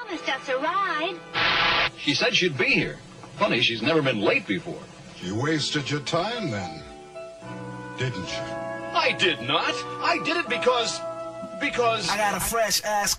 promised us a ride. She said she'd be here. Funny, she's never been late before. You wasted your time then, didn't you? I did not. I did it because I got a fresh ass.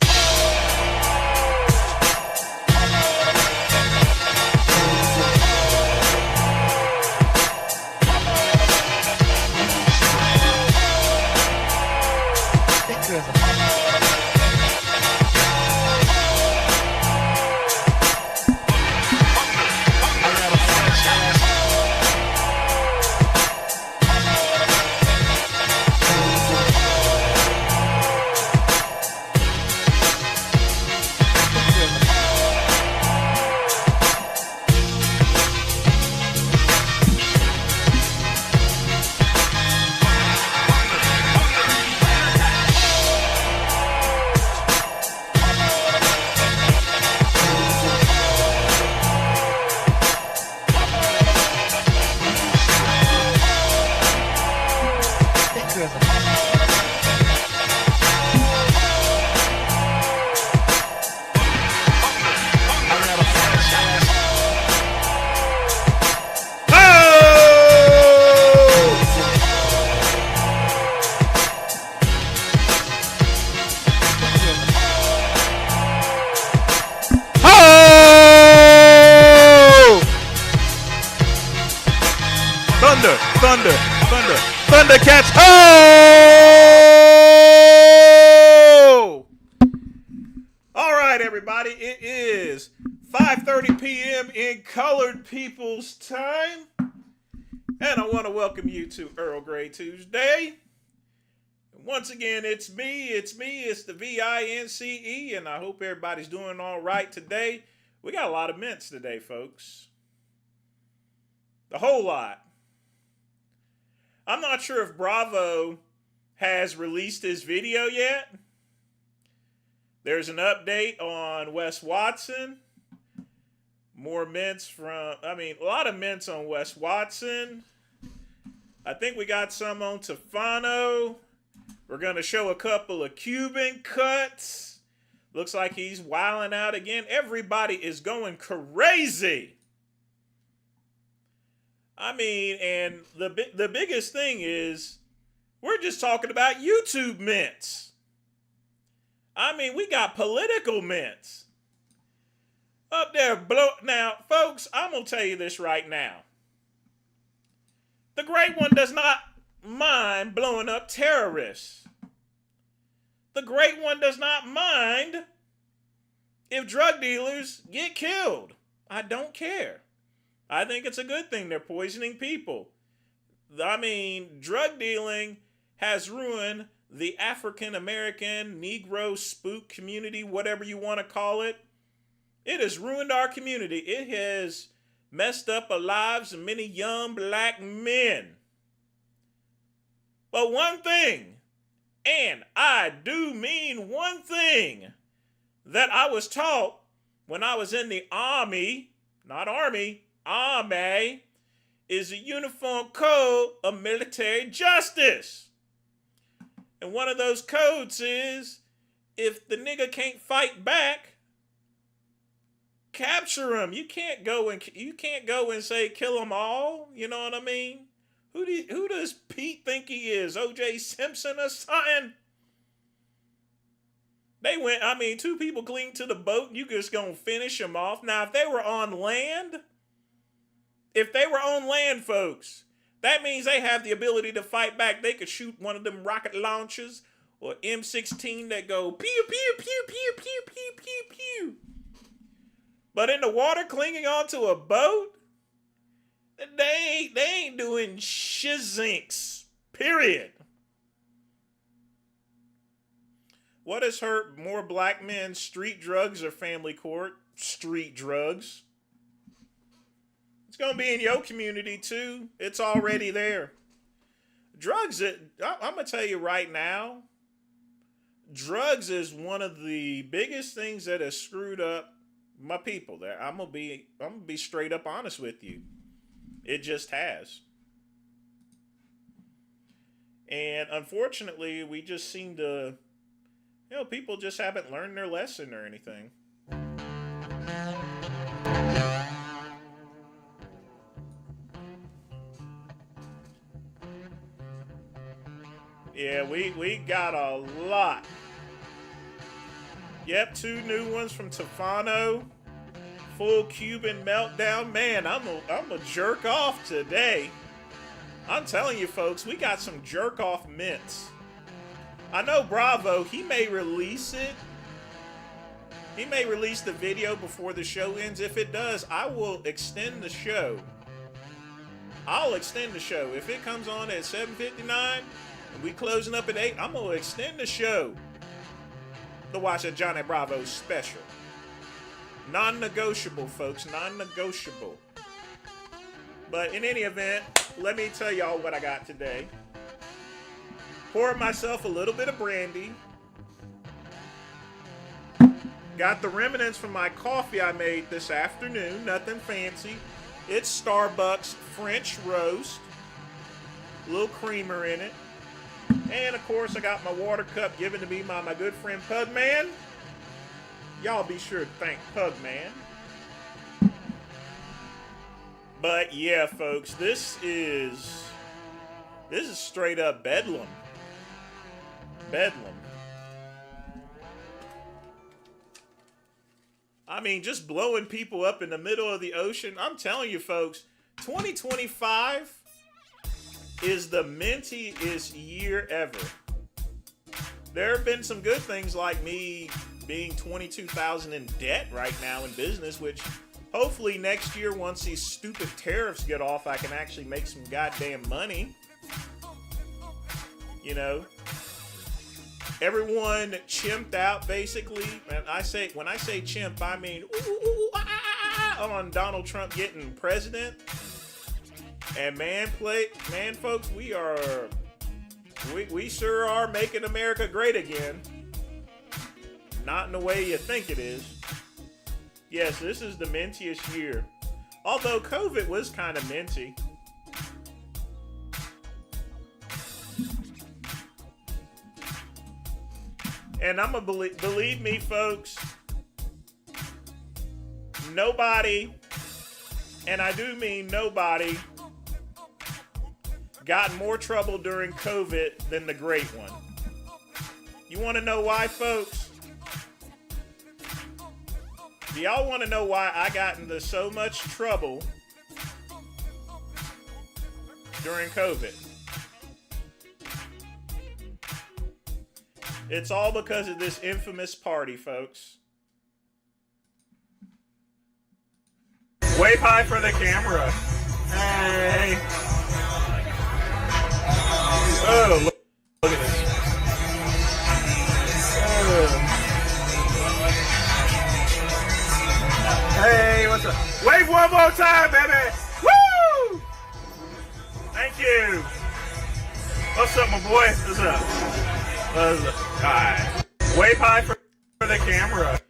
Thundercats. Oh! All right, everybody. It is 5:30 p.m. in Colored People's Time. And I want to welcome you to Earl Grey Tuesday. Once again, it's me. It's the VINCE, and I hope everybody's doing all right today. We got a lot of mints today, folks. A whole lot. I'm not sure if Bravo has released his video yet. There's an update on Wes Watson. More mints a lot of mints on Wes Watson. I think we got some on Tefano. We're going to show a couple of Cuban cuts. Looks like he's wilding out again. Everybody is going crazy. And the biggest thing is we're just talking about YouTube mints. We got political mints up there. Now, folks, I'm going to tell you this right now. The Great One does not mind blowing up terrorists. The Great One does not mind if drug dealers get killed. I don't care. I think it's a good thing they're poisoning people. Drug dealing has ruined the African American, Negro, spook community, whatever you want to call it. It has ruined our community. It has messed up the lives of many young black men. But one thing, and I do mean one thing, that I was taught when I was in the Army, not Army, Army, is a uniform code of military justice. And one of those codes is, if the nigga can't fight back, capture him. You can't go and say kill them all. You know what I mean? Who does Pete think he is? O.J. Simpson or something? They went, two people cling to the boat and you just gonna finish them off. Now, if they were on land, folks, that means they have the ability to fight back. They could shoot one of them rocket launchers or M16 that go pew, pew, pew, pew, pew, pew, pew, pew. But in the water clinging onto a boat, they ain't doing shizinks, period. What has hurt more black men, street drugs or family court? Street drugs. It's going to be in your community too. It's already there. Drugs, I'm going to tell you right now, drugs is one of the biggest things that has screwed up my people. I'm gonna be straight up honest with you. It just has. And unfortunately, we just seem to, people just haven't learned their lesson or anything. Yeah, we got a lot. Yep, 2 new ones from Tefano. Full Cuban meltdown. Man, I'm a jerk off today. I'm telling you, folks, we got some jerk off mints. I know Bravo, he may release it. He may release the video before the show ends. If it does, I will extend the show. I'll extend the show. If it comes on at 7:59 and we closing up at 8, I'm going to extend the show to watch a Johnny Bravo special. Non-negotiable, folks. Non-negotiable. But in any event, let me tell y'all what I got today. Poured myself a little bit of brandy. Got the remnants from my coffee I made this afternoon. Nothing fancy. It's Starbucks French roast. A little creamer in it. And of course, I got my water cup given to me by my good friend Pugman. Y'all be sure to thank Pugman. But yeah, folks, this is straight up bedlam. Bedlam. I mean, just blowing people up in the middle of the ocean. I'm telling you, folks, 2025 is the mintiest year ever. There have been some good things like me being $22,000 in debt right now in business, which hopefully next year, once these stupid tariffs get off, I can actually make some goddamn money. You know, everyone chimped out basically. And when I say chimp, I mean on Donald Trump getting president. And man, folks, we sure are making America great again. Not in the way you think it is. Yes, this is the mintiest year. Although COVID was kind of minty. And I'm gonna believe me, folks, nobody, and I do mean nobody, got in more trouble during COVID than the Great One. You want to know why, folks? Do y'all want to know why I got into so much trouble during COVID? It's all because of this infamous party, folks. Wave high for the camera. Hey. Oh, look at this. Hey, what's up? Wave one more time, baby. Woo! Thank you. What's up, my boy? What's up? Alright. Wave high for the camera.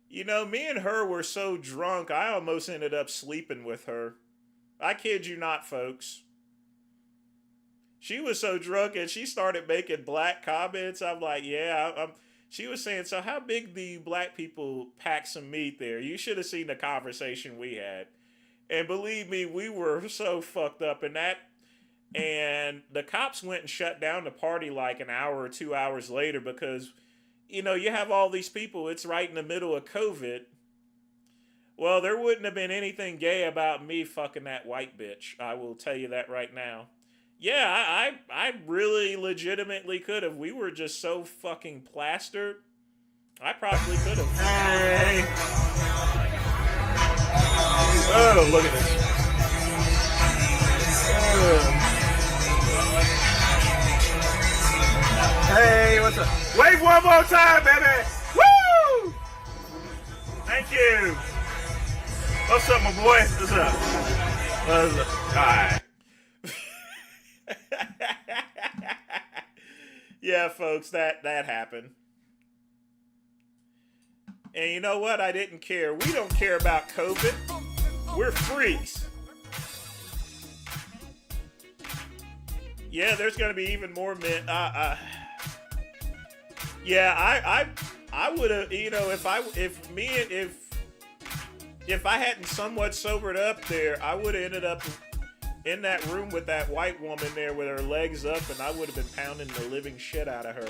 You know, me and her were so drunk, I almost ended up sleeping with her. I kid you not, folks. She was so drunk and she started making black comments. I'm like, yeah. She was saying, so how big do you black people pack some meat there? You should have seen the conversation we had. And believe me, we were so fucked up in that. And the cops went and shut down the party like an hour or 2 hours later because, you know, you have all these people. It's right in the middle of COVID. Well, there wouldn't have been anything gay about me fucking that white bitch. I will tell you that right now. Yeah, I really legitimately could have. We were just so fucking plastered. I probably could have. Hey. Oh, look at this. Oh. Hey, what's up? Wave one more time, baby. Woo! Thank you. What's up, my boy? What's up? What's up? All right. Yeah, folks, that happened. And you know what? I didn't care. We don't care about COVID. We're freaks. Yeah, there's going to be even more men. Yeah, I would have, you know, if I hadn't somewhat sobered up there, I would have ended up in that room with that white woman there with her legs up, and I would have been pounding the living shit out of her.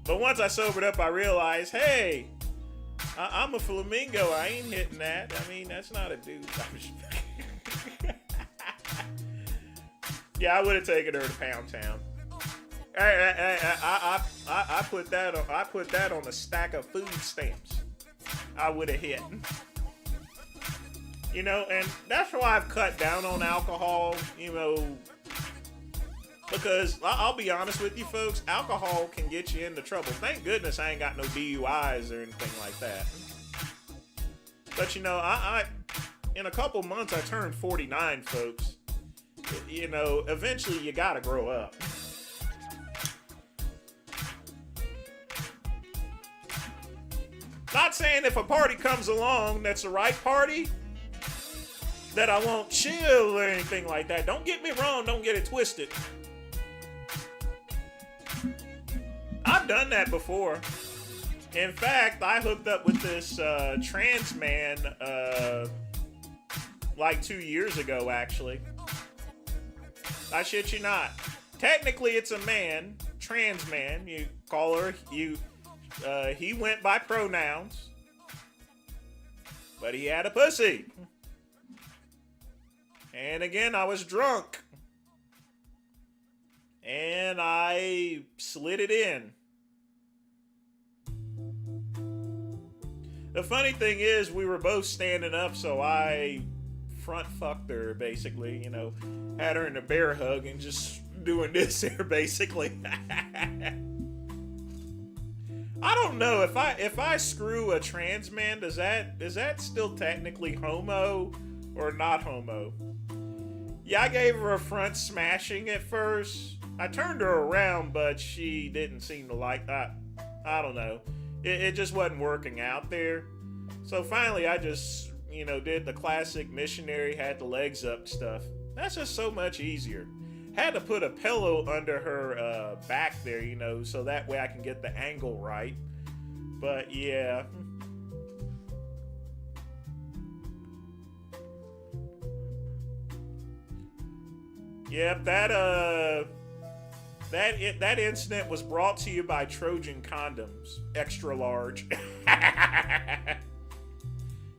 But once I sobered up, I realized, hey, I'm a flamingo. I ain't hitting that. I mean, that's not a dude. Yeah, I would have taken her to Pound Town. I put that on a stack of food stamps. I would have hit. You know, and that's why I've cut down on alcohol, you know, because I'll be honest with you folks, alcohol can get you into trouble. Thank goodness I ain't got no DUIs or anything like that. But you know, I in a couple months I turned 49, folks. You know, eventually you gotta grow up. Not saying if a party comes along that's the right party, that I won't chill or anything like that. Don't get me wrong, don't get it twisted. I've done that before. In fact, I hooked up with this trans man like 2 years ago, actually. I shit you not. Technically, it's a man, trans man. You call her, he went by pronouns, but he had a pussy. And again, I was drunk. And I slid it in. The funny thing is, we were both standing up, so I front fucked her, basically. You know, had her in a bear hug and just doing this here, basically. I don't know if I screw a trans man, is that still technically homo or not homo? Yeah, I gave her a front smashing at first. I turned her around, but she didn't seem to like that. I don't know. It just wasn't working out there. So finally, I just, you know, did the classic missionary, had the legs up stuff. That's just so much easier. Had to put a pillow under her back there, you know, so that way I can get the angle right. But yeah. Yep, that incident was brought to you by Trojan Condoms, extra large.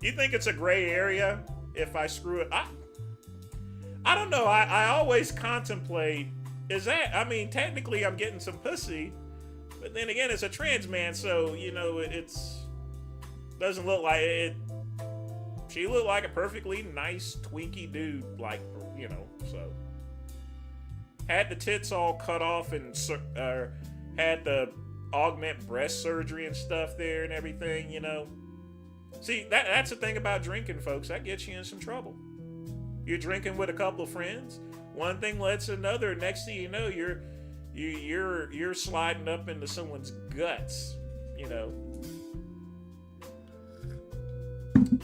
You think it's a gray area if I screw it? I don't know. I always contemplate, is that, I mean, technically I'm getting some pussy, but then again, it's a trans man, so, you know, it's, doesn't look like it. She looked like a perfectly nice, twinky dude, like, you know, so. Had the tits all cut off and had the augment breast surgery and stuff there and everything, you know. See, that's the thing about drinking, folks. That gets you in some trouble. You're drinking with a couple of friends. One thing led to another. Next thing you know, you're sliding up into someone's guts, you know.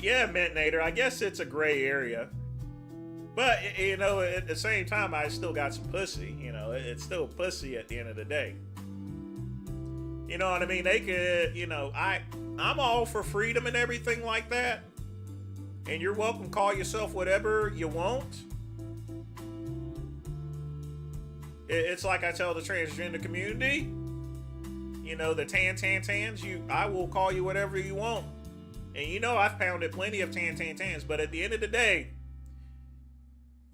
Yeah, Mentnator, I guess it's a gray area. But, you know, at the same time, I still got some pussy. You know, it's still pussy at the end of the day. You know what I mean? They could, you know, I'm all for freedom and everything like that. And you're welcome to call yourself whatever you want. It's like I tell the transgender community. You know, the tans, I will call you whatever you want. And you know, I've pounded plenty of tans. But at the end of the day,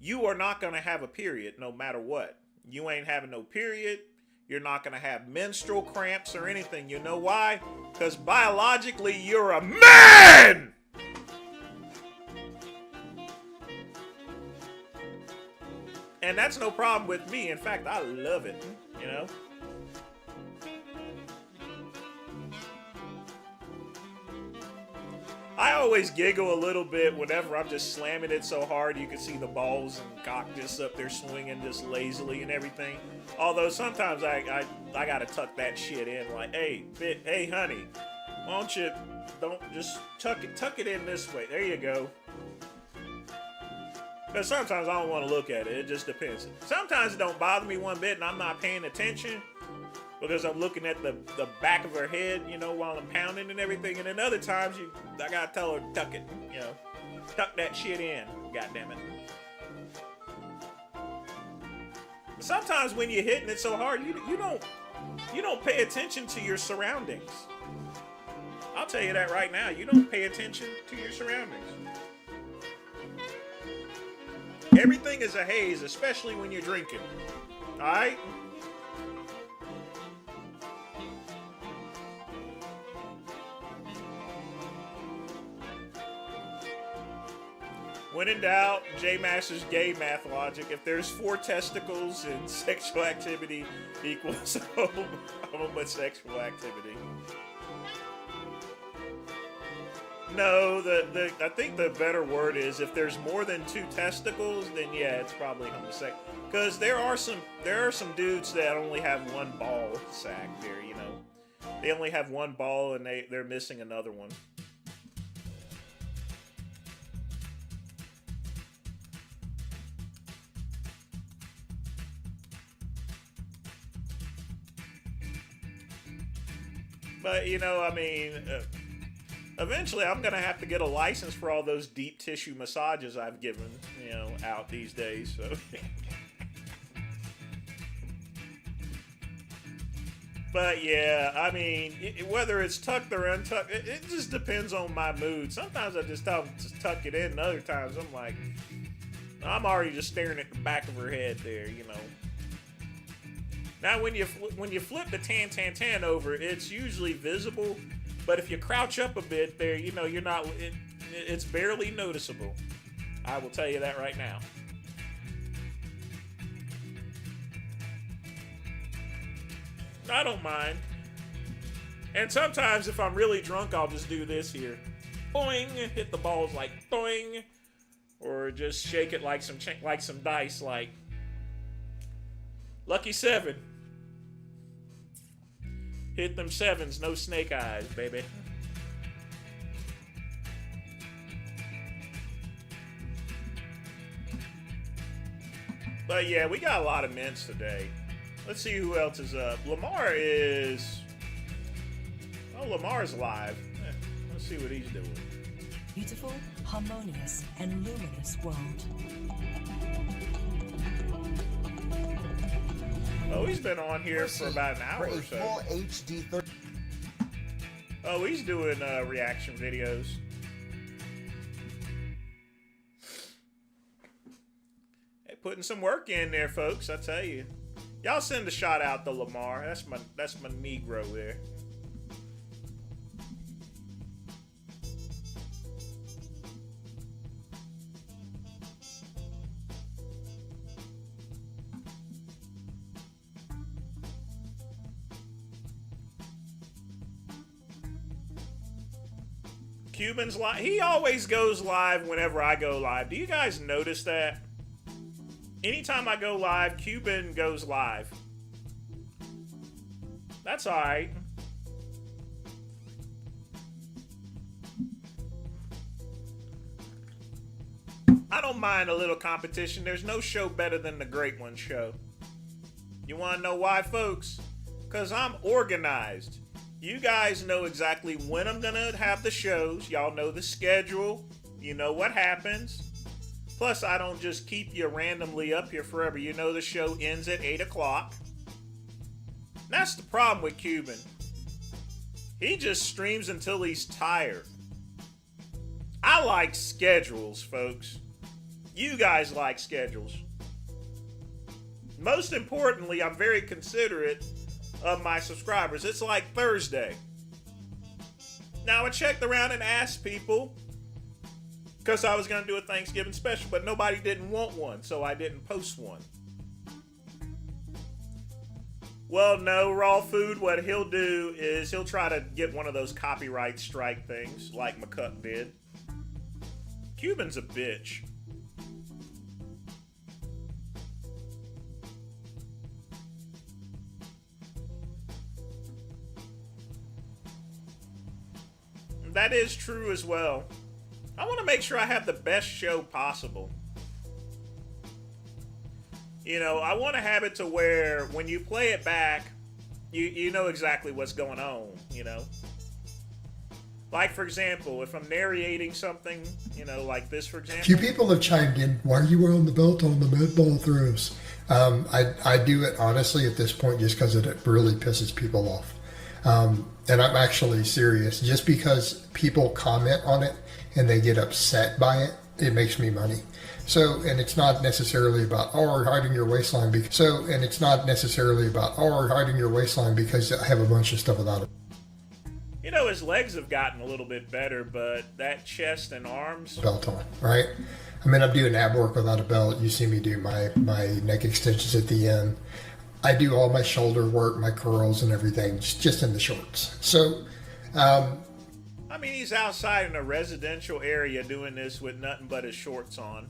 you are not going to have a period no matter what. You ain't having no period. You're not going to have menstrual cramps or anything. You know why? Because biologically, you're a man! And that's no problem with me. In fact, I love it, you know? I always giggle a little bit whenever I'm just slamming it so hard you can see the balls and cock just up there swinging just lazily and everything. Although sometimes I gotta tuck that shit in, like, hey honey, why don't just tuck it in this way. There you go. Because sometimes I don't want to look at it. It just depends. Sometimes it don't bother me one bit and I'm not paying attention because I'm looking at the back of her head, you know, while I'm pounding and everything. And then other times I gotta tell her, tuck it, you know, tuck that shit in. God damn it. Sometimes when you're hitting it so hard, you don't pay attention to your surroundings. I'll tell you that right now. You don't pay attention to your surroundings. Everything is a haze, especially when you're drinking. All right? When in doubt, J Master's gay math logic. If there's 4 testicles and sexual activity equals homosexual activity. No, I think the better word is if there's more than 2 testicles, then yeah, it's probably homosexual. Because there are some dudes that only have 1 ball sack there, you know. They only have 1 ball and they're missing another one. But, you know, I mean, eventually I'm going to have to get a license for all those deep tissue massages I've given, you know, out these days, so. But, yeah, I mean, whether it's tucked or untucked, it just depends on my mood. Sometimes I just tell them to tuck it in, and other times I'm like, I'm already just staring at the back of her head there, you know. Now, when you flip the tan over, it's usually visible, but if you crouch up a bit there, you know, you're not. It's barely noticeable. I will tell you that right now. I don't mind. And sometimes, if I'm really drunk, I'll just do this here, boing, hit the balls like boing, or just shake it like some dice, like lucky 7. Hit them 7s, no snake eyes, baby. But yeah, we got a lot of mints today. Let's see who else is up. Lamar's live. Let's see what he's doing. Beautiful, harmonious, and luminous world. Oh, he's been on here for about an hour or so. Full HD 30. Oh, he's doing reaction videos. Hey, putting some work in there, folks. I tell you. Y'all send a shout out to Lamar. That's my Negro there. Cuban's live. He always goes live whenever I go live. Do you guys notice that? Anytime I go live, Cuban goes live. That's all right. I don't mind a little competition. There's no show better than the Great One show. You want to know why, folks? Because I'm organized. You guys know exactly when I'm going to have the shows. Y'all know the schedule. You know what happens. Plus, I don't just keep you randomly up here forever. You know the show ends at 8 o'clock. That's the problem with Cuban. He just streams until he's tired. I like schedules, folks. You guys like schedules. Most importantly, I'm very considerate of my subscribers. It's like Thursday. Now, I checked around and asked people because I was going to do a Thanksgiving special, but nobody didn't want one, so I didn't post one. Well, no, Raw Food, what he'll do is he'll try to get one of those copyright strike things like McCuck did. Cuban's a bitch. That is true as well. I want to make sure I have the best show possible. You know, I want to have it to where when you play it back, you know exactly what's going on, you know. Like, for example, if I'm narrating something, you know, like this, for example. Few people have chimed in, why are you wearing the belt on the med ball throws? I do it honestly at this point just because it really pisses people off. And I'm actually serious. Just because people comment on it and they get upset by it, it makes me money. So, and it's not necessarily about, oh, hiding your waistline. And it's not necessarily about, oh, hiding your waistline because I have a bunch of stuff without it. You know, his legs have gotten a little bit better, but that chest and arms. Belt on, right? I mean, I'm doing ab work without a belt. You see me do my neck extensions at the end. I do all my shoulder work, my curls and everything, just in the shorts. So, I mean, he's outside in a residential area doing this with nothing but his shorts on.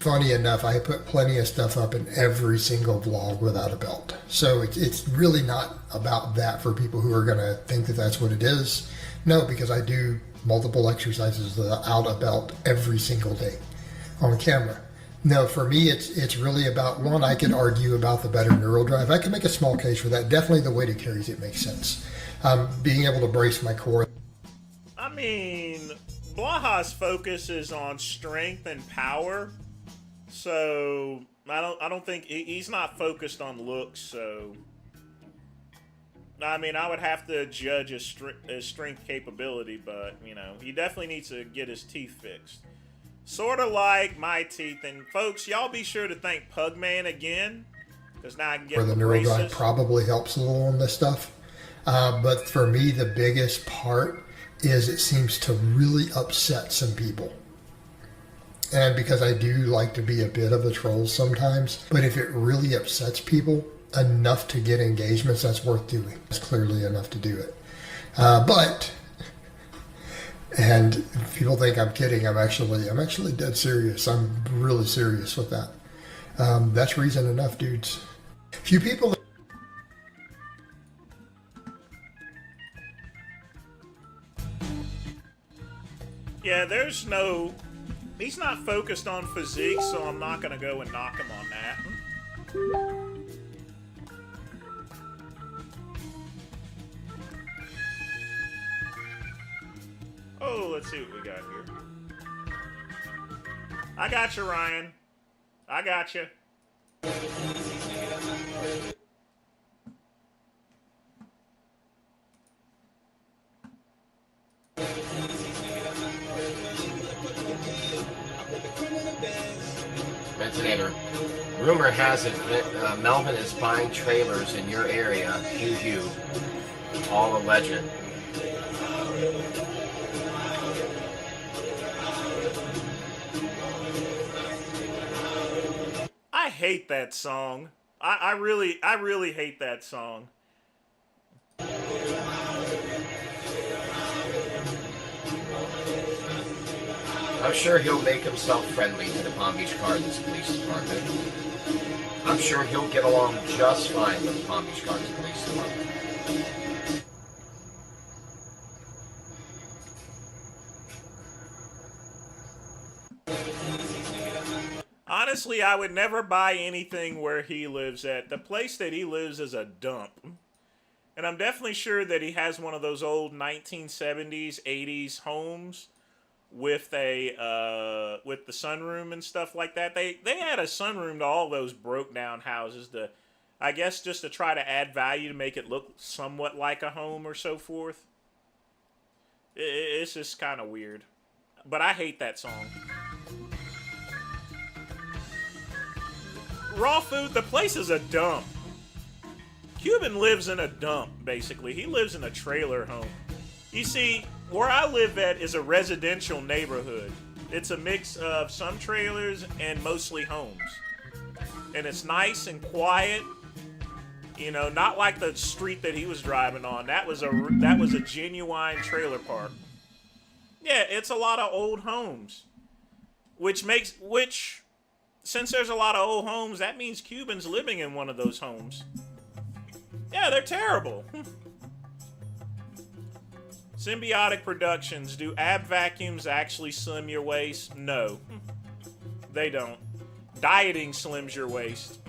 Funny enough, I put plenty of stuff up in every single vlog without a belt. So it's really not about that for people who are going to think that that's what it is. No, because I do multiple exercises without a belt every single day on camera. No, for me, it's really about, one, I can argue about the better neural drive. I can make a small case for that. Definitely the weight it carries, it makes sense. Being able to brace my core. I mean, Blaha's focus is on strength and power. So I don't think he's not focused on looks. So I mean, I would have to judge his strength capability, but you know, he definitely needs to get his teeth fixed. Sort of like my teeth. And folks, y'all be sure to thank Pugman again, because now I can get where the neural drive probably helps a little on this stuff. But for me, the biggest part is it seems to really upset some people. And because I do like to be a bit of a troll sometimes, but if it really upsets people enough to get engagements, that's worth doing. It's clearly enough to do it. And if people think I'm kidding, I'm actually dead serious. I'm really serious with that. That's reason enough, dudes. Few people. Yeah, he's not focused on physique, so I'm not going to go and knock him on that. Oh, let's see what we got here. I got you, Ryan. I got you. Resonator. Rumor has it that Melvin is buying trailers in your area. Hugh. All alleged. I hate that song. I really hate that song. I'm sure he'll make himself friendly to the Palm Beach Gardens Police Department. I'm sure he'll get along just fine with the Palm Beach Gardens Police Department. Honestly, I would never buy anything where he lives at. The place that he lives is a dump. And I'm definitely sure that he has one of those old 1970s, 80s homes with a with the sunroom and stuff like that. They had a sunroom to all those broke down houses to, I guess, just to try to add value to make it look somewhat like a home or so forth. It's just kind of weird. But I hate that song. Raw food, the place is a dump. Cuban lives in a dump, basically. He lives in a trailer home. You see, where I live at is a residential neighborhood. It's a mix of some trailers and mostly homes. And it's nice and quiet. You know, not like the street that he was driving on. That was a genuine trailer park. Yeah, it's a lot of old homes. Which since there's a lot of old homes, that means Cubans living in one of those homes. Yeah, they're terrible. Symbiotic Productions. Do ab vacuums actually slim your waist? No. They don't. Dieting slims your waist.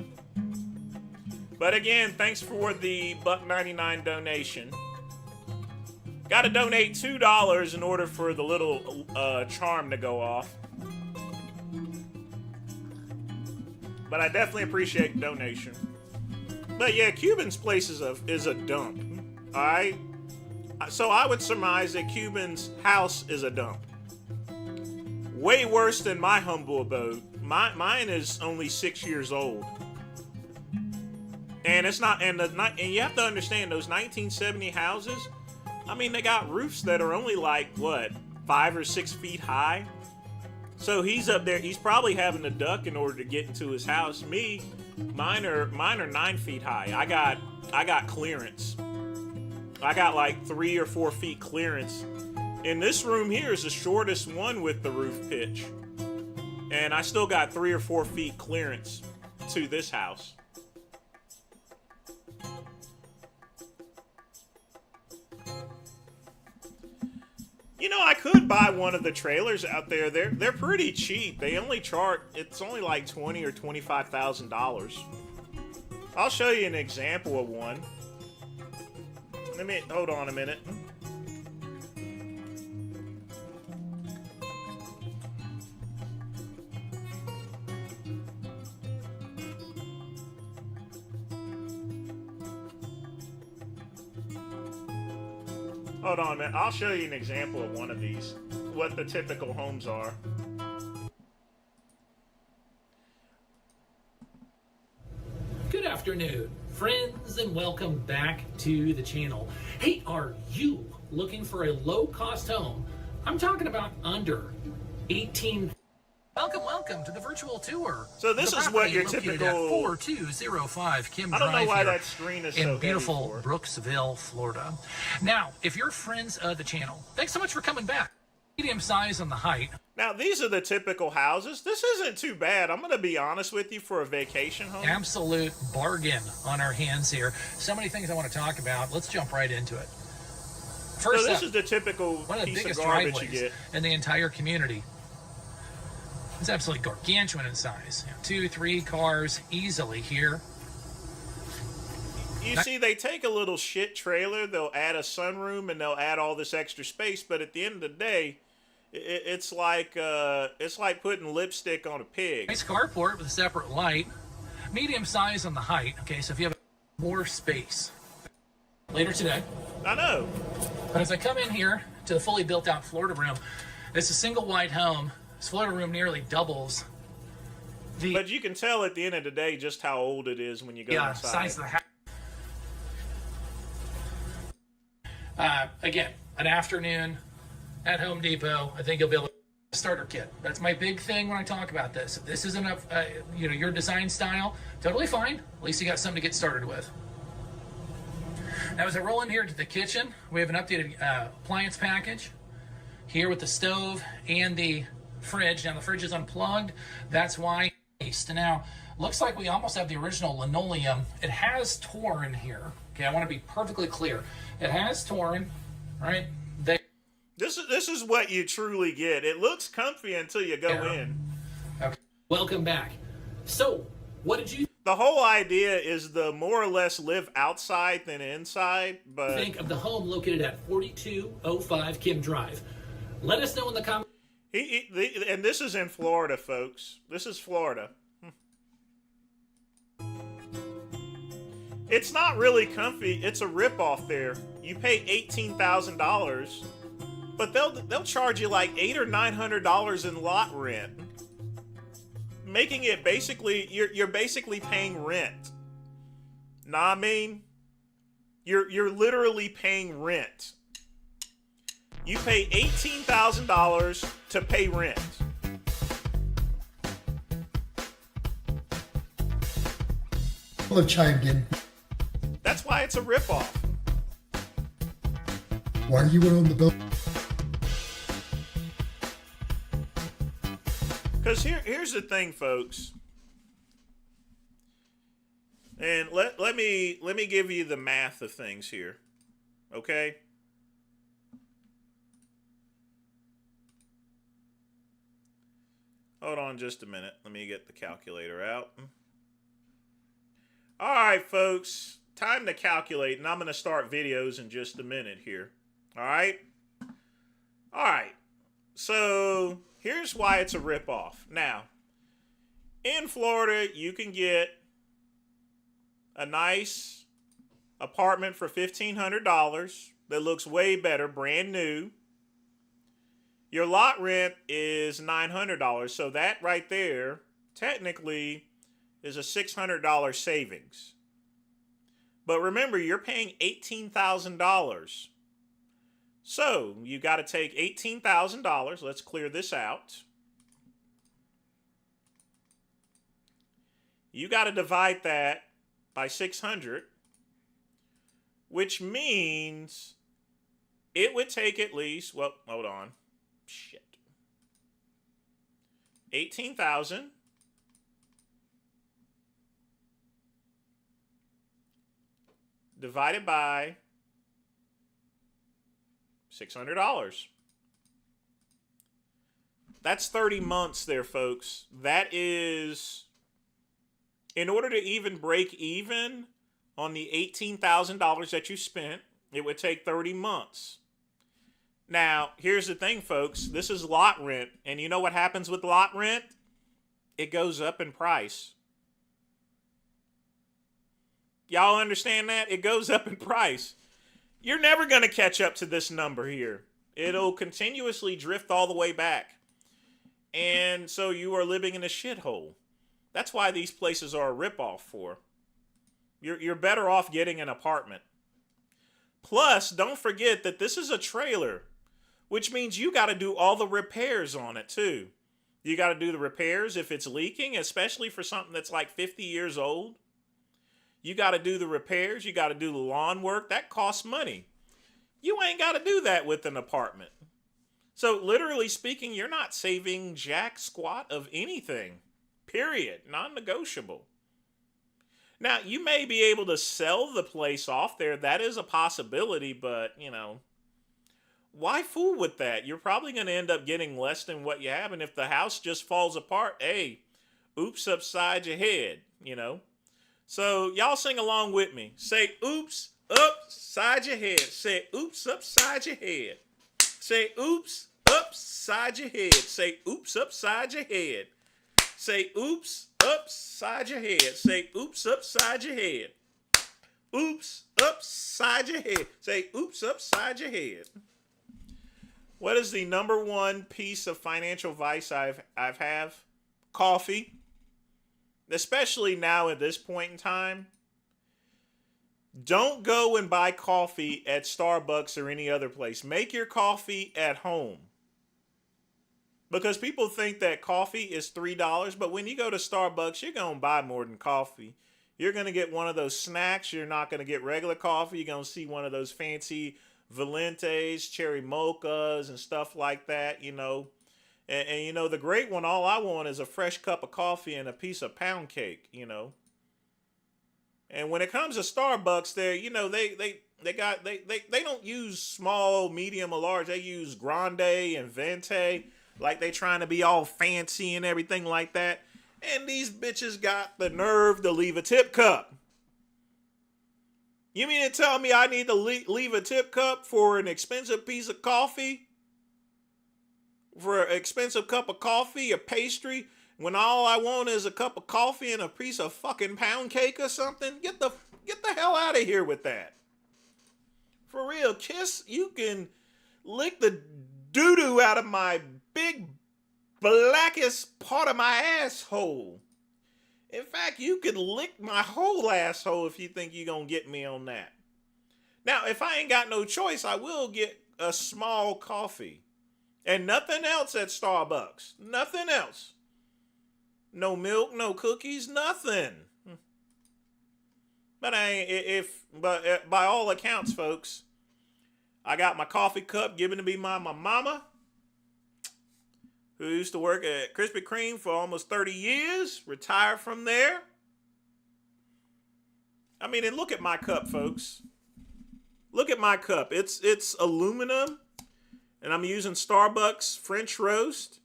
But again, thanks for the $1.99 donation. Got to donate $2 in order for the little charm to go off. But I definitely appreciate the donation. But yeah, Cuban's place is a dump. Alright? So I would surmise that Cuban's house is a dump. Way worse than my humble abode. Mine is only 6 years old. And it's not, and you have to understand, those 1970 houses, I mean, they got roofs that are only like, what, 5 or 6 feet high? So he's up there, he's probably having to duck in order to get into his house. Mine are 9 feet high. I got clearance. I got like 3 or 4 feet clearance. And this room here is the shortest one with the roof pitch. And I still got 3 or 4 feet clearance to this house. You know, I could buy one of the trailers out there. They're pretty cheap. They only charge, it's only like $20,000 or $25,000. I'll show you an example of one. Hold on a minute. Hold on a minute. I'll show you an example of one of these. What the typical homes are. Good afternoon, friends, and welcome back to the channel. Hey, are you looking for a low-cost home? I'm talking about under 18. Welcome to the virtual tour. So this is what your typical. At 4205 Kim I don't know Drive why here that screen is so in heavy beautiful for. Brooksville, Florida. Now, if you're friends of the channel, thanks so much for coming back. Medium size on the height. Now, these are the typical houses. This isn't too bad. I'm going to be honest with you, for a vacation home. Absolute bargain on our hands here. So many things I want to talk about. Let's jump right into it. First So this up, is the typical one of the piece of biggest garbage you driveways get. in the entire community. It's absolutely gargantuan in size. 2, 3 cars easily here. You see, they take a little shit trailer, they'll add a sunroom, and they'll add all this extra space. But at the end of the day, it's like putting lipstick on a pig. Nice carport with a separate light. Medium size on the height. Okay, so if you have more space later today. I know. But as I come in here to the fully built out Florida room, it's a single wide home. This Florida room nearly doubles But you can tell at the end of the day just how old it is when you go inside. size of the house. Again, an afternoon at Home Depot, I think you'll be able to starter kit. That's my big thing when I talk about this. If this isn't your design style, totally fine. At least you got something to get started with. Now, as I roll in here to the kitchen, we have an updated appliance package here with the stove and the fridge. Now, the fridge is unplugged. That's why. Now, looks like we almost have the original linoleum. It has torn here. Okay, I want to be perfectly clear. It has torn, right? This is what you truly get. It looks comfy until you go in. Okay. Welcome back. So, what did you The whole idea is to more or less live outside than inside, but think of the home located at 4205 Kim Drive? Let us know in the comments. and this is in Florida, folks. This is Florida. It's not really comfy. It's a ripoff there. You pay $18,000, but they'll charge you like $800 or $900 in lot rent, making it basically you're basically paying rent. Nah, I mean, you're literally paying rent. You pay $18,000 to pay rent. People have chimed in. That's why it's a ripoff. Why are you on the bill? Because here's the thing, folks. And let me give you the math of things here. Okay? Hold on just a minute. Let me get the calculator out. All right, folks. Time to calculate, and I'm going to start videos in just a minute here. All right. All right. So here's why it's a ripoff. Now, in Florida, you can get a nice apartment for $1,500 that looks way better, brand new. Your lot rent is $900. So that right there, technically, is a $600 savings. But remember, you're paying $18,000. So you got to take $18,000. Let's clear this out. You got to divide that by 600, which means it would take at least, well, hold on. Shit. 18,000 divided by $600. That's 30 months there, folks. That is, in order to even break even on the $18,000 that you spent, it would take 30 months. Now, here's the thing, folks. This is lot rent. And you know what happens with lot rent? It goes up in price. Y'all understand that? It goes up in price. You're never going to catch up to this number here. It'll continuously drift all the way back. And so you are living in a shithole. That's why these places are a ripoff for. You're better off getting an apartment. Plus, don't forget that this is a trailer, which means you got to do all the repairs on it too. You got to do the repairs if it's leaking, especially for something that's like 50 years old. You got to do the repairs. You got to do the lawn work. That costs money. You ain't got to do that with an apartment. So literally speaking, you're not saving jack squat of anything. Period. Non-negotiable. Now, you may be able to sell the place off there. That is a possibility, but, you know, why fool with that? You're probably going to end up getting less than what you have. And if the house just falls apart, hey, oops upside your head, you know. So y'all sing along with me. Say oops upside your head. Say oops upside your head. Say oops upside your head. Say oops upside your head. Say oops upside your head. Say oops upside your head. Oops upside your head. Say oops upside your head. What is the number one piece of financial advice I've have? Coffee. Especially now at this point in time. Don't go and buy coffee at Starbucks or any other place. Make your coffee at home. Because people think that coffee is $3, but when you go to Starbucks, you're going to buy more than coffee. You're going to get one of those snacks. You're not going to get regular coffee. You're going to see one of those fancy Valentes, cherry mochas, and stuff like that, you know. And you know, the great one, all I want is a fresh cup of coffee and a piece of pound cake, you know. And when it comes to Starbucks, you know, they don't use small, medium, or large. They use grande and venti, like they trying to be all fancy and everything like that. And these bitches got the nerve to leave a tip cup. You mean to tell me I need to leave a tip cup for an expensive piece of coffee? For an expensive cup of coffee, a pastry, when all I want is a cup of coffee and a piece of fucking pound cake or something? Get the hell out of here with that. For real, Kiss, you can lick the doo-doo out of my big blackest part of my asshole. In fact, you could lick my whole asshole if you think you're going to get me on that. Now, if I ain't got no choice, I will get a small coffee. And nothing else at Starbucks. Nothing else. No milk, no cookies, nothing. But by all accounts, folks, I got my coffee cup given to me by my mama, who used to work at Krispy Kreme for almost 30 years, retired from there. I mean, and look at my cup, folks. Look at my cup. It's aluminum. And I'm using Starbucks French roast.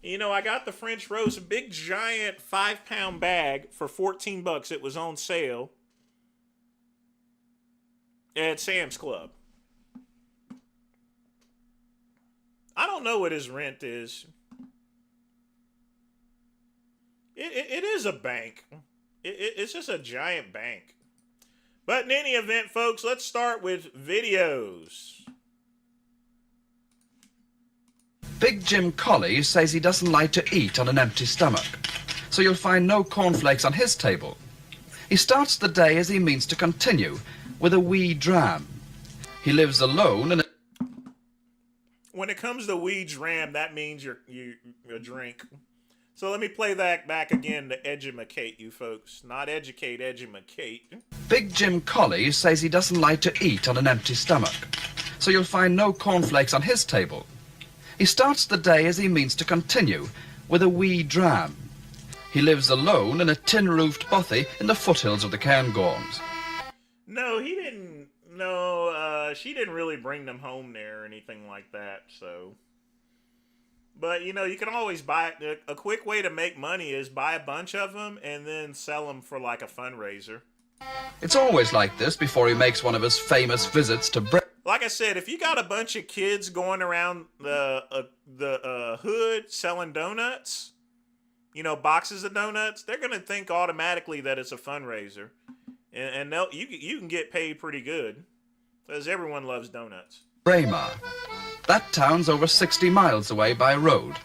You know, I got the French roast, a big giant 5-pound bag for $14. It was on sale at Sam's Club. I don't know what his rent is. It is a bank. It's just a giant bank. But in any event, folks, let's start with videos. Big Jim Collie says he doesn't like to eat on an empty stomach, so you'll find no cornflakes on his table. He starts the day as he means to continue, with a wee dram. He lives alone and... When it comes to wee dram, that means you a drink. So let me play that back again to educate you folks. Not educate, educate. Big Jim Collie says he doesn't like to eat on an empty stomach, so you'll find no cornflakes on his table. He starts the day as he means to continue, with a wee dram. He lives alone in a tin-roofed bothy in the foothills of the Cairngorms. No, he didn't. No, she didn't really bring them home there or anything like that, so... But, you know, you can always buy... A quick way to make money is buy a bunch of them and then sell them for, like, a fundraiser. It's always like this before he makes one of his famous visits to Britain. Like I said, if you got a bunch of kids going around the hood selling donuts, you know, boxes of donuts, they're going to think automatically that it's a fundraiser. And you can get paid pretty good, because everyone loves donuts. Braemar. That town's over 60 miles away by road,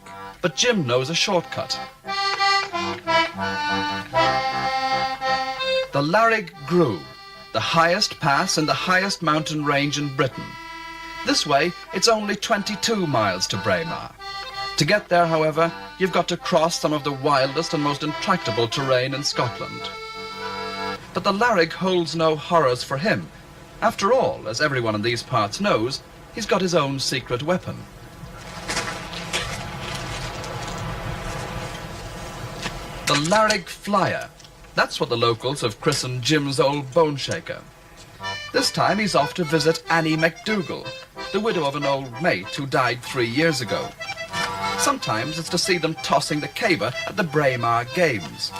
but Jim knows a shortcut. The Larrig Grew, the highest pass and the highest mountain range in Britain. This way, it's only 22 miles to Braemar. To get there, however, you've got to cross some of the wildest and most intractable terrain in Scotland. But the Larrig holds no horrors for him. After all, as everyone in these parts knows, he's got his own secret weapon. The Larrig Flyer. That's what the locals have christened Jim's old bone shaker. This time he's off to visit Annie MacDougall, the widow of an old mate who died 3 years ago. Sometimes it's to see them tossing the caber at the Braemar Games.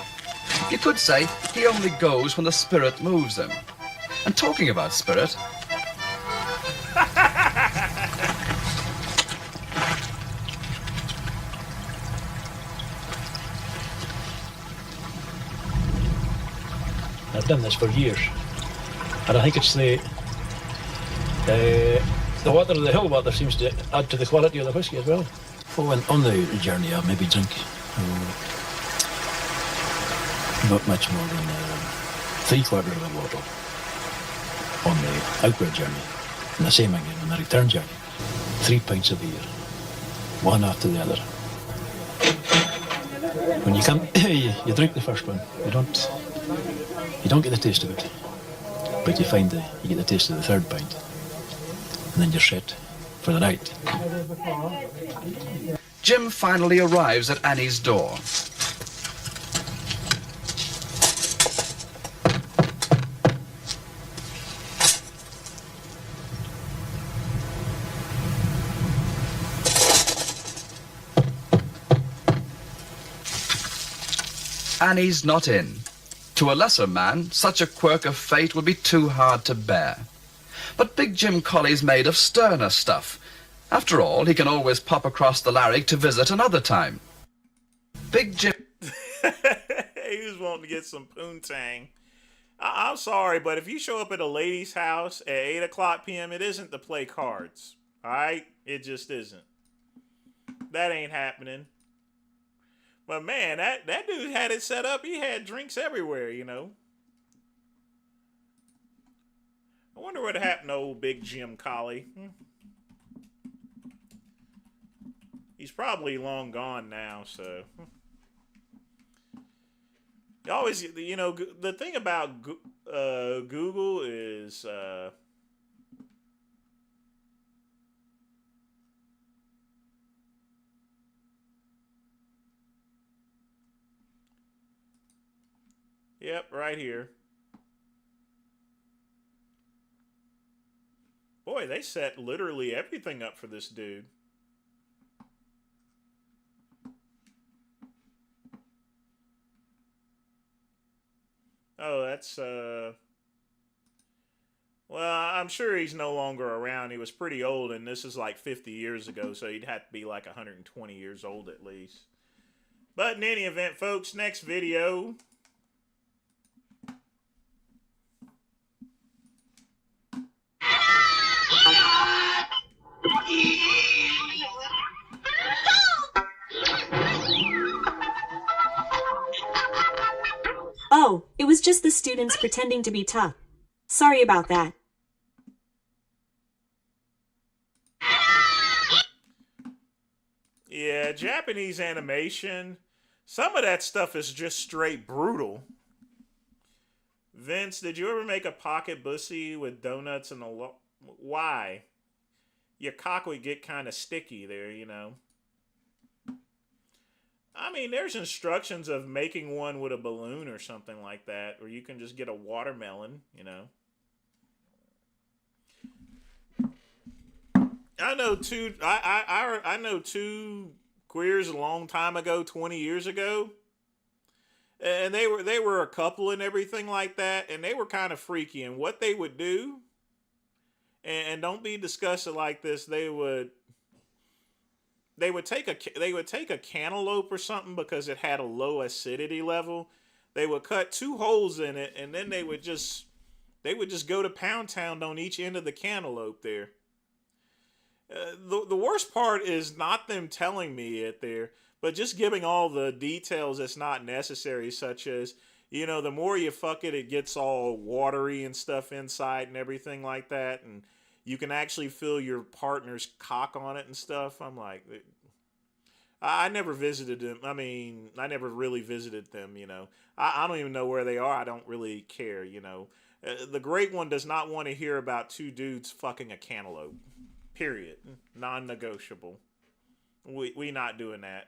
You could say he only goes when the spirit moves him. And talking about spirit... I've done this for years, and I think it's the water, the hill water, seems to add to the quality of the whisky as well. Oh, and on the journey, I maybe drink not much more than 3/4 of a bottle on the outward journey, and the same again on the return journey. 3 pints of beer, one after the other. When you come, you drink the first one, you don't get the taste of it, but you get the taste of the third pint, and then you're set for the night. Jim finally arrives at Annie's door. Annie's not in. To a lesser man, such a quirk of fate would be too hard to bear. But Big Jim Collie's made of sterner stuff. After all, he can always pop across the Larrig to visit another time. Big Jim... He was wanting to get some poontang. I'm sorry, but if you show up at a lady's house at 8 o'clock p.m., it isn't to play cards. All right? It just isn't. That ain't happening. But man, that dude had it set up. He had drinks everywhere, you know. I wonder what happened to old Big Jim Collie. He's probably long gone now, so. You always, you know, the thing about Google is... Yep, right here. Boy, they set literally everything up for this dude. Oh, that's Well, I'm sure he's no longer around. He was pretty old, and this is like 50 years ago, so he'd have to be like 120 years old at least. But in any event, folks, next video. Oh, it was just the students pretending to be tough. Sorry about that. Yeah, Japanese animation. Some of that stuff is just straight brutal. Vince, did you ever make a pocket pussy with donuts and a why? Your cock would get kind of sticky there, you know. I mean, there's instructions of making one with a balloon or something like that, or you can just get a watermelon, you know. I know two queers a long time ago, 20 years ago, and they were a couple and everything like that, and they were kind of freaky. And what they would do, and don't be disgusted like this, they would take a cantaloupe or something because it had a low acidity level. They would cut 2 holes in it, and then they would just go to Pound Town on each end of the cantaloupe there. The worst part is not them telling me it there, but just giving all the details that's not necessary, such as, you know, the more you fuck it, it gets all watery and stuff inside and everything like that, and you can actually feel your partner's cock on it and stuff. I'm like, I never visited them. I mean, I never really visited them, you know. I don't even know where they are. I don't really care, you know. The great one does not want to hear about 2 dudes fucking a cantaloupe. Period. Non-negotiable. We not doing that.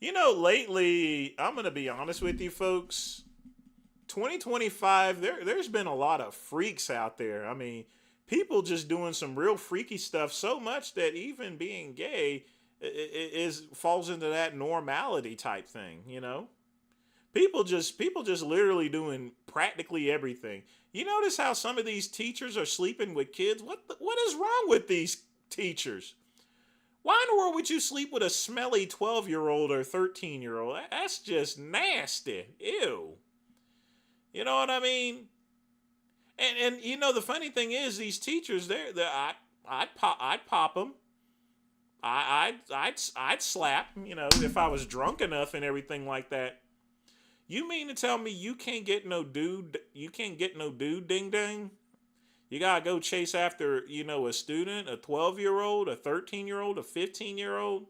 You know, lately, I'm going to be honest with you folks, 2025, there's been a lot of freaks out there. I mean, people just doing some real freaky stuff, so much that even being gay falls into that normality type thing, you know? People just literally doing practically everything. You notice how some of these teachers are sleeping with kids? What is wrong with these teachers? Why in the world would you sleep with a smelly 12-year-old or 13-year-old? That's just nasty. Ew. You know what I mean? And you know, the funny thing is, these teachers, I'd pop them. I'd slap, you know, if I was drunk enough and everything like that. You mean to tell me you can't get no dude ding ding? You gotta go chase after, you know, a student, a 12-year-old, a 13-year-old, a 15-year-old.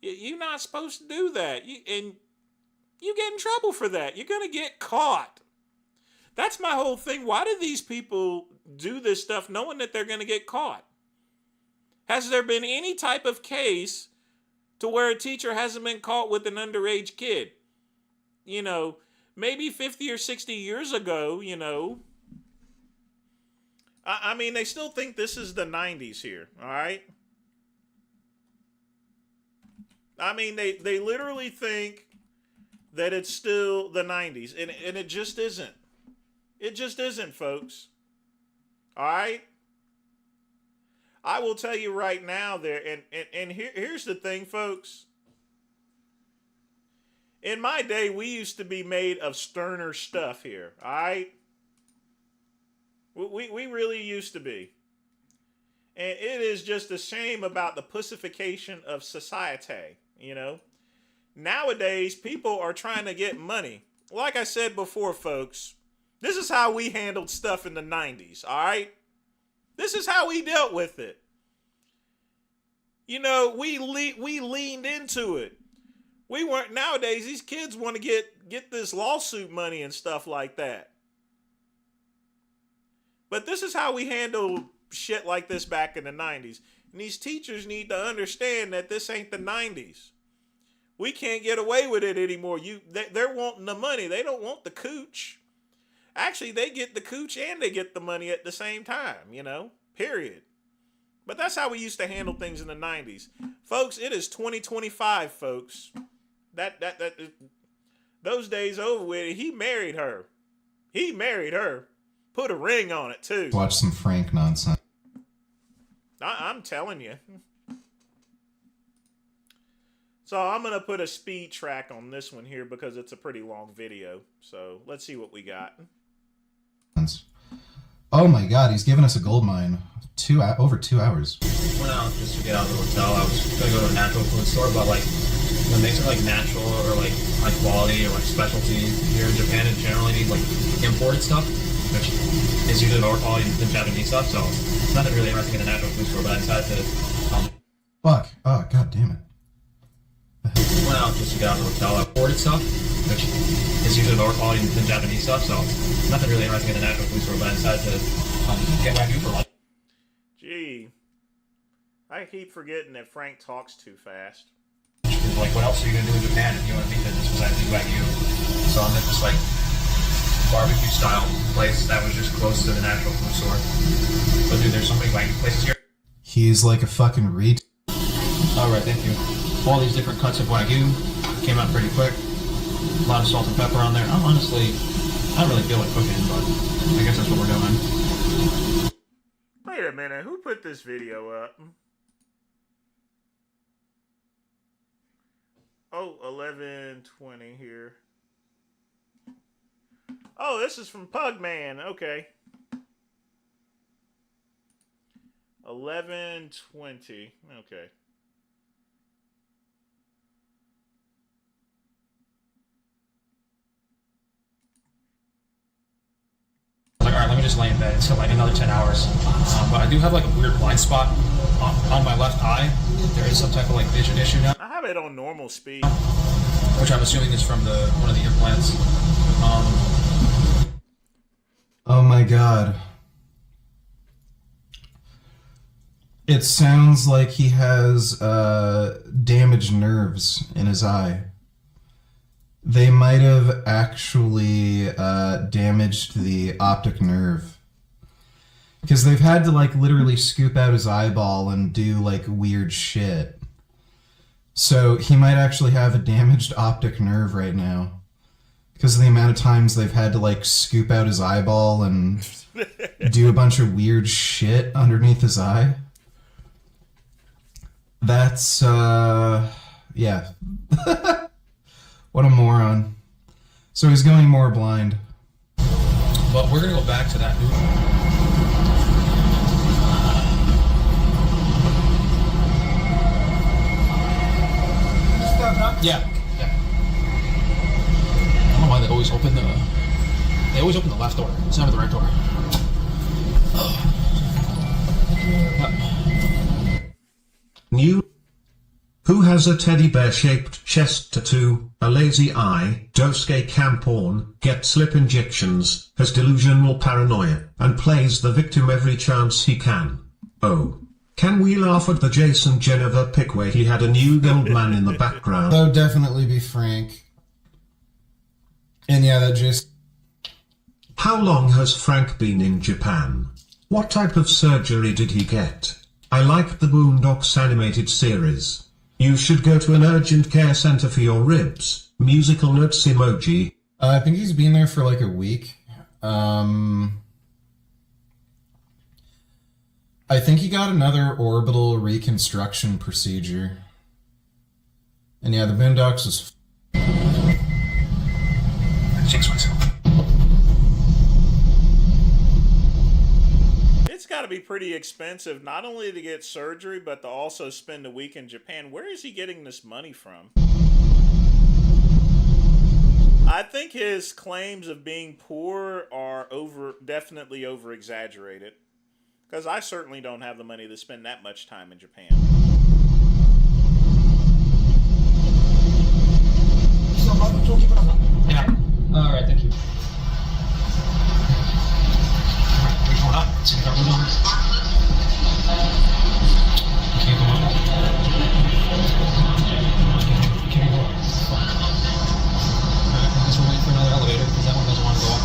You're not supposed to do that. And you get in trouble for that. You're gonna get caught. That's my whole thing. Why do these people do this stuff knowing that they're gonna get caught? Has there been any type of case to where a teacher hasn't been caught with an underage kid? You know, maybe 50 or 60 years ago, you know. I mean, they still think this is the 90s here, all right? I mean, they literally think that it's still the 90s, and it just isn't. It just isn't, folks. All right? I will tell you right now there, and here's the thing, folks. In my day, we used to be made of sterner stuff here, all right? We really used to be. And it is just a shame about the pussification of society, you know? Nowadays, people are trying to get money. Like I said before, folks, this is how we handled stuff in the 90s, all right? This is how we dealt with it. You know, we leaned into it. We weren't, nowadays, these kids want to get this lawsuit money and stuff like that. But this is how we handled shit like this back in the 90s. And these teachers need to understand that this ain't the 90s. We can't get away with it anymore. They're wanting the money. They don't want the cooch. Actually, they get the cooch and they get the money at the same time, you know, period. But that's how we used to handle things in the 90s. Folks, it is 2025, folks. Those days over with. He married her. Put a ring on it, too. Watch some Frank nonsense. I'm telling you. So I'm going to put a speed track on this one here because it's a pretty long video. So let's see what we got. Oh my god, he's giving us a gold mine. Over 2 hours. Went out just to get out of the hotel. I was going to go to a natural food store, but like when they say like natural or like high quality or like specialty here in Japan, it generally need like imported stuff, which is usually lower quality than Japanese stuff. So it's nothing really interesting in a natural food store, but I decided to. Fuck. Oh, god damn it. Went out just to get out of the hotel. Imported stuff, which is usually lower quality than Japanese stuff. So nothing really interesting in a natural food store, but I decided to get Wagyu for lunch. Gee, I keep forgetting that Frank talks too fast. Like, what else are you gonna do in Japan if you want to meet business besides eat Wagyu? So I'm at this like barbecue style place that was just close to the natural food store. But dude, there's so many Wagyu places here. He's like a fucking reed. Alright, thank you. All these different cuts of Wagyu came out pretty quick. A lot of salt and pepper on there. I don't really feel like cooking, but I guess that's what we're doing. Wait a minute, who put this video up? Oh, 11:20 here. Oh, this is from Pugman. Okay. 11:20. Okay. Alright, let me just lay in bed until like another 10 hours. But I do have like a weird blind spot on my left eye. There is some type of like vision issue now. I have it on normal speed. Which I'm assuming is from one of the implants. Oh my god. It sounds like he has damaged nerves in his eye. They might have actually damaged the optic nerve. Because they've had to like literally scoop out his eyeball and do like weird shit. So he might actually have a damaged optic nerve right now. Because of the amount of times they've had to like scoop out his eyeball and do a bunch of weird shit underneath his eye. That's, yeah. What a moron. So he's going more blind. But we're gonna go back to that. Yeah. I don't know why they always open the left door. It's never the right door. New. Who has a teddy bear-shaped chest tattoo, a lazy eye, Dosuke Camporn, gets slip injections, has delusional paranoia, and plays the victim every chance he can? Oh. Can we laugh at the Jason Geneva pic where he had a new gold man in the background? That would definitely be Frank. And yeah, that just... How long has Frank been in Japan? What type of surgery did he get? I liked the Boondocks animated series. You should go to an urgent care center for your ribs. Musical notes emoji. I think he's been there for like a week. I think he got another orbital reconstruction procedure. And yeah, the Boondocks is... I jinxed myself. It's got to be pretty expensive, not only to get surgery, but to also spend a week in Japan. Where is he getting this money from? I think his claims of being poor are definitely over-exaggerated. Because I certainly don't have the money to spend that much time in Japan. Yeah. Alright, thank you. Alright, we're going up. Let's see if we're going. Can't go up. Can't go up. Alright, I guess we're waiting for another elevator because that one doesn't want to go up.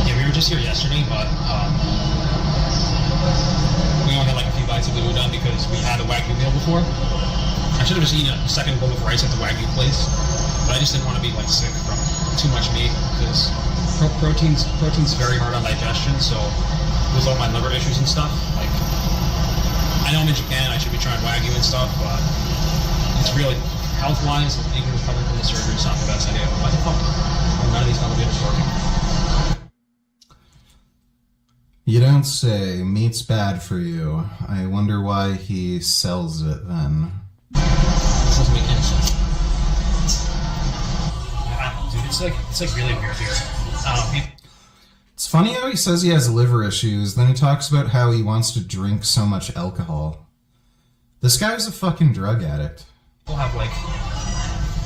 Yeah, we were just here yesterday, but we only had like a few bites of the udon because we had a Wagyu meal before. I should have just eaten a second bowl of rice at the Wagyu place. but I just didn't want to be like sick from too much meat because protein's very hard on digestion. So with all my liver issues and stuff, like I know I'm in Japan, I should be trying Wagyu and stuff, but it's really health-wise, even recovering from the surgery, it's not the best idea. Why the fuck? None of these elevators working. You don't say. Meat's bad for you. I wonder why he sells it then. This doesn't make any sense. Dude, it's like really weird here. It's funny how he says he has liver issues, then he talks about how he wants to drink so much alcohol. This guy's a fucking drug addict. People have like...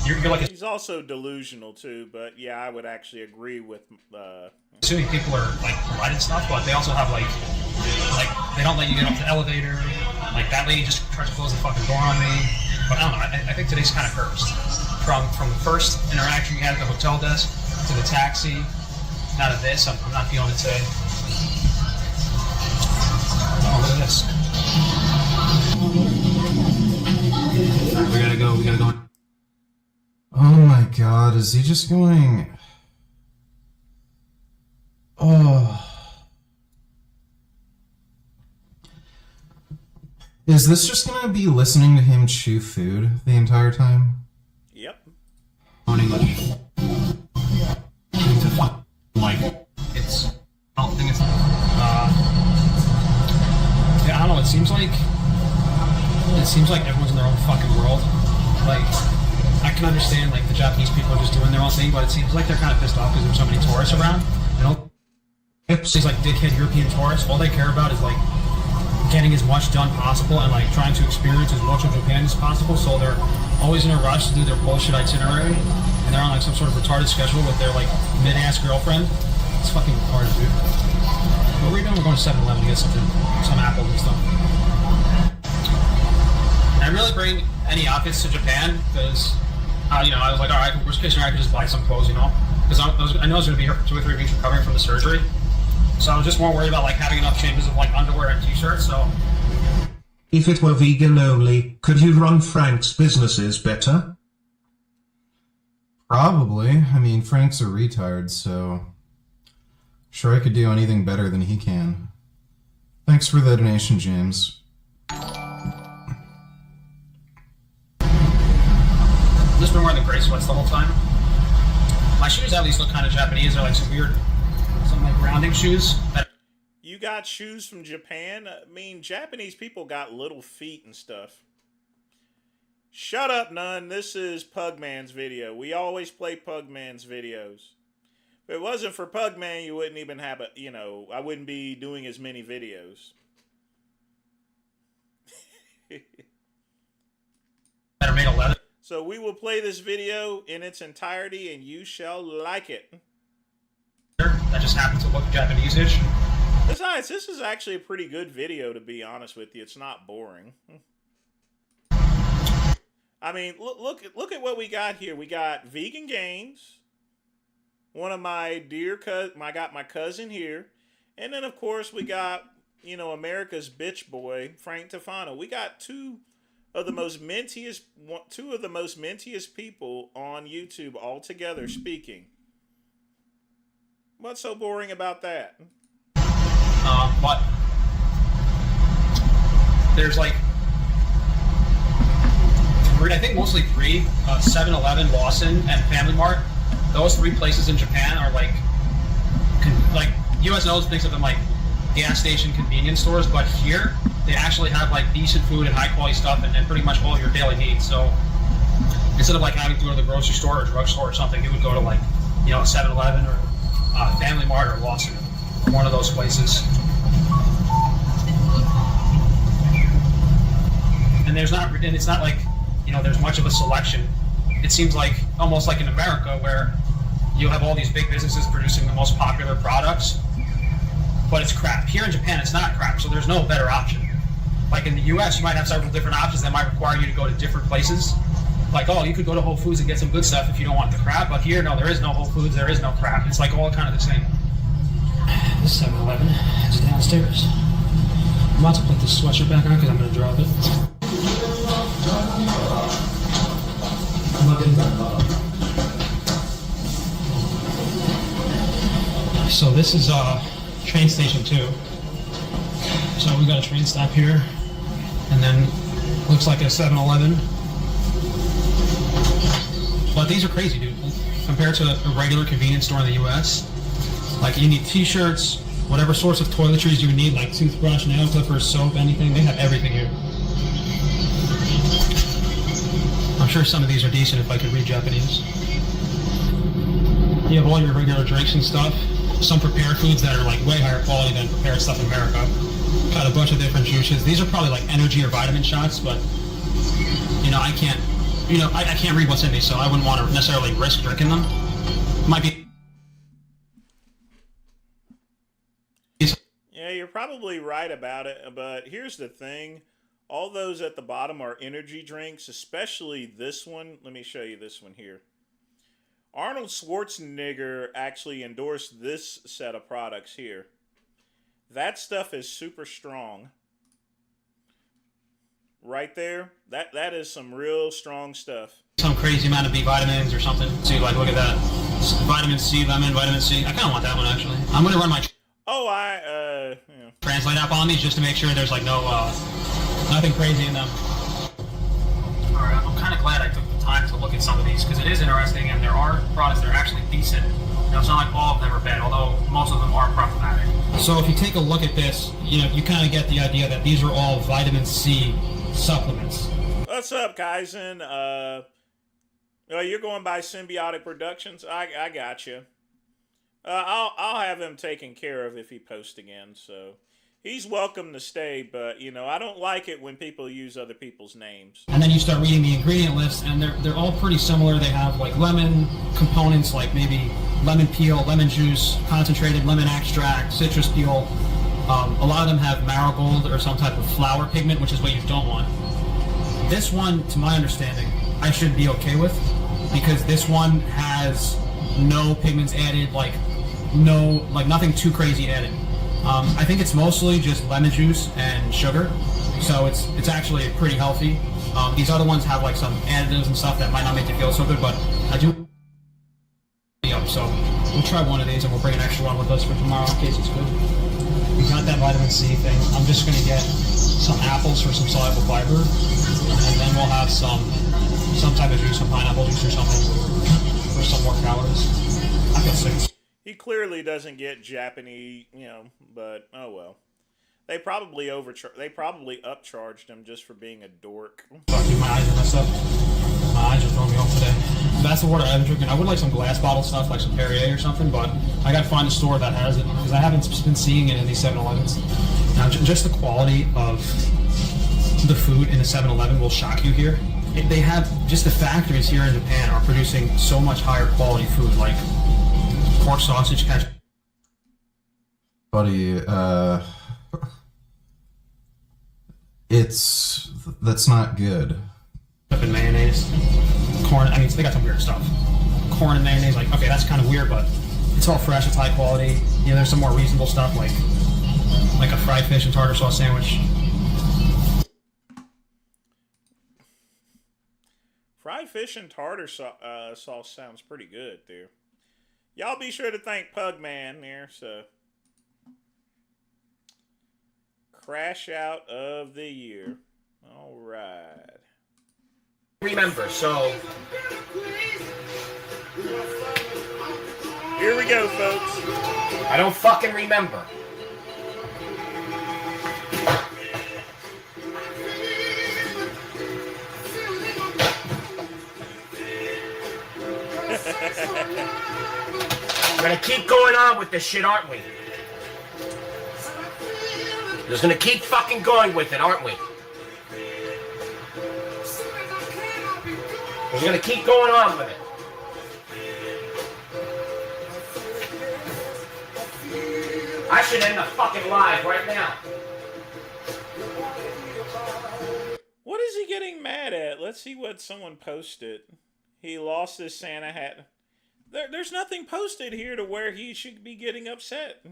You're like He's also delusional too, but yeah, I would actually agree with... assuming people are like providing stuff, but they also have like they don't let you get off the elevator. Like that lady just tried to close the fucking door on me. But I don't know. I think today's kind of cursed. From the first interaction we had at the hotel desk to the taxi, now to this, I'm not feeling it today. Oh, look at this. We gotta go. We gotta go. Oh my god, is he just going... Oh. Is this just gonna be listening to him chew food the entire time? Yep. Like, it's... I don't think it's... yeah, I don't know, it seems like everyone's in their own fucking world. Like, I can understand, like, the Japanese people are just doing their own thing, but it seems like they're kind of pissed off because there's so many tourists around. You know? These, like, dickhead European tourists, all they care about is, like, getting as much done possible and, like, trying to experience as much of Japan as possible, so they're always in a rush to do their bullshit itinerary, and they're on, like, some sort of retarded schedule with their, like, mid-ass girlfriend. It's fucking retarded, dude. What were we doing? We're going to 7-Eleven to get some apples and stuff. And I really bring any outfits to Japan, because... you know, I was like, all right, worst case scenario, I could just buy some clothes, you know? Because I know I was going to be here for 2 or 3 weeks recovering from the surgery. So I was just more worried about, like, having enough changes of, like, underwear and t-shirts, so... If it were vegan only, could you run Frank's businesses better? Probably. I mean, Frank's a retard, so... Sure I could do anything better than he can. Thanks for the donation, James. I've just been wearing the gray sweats the whole time. My shoes at least look kind of Japanese. They're like some like grounding shoes. You got shoes from Japan? I mean, Japanese people got little feet and stuff. Shut up, Nun. This is Pugman's video. We always play Pugman's videos. If it wasn't for Pugman, you wouldn't even have I wouldn't be doing as many videos. That are made of leather. So we will play this video in its entirety, and you shall like it. That just happens to look Japanese-ish. Besides, this is actually a pretty good video, to be honest with you. It's not boring. I mean, look at what we got here. We got Vegan Games. One of my dear I got my cousin here. And then, of course, we got, America's bitch boy, Frank Tufano. We got two of the most mintiest people on YouTube all together speaking. What's so boring about that? But there's like I think mostly 3, 7-Eleven, Lawson, and Family Mart. Those 3 places in Japan are like US knows thinks of them like gas station convenience stores, but here they actually have like decent food and high quality stuff and pretty much all your daily needs. So instead of like having to go to the grocery store or drugstore or something, you would go to like, 7-Eleven or Family Mart or Lawson, one of those places. And it's not like, there's much of a selection. It seems like almost like in America where you have all these big businesses producing the most popular products, but it's crap. Here in Japan, it's not crap, so there's no better option. Like in the US, you might have several different options that might require you to go to different places. Like, you could go to Whole Foods and get some good stuff if you don't want the crap, but here, no, there is no Whole Foods, there is no crap. It's like all kind of the same. This 7-Eleven is downstairs. I'm about to put this sweatshirt back on because I'm going to drop it. So this is train station 2. So we got a train stop here, and then looks like a 7-Eleven. But these are crazy, dude. Compared to a regular convenience store in the U.S., like you need T-shirts, whatever sorts of toiletries you need, like toothbrush, nail clippers, soap, anything. They have everything here. I'm sure some of these are decent if I could read Japanese. You have all your regular drinks and stuff. Some prepared foods that are like way higher quality than prepared stuff in America. Got a bunch of different juices. These are probably like energy or vitamin shots, but you know, I can't read what's in these, so I wouldn't want to necessarily risk drinking them. Might be. Yeah, you're probably right about it, but here's the thing. All those at the bottom are energy drinks, especially this one. Let me show you this one here. Arnold Schwarzenegger actually endorsed this set of products here. That stuff is super strong. Right there, that is some real strong stuff. Some crazy amount of B vitamins or something. See, like, look at that. Vitamin C, lemon, vitamin C. I kind of want that one, actually. I'm going to run my Translate app on these just to make sure there's, like, nothing crazy in them. Alright, I'm kind of glad I took the time to look at some of these, because it is interesting, and there are products that are actually decent. Now, it's not like all of them are bad, although most of them are problematic. So if you take a look at this, you kind of get the idea that these are all vitamin C supplements. What's up, Kaizen? You're going by Symbiotic Productions? I got you. I'll have him taken care of if he posts again, so he's welcome to stay, but I don't like it when people use other people's names. And then you start reading the ingredient list, and they're all pretty similar. They have like lemon components, like maybe lemon peel, lemon juice, concentrated lemon extract, citrus peel. A lot of them have marigold or some type of flower pigment, which is what you don't want. This one, to my understanding, I should be okay with, because this one has no pigments added, nothing too crazy added. I think it's mostly just lemon juice and sugar, so it's actually pretty healthy. These other ones have like some additives and stuff that might not make you feel so good, but I do. So we'll try one of these and we'll bring an extra one with us for tomorrow in case it's good. We got that vitamin C thing. I'm just going to get some apples for some soluble fiber, and then we'll have some type of juice, some pineapple juice or something for some more calories. I feel sick. He clearly doesn't get Japanese, but oh well. They probably upcharged him just for being a dork. Fuck you, my eyes are messed up. My eyes are throwing me off today. That's the water I've been drinking. I would like some glass bottle stuff, like some Perrier or something, but I gotta find a store that has it, because I haven't been seeing it in these 7-Elevens. Now, just the quality of the food in a 7-Eleven will shock you here. They have, just the factories here in Japan are producing so much higher quality food, like pork sausage, ketchup. Buddy, that's not good. And mayonnaise, corn. I mean, they got some weird stuff. Corn and mayonnaise, like, okay, that's kind of weird, but it's all fresh, it's high quality. There's some more reasonable stuff, like a fried fish and tartar sauce sandwich. Fried fish and tartar sauce sounds pretty good there. Y'all be sure to thank Pugman there, so. Crash out of the year. All right. Remember, so. Here we go, folks. I don't fucking remember. We're gonna keep going on with this shit, aren't we? We're just gonna keep fucking going with it, aren't we? We're gonna keep going on with it. I should end the fucking live right now. What is he getting mad at? Let's see what someone posted. He lost his Santa hat. There's nothing posted here to where he should be getting upset,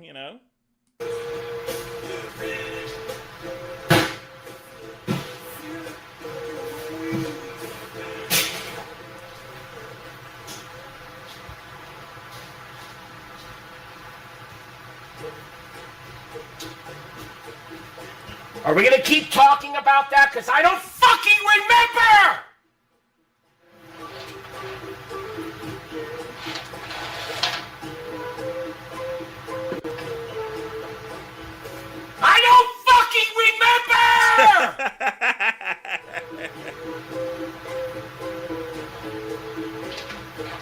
Are we gonna keep talking about that? Because I don't fucking remember! I don't fucking remember!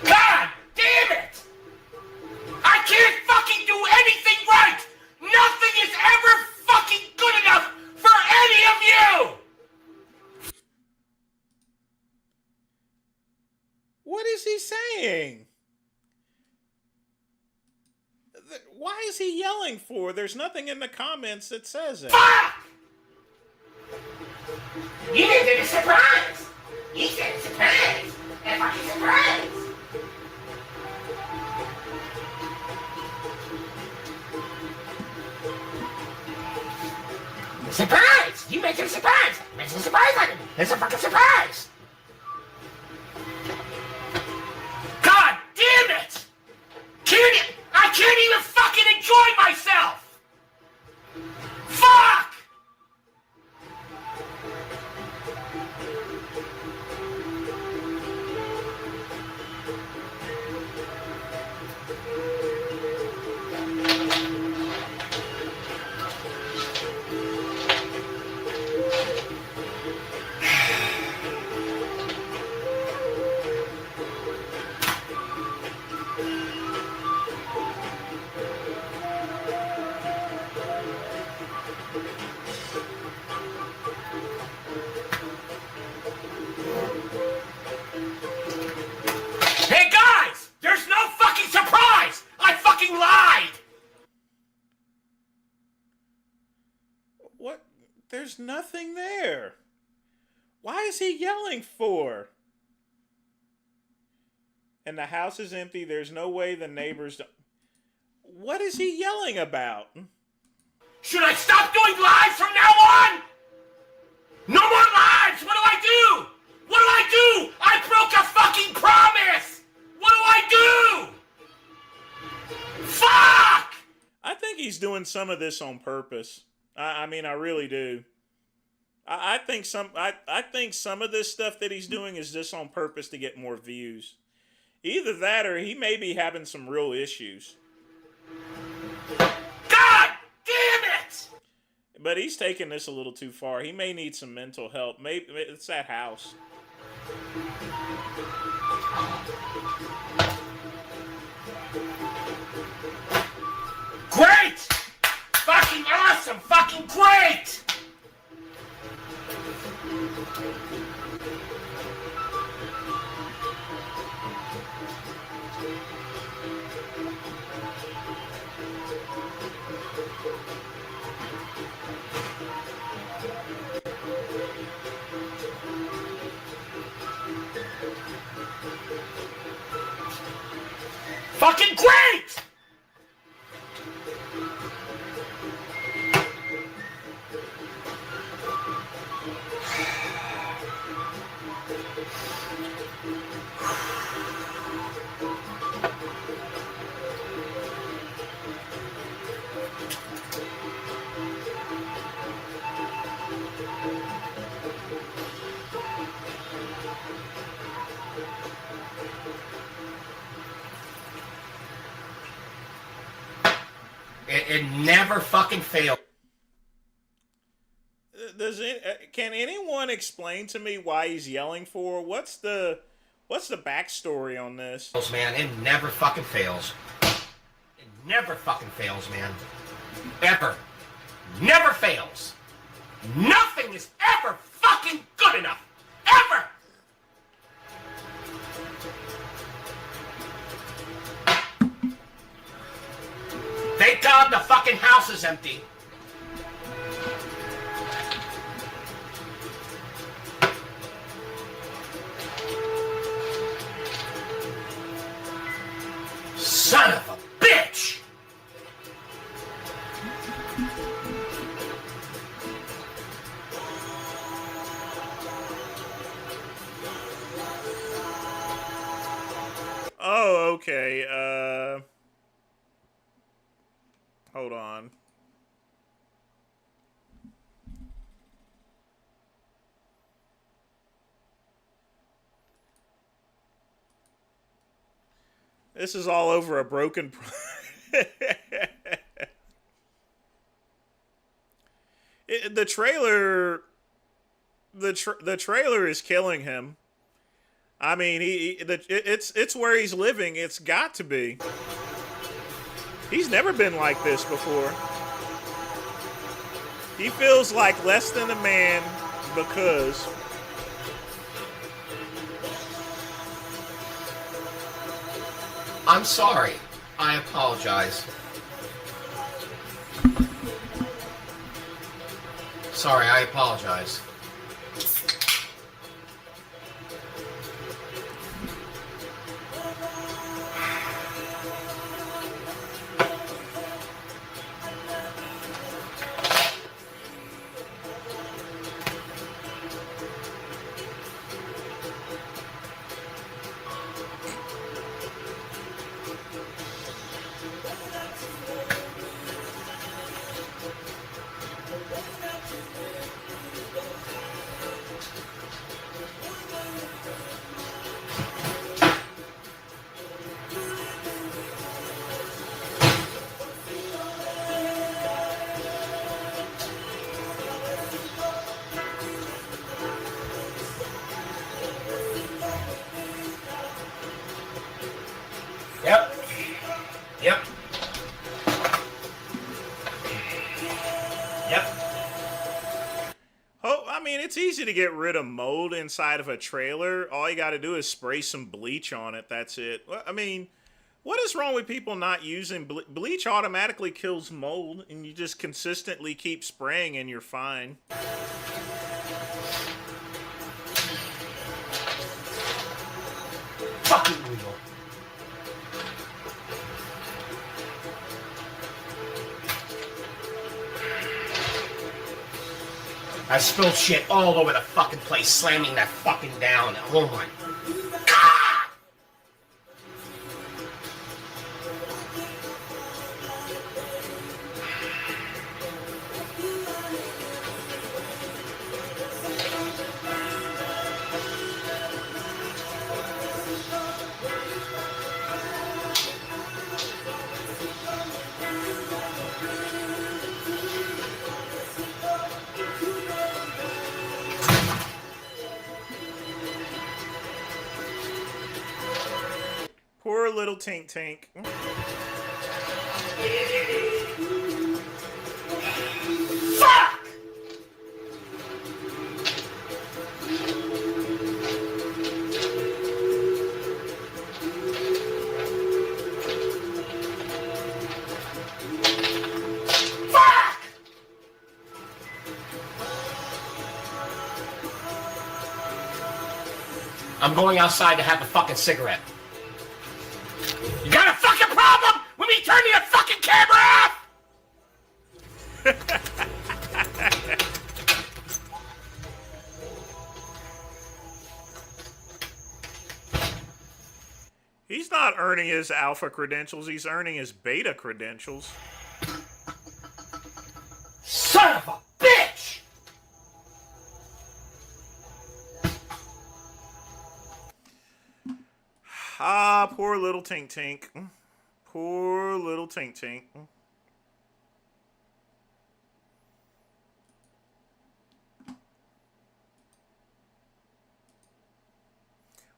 God damn it! I can't fucking do anything right! Nothing is ever fucking good enough for any of you! What is he saying? Why is he yelling for? There's nothing in the comments that says it. Fuck! You did a surprise! You said surprise! A fucking surprise! Surprise! You make it a surprise! Make it a surprise on him! It's a fucking surprise! God damn it! I can't even fucking enjoy myself! Fuck! Hey guys! There's no fucking surprise! I fucking lied! What? There's nothing there. Why is he yelling for? And the house is empty. There's no way the neighbors don't... What is he yelling about? Should I stop doing lives from now on? No more lives! What do I do? What do I do? I broke a fucking promise! What do I do? Fuck! I think he's doing some of this on purpose. I mean, I really do. I think some of this stuff that he's doing is just on purpose to get more views. Either that or he may be having some real issues. God damn it! But he's taking this a little too far. He may need some mental help. Maybe it's that house. Great! Fucking awesome! Fucking great! Fucking great! It never fucking fails. Can anyone explain to me why he's yelling for? What's the backstory on this? Man, it never fucking fails. It never fucking fails, man. Ever. Never fails. Nothing is ever fucking good enough. Ever! Thank God the fucking house is empty. Son of a bitch! Oh, okay. Hold on. This is all over a broken... The trailer... The trailer is killing him. I mean, it's where he's living. It's got to be. He's never been like this before. He feels like less than a man because... I'm sorry. I apologize. Sorry, I apologize. Yep. Yep. Yep. Oh, I mean, it's easy to get rid of mold inside of a trailer. All you got to do is spray some bleach on it. That's it. Well, I mean, what is wrong with people not using bleach? Automatically kills mold, and you just consistently keep spraying, and you're fine. Fucking legal. I spilled shit all over the fucking place, slamming that fucking down. Oh my. Ah! Poor little Tink Tink. Fuck! Fuck! I'm going outside to have a fucking cigarette. You got a fucking problem with me turning your fucking camera off? He's not earning his alpha credentials. He's earning his beta credentials. Son of a bitch! Ah, poor little Tink Tink. Poor little Tink Tink.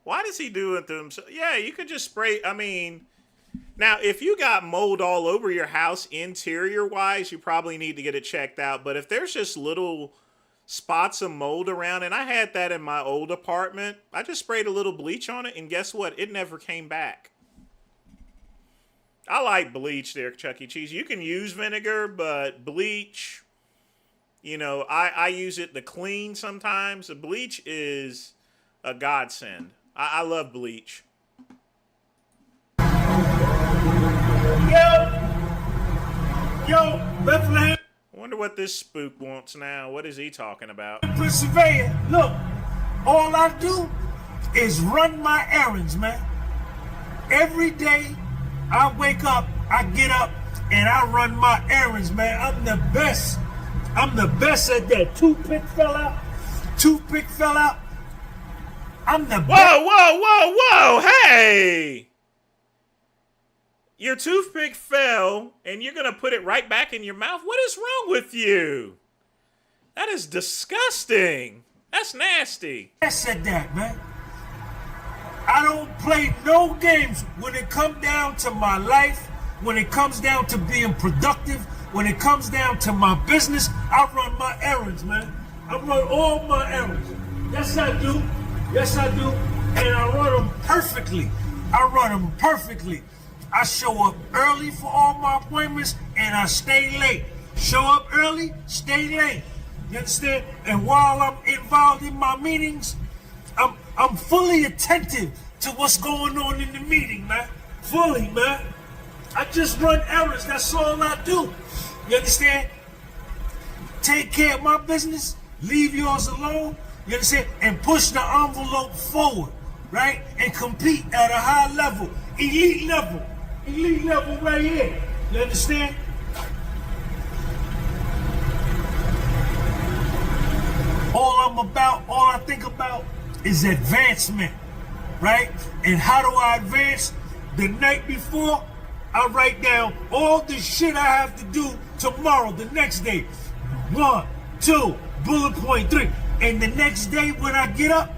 Why does he do it to himself? Yeah, you could just spray. I mean, now, if you got mold all over your house interior-wise, you probably need to get it checked out. But if there's just little spots of mold around, and I had that in my old apartment, I just sprayed a little bleach on it, and guess what? It never came back. I like bleach there, Chuck E. Cheese. You can use vinegar, but bleach, you know, I use it to clean sometimes. The bleach is a godsend. I love bleach. Yo, Bethlehem. I wonder what this spook wants now. What is he talking about? Persevere. Look, all I do is run my errands, man. Every day I wake up, I get up, and I run my errands, man. I'm the best. I'm the best at that. Toothpick fell out. I'm the best. Whoa, whoa, whoa, whoa, hey! Your toothpick fell, and you're going to put it right back in your mouth? What is wrong with you? That is disgusting. That's nasty. I said that, man. I don't play no games when it comes down to my life, when it comes down to being productive, when it comes down to my business. I run my errands, man. I run all my errands. Yes, I do. Yes, I do. And I run them perfectly. I run them perfectly. I show up early for all my appointments, and I stay late. Show up early, stay late. You understand? And while I'm involved in my meetings, I'm fully attentive to what's going on in the meeting, man. Fully, man. I just run errands. That's all I do. You understand? Take care of my business. Leave yours alone. You understand? And push the envelope forward, right? And compete at a high level. Elite level. Elite level right here. You understand? All I think about is advancement, right? And how do I advance? The night before, I write down all the shit I have to do tomorrow, the next day. 1, 2, bullet point 3. And the next day when I get up,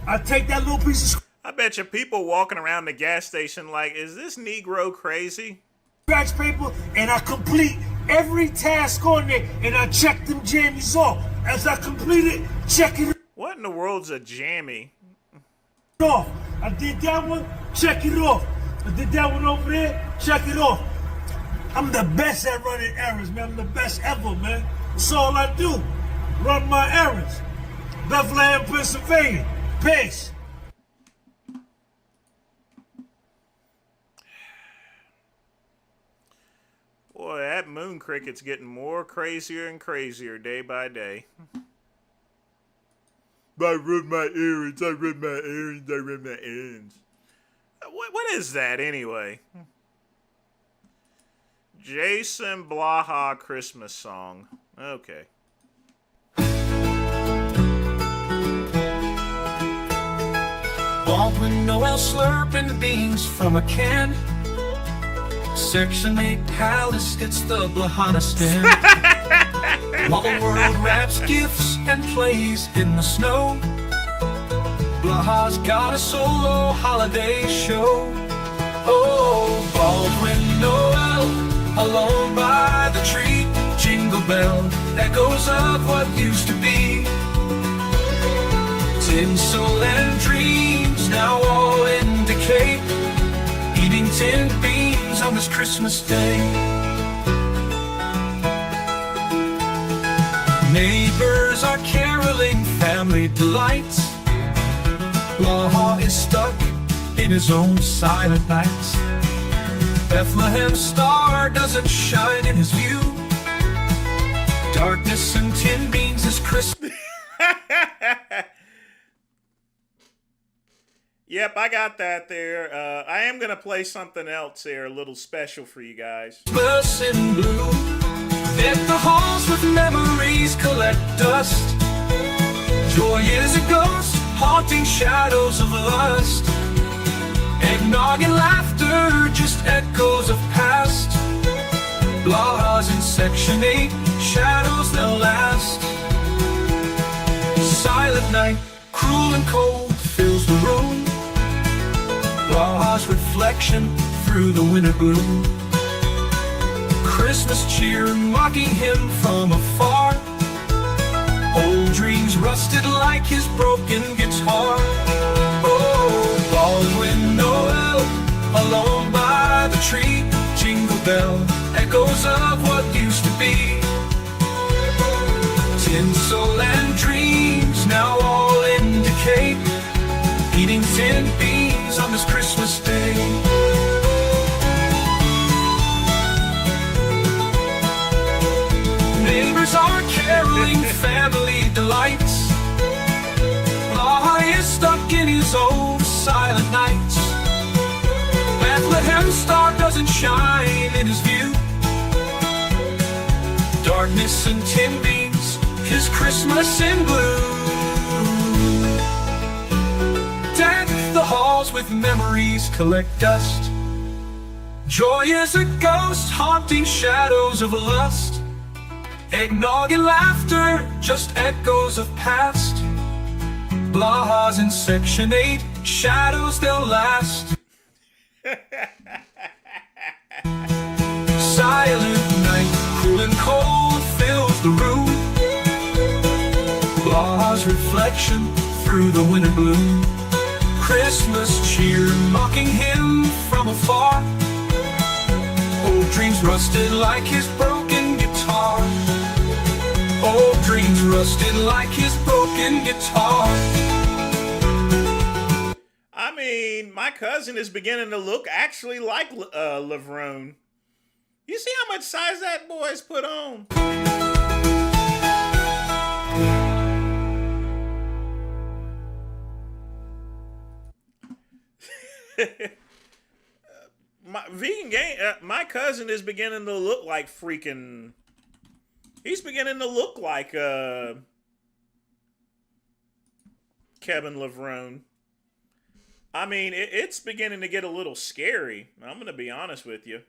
I take that little piece of I bet you people walking around the gas station like, is this Negro crazy? scratch paper, and I complete every task on there, and I check them jammies off. As I complete it, check it What in the world's a jammy? off. I did that one, check it off. I did that one over there, check it off. I'm the best at running errands, man. I'm the best ever, man. That's all I do. Run my errands. Bethlehem, Pennsylvania. Peace. Boy, that moon cricket's getting more crazier and crazier day by day. I run my errands, I run my errands, I run my errands. What is that anyway? Jason Blaha Christmas song. Okay. Baldwin Noel slurping beans from a can. Section 8 Palace gets the Blahana stand. While the world wraps gifts and plays in the snow, Blaha's got a solo holiday show. Oh, Baldwin Noel, alone by the tree, jingle bell, echoes of what used to be. Tinsel and dreams now all in decay, eating tin beans on this Christmas day. Neighbors are caroling family delights. Blaha is stuck in his own silent nights. Bethlehem's star doesn't shine in his view. Darkness and tin beans is Christmas. Yep, I got that there. I am going to play something else here, a little special for you guys. Bus in blue, deck the halls with memories, collect dust. Joy is a ghost, haunting shadows of lust. Eggnog and laughter, just echoes of past. Blaha's in Section 8, shadows they'll last. Silent night, cruel and cold, fills the room. Blaha's reflection through the winter gloom. Christmas cheer mocking him from afar. Old dreams rusted like his broken guitar. Oh, Baldwin Noel, alone by the tree, jingle bell, echoes of what used to be. Tinsel and dreams now all in decay, eating tin beans on this Christmas day. Neighbors are caroling family delights. Blaha is stuck in his own silent nights. Bethlehem's star doesn't shine in his view. Darkness and tin beans, his Christmas in blue. Deck the halls with memories, collect dust. Joy is a ghost haunting shadows of lust. Eggnog and laughter, just echoes of past. Blaha's in Section 8, shadows they'll last. Silent night, cool and cold fills the room. Blaha's reflection through the winter gloom. Christmas cheer mocking him from afar. Old dreams rusted like his broken guitar. Old dreams rusted like his broken guitar. I mean, my cousin is beginning to look actually like Lavrone. You see how much size that boy's put on? My cousin is beginning to look like freaking. He's beginning to look like Kevin Lavrone. I mean, it's beginning to get a little scary. I'm going to be honest with you.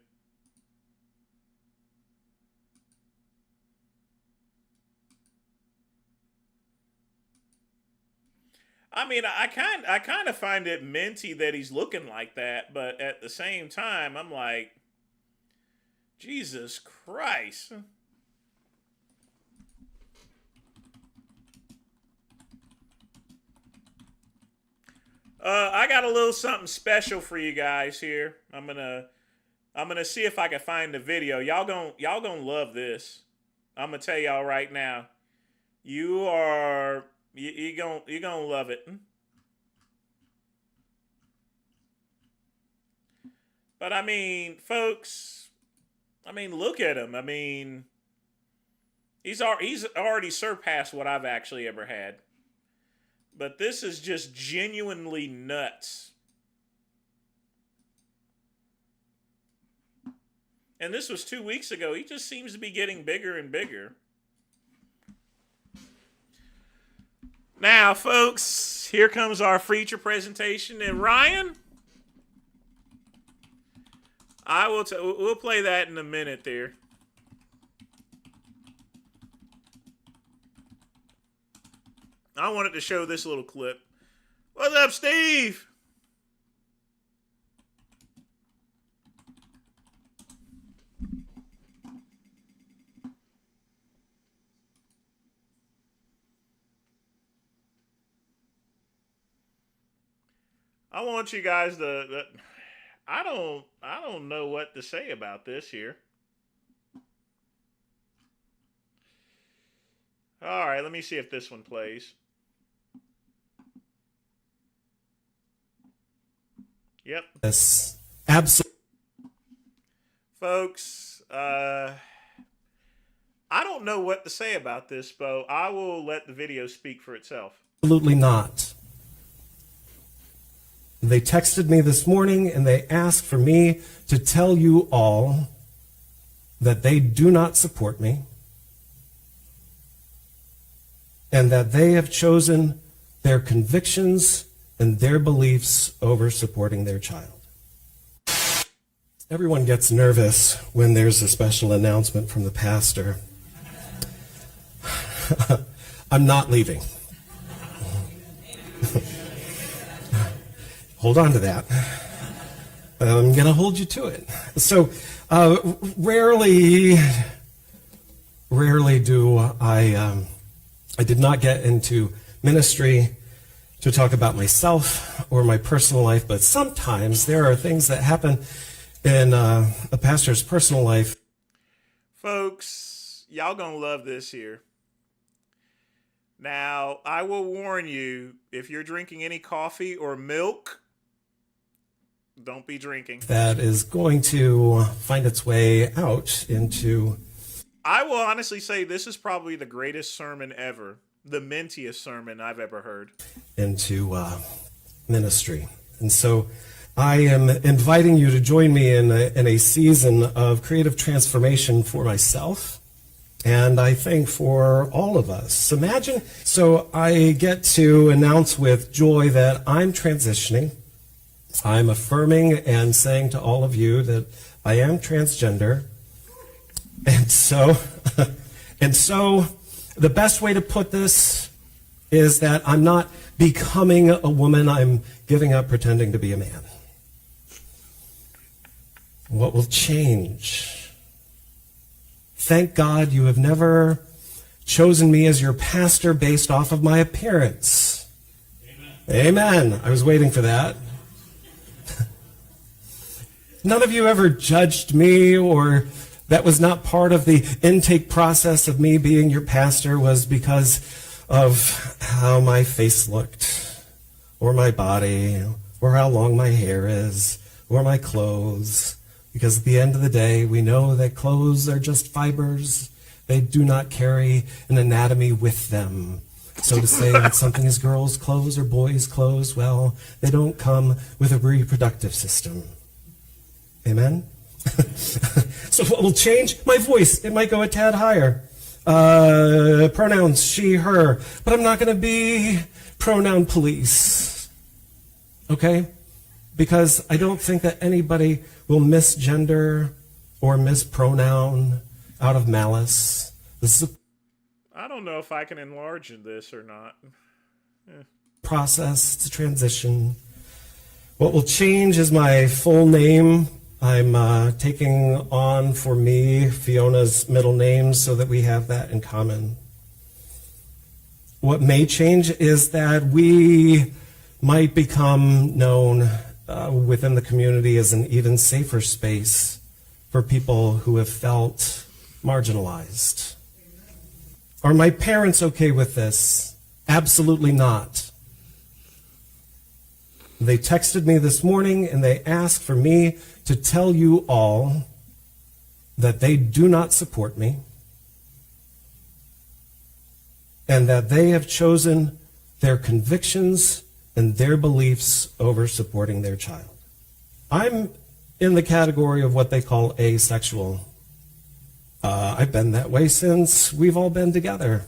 I mean, I kind of find it minty that he's looking like that, but at the same time, I'm like, Jesus Christ. I got a little something special for you guys here. I'm gonna see if I can find the video. Y'all gonna love this. I'm gonna tell y'all right now. You gonna love it. But I mean, folks, I mean, look at him. I mean, he's already surpassed what I've actually ever had. But this is just genuinely nuts. And this was 2 weeks ago. He just seems to be getting bigger and bigger. Now, folks, here comes our feature presentation. And Ryan, we'll play that in a minute there. I wanted to show this little clip. What's up, Steve? I want you guys to I don't know what to say about this here. All right, let me see if this one plays. Yep. Yes, absolutely. Folks, I don't know what to say about this, but I will let the video speak for itself. Absolutely not. They texted me this morning and they asked for me to tell you all that they do not support me and that they have chosen their convictions and their beliefs over supporting their child. Everyone gets nervous when there's a special announcement from the pastor. I'm not leaving. Hold on to that. I'm going to hold you to it. So, rarely do I did not get into ministry to talk about myself or my personal life, but sometimes there are things that happen in a pastor's personal life. Folks, y'all gonna love this here. Now, I will warn you, if you're drinking any coffee or milk, don't be drinking. That is going to find its way out into... I will honestly say this is probably the greatest sermon ever. The mintiest sermon I've ever heard. Into ministry. And so I am inviting you to join me in a season of creative transformation for myself. And I think for all of us. Imagine, so I get to announce with joy that I'm transitioning. I'm affirming and saying to all of you that I am transgender. And so, the best way to put this is that I'm not becoming a woman, I'm giving up pretending to be a man. What will change? Thank God you have never chosen me as your pastor based off of my appearance. Amen. I was waiting for that. None of you ever judged me, or that was not part of the intake process of me being your pastor, was because of how my face looked, or my body, or how long my hair is, or my clothes. Because at the end of the day, we know that clothes are just fibers. They do not carry an anatomy with them. So to say that something is girls' clothes or boys' clothes, well, they don't come with a reproductive system. Amen? So what will change? My voice. It might go a tad higher. Pronouns, she, her. But I'm not going to be pronoun police. Okay? Because I don't think that anybody will misgender or mispronoun out of malice. This is a I don't know if I can enlarge this or not. process. It's a transition. What will change is my full name. I'm taking on for me Fiona's middle name so that we have that in common. What may change is that we might become known within the community as an even safer space for people who have felt marginalized. Are my parents okay with this? Absolutely not. They texted me this morning and they asked for me to tell you all that they do not support me and that they have chosen their convictions and their beliefs over supporting their child. I'm in the category of what they call asexual. I've been that way since we've all been together.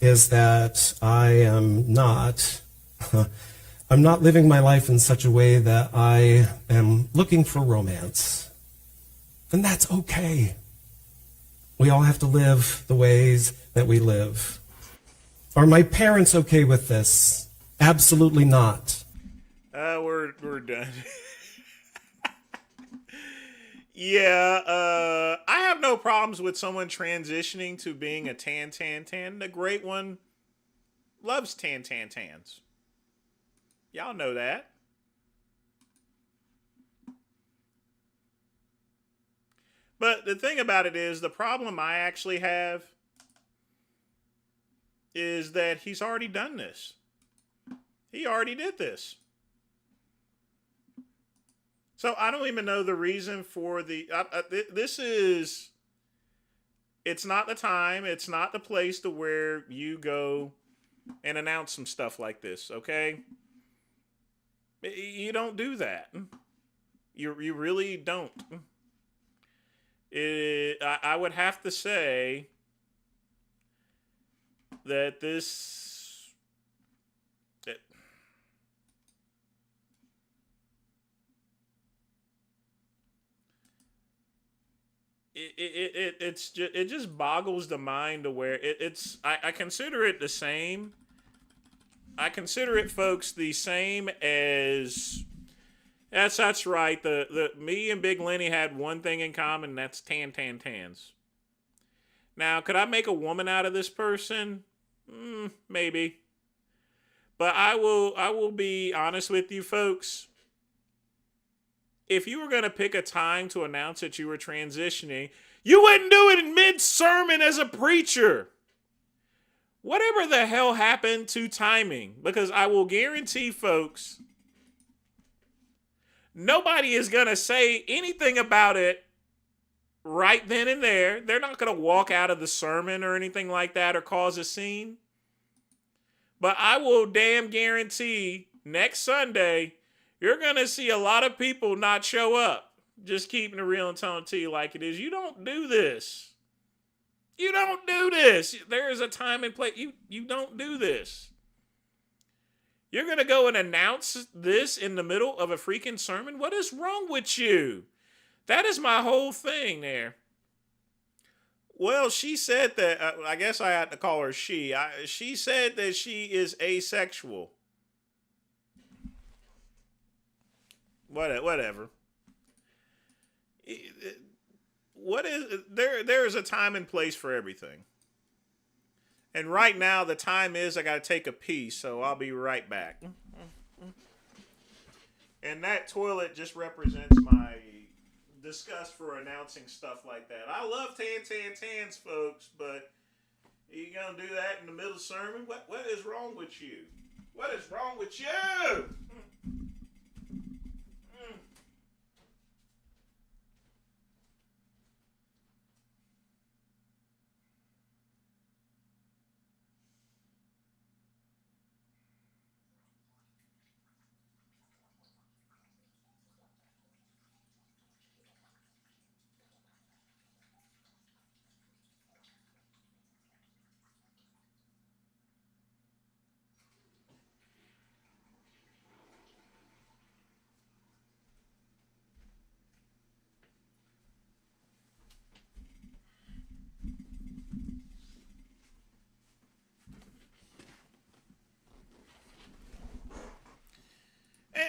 Is that I am not, I'm not living my life in such a way that I am looking for romance. And that's okay. We all have to live the ways that we live. Are my parents okay with this? Absolutely not. We're done. Yeah, I have no problems with someone transitioning to being a tan. The great one loves tans. Y'all know that. But the thing about it is, the problem I actually have is that he's already done this. He already did this. So I don't even know the reason for the... It's not the time. It's not the place to where you go and announce some stuff like this, okay? You don't do that. You really don't. I would have to say that this... It just boggles the mind to where I consider it the same. I consider it, folks, the same as that's right. The me and Big Lenny had one thing in common, and that's tans. Now, could I make a woman out of this person? Maybe. But I will be honest with you, folks. If you were going to pick a time to announce that you were transitioning, you wouldn't do it in mid-sermon as a preacher. Whatever the hell happened to timing? Because I will guarantee, folks, nobody is going to say anything about it right then and there. They're not going to walk out of the sermon or anything like that or cause a scene. But I will damn guarantee next Sunday, you're going to see a lot of people not show up. Just keeping it real and telling it to you like it is. You don't do this. You don't do this. There is a time and place. You don't do this. You're going to go and announce this in the middle of a freaking sermon? What is wrong with you? That is my whole thing there. Well, she said that, I guess I had to call her she. She said that she is asexual. Whatever. There is a time and place for everything. And right now, the time is I got to take a pee, so I'll be right back. And that toilet just represents my disgust for announcing stuff like that. I love tans, folks, but you gonna do that in the middle of sermon? What is wrong with you? What is wrong with you?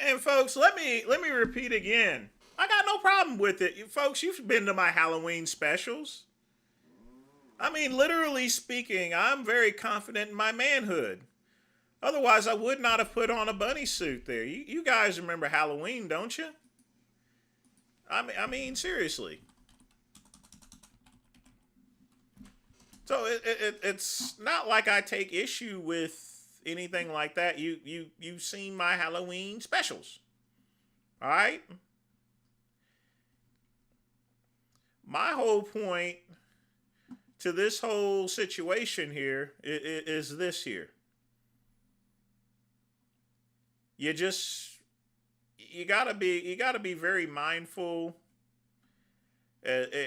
And folks, let me repeat again. I got no problem with it. Folks, you've been to my Halloween specials. I mean, literally speaking, I'm very confident in my manhood. Otherwise, I would not have put on a bunny suit there. You guys remember Halloween, don't you? I mean, seriously. So it's not like I take issue with anything like that. You've seen my Halloween specials. All right? My whole point to this whole situation here is this here. You gotta be very mindful in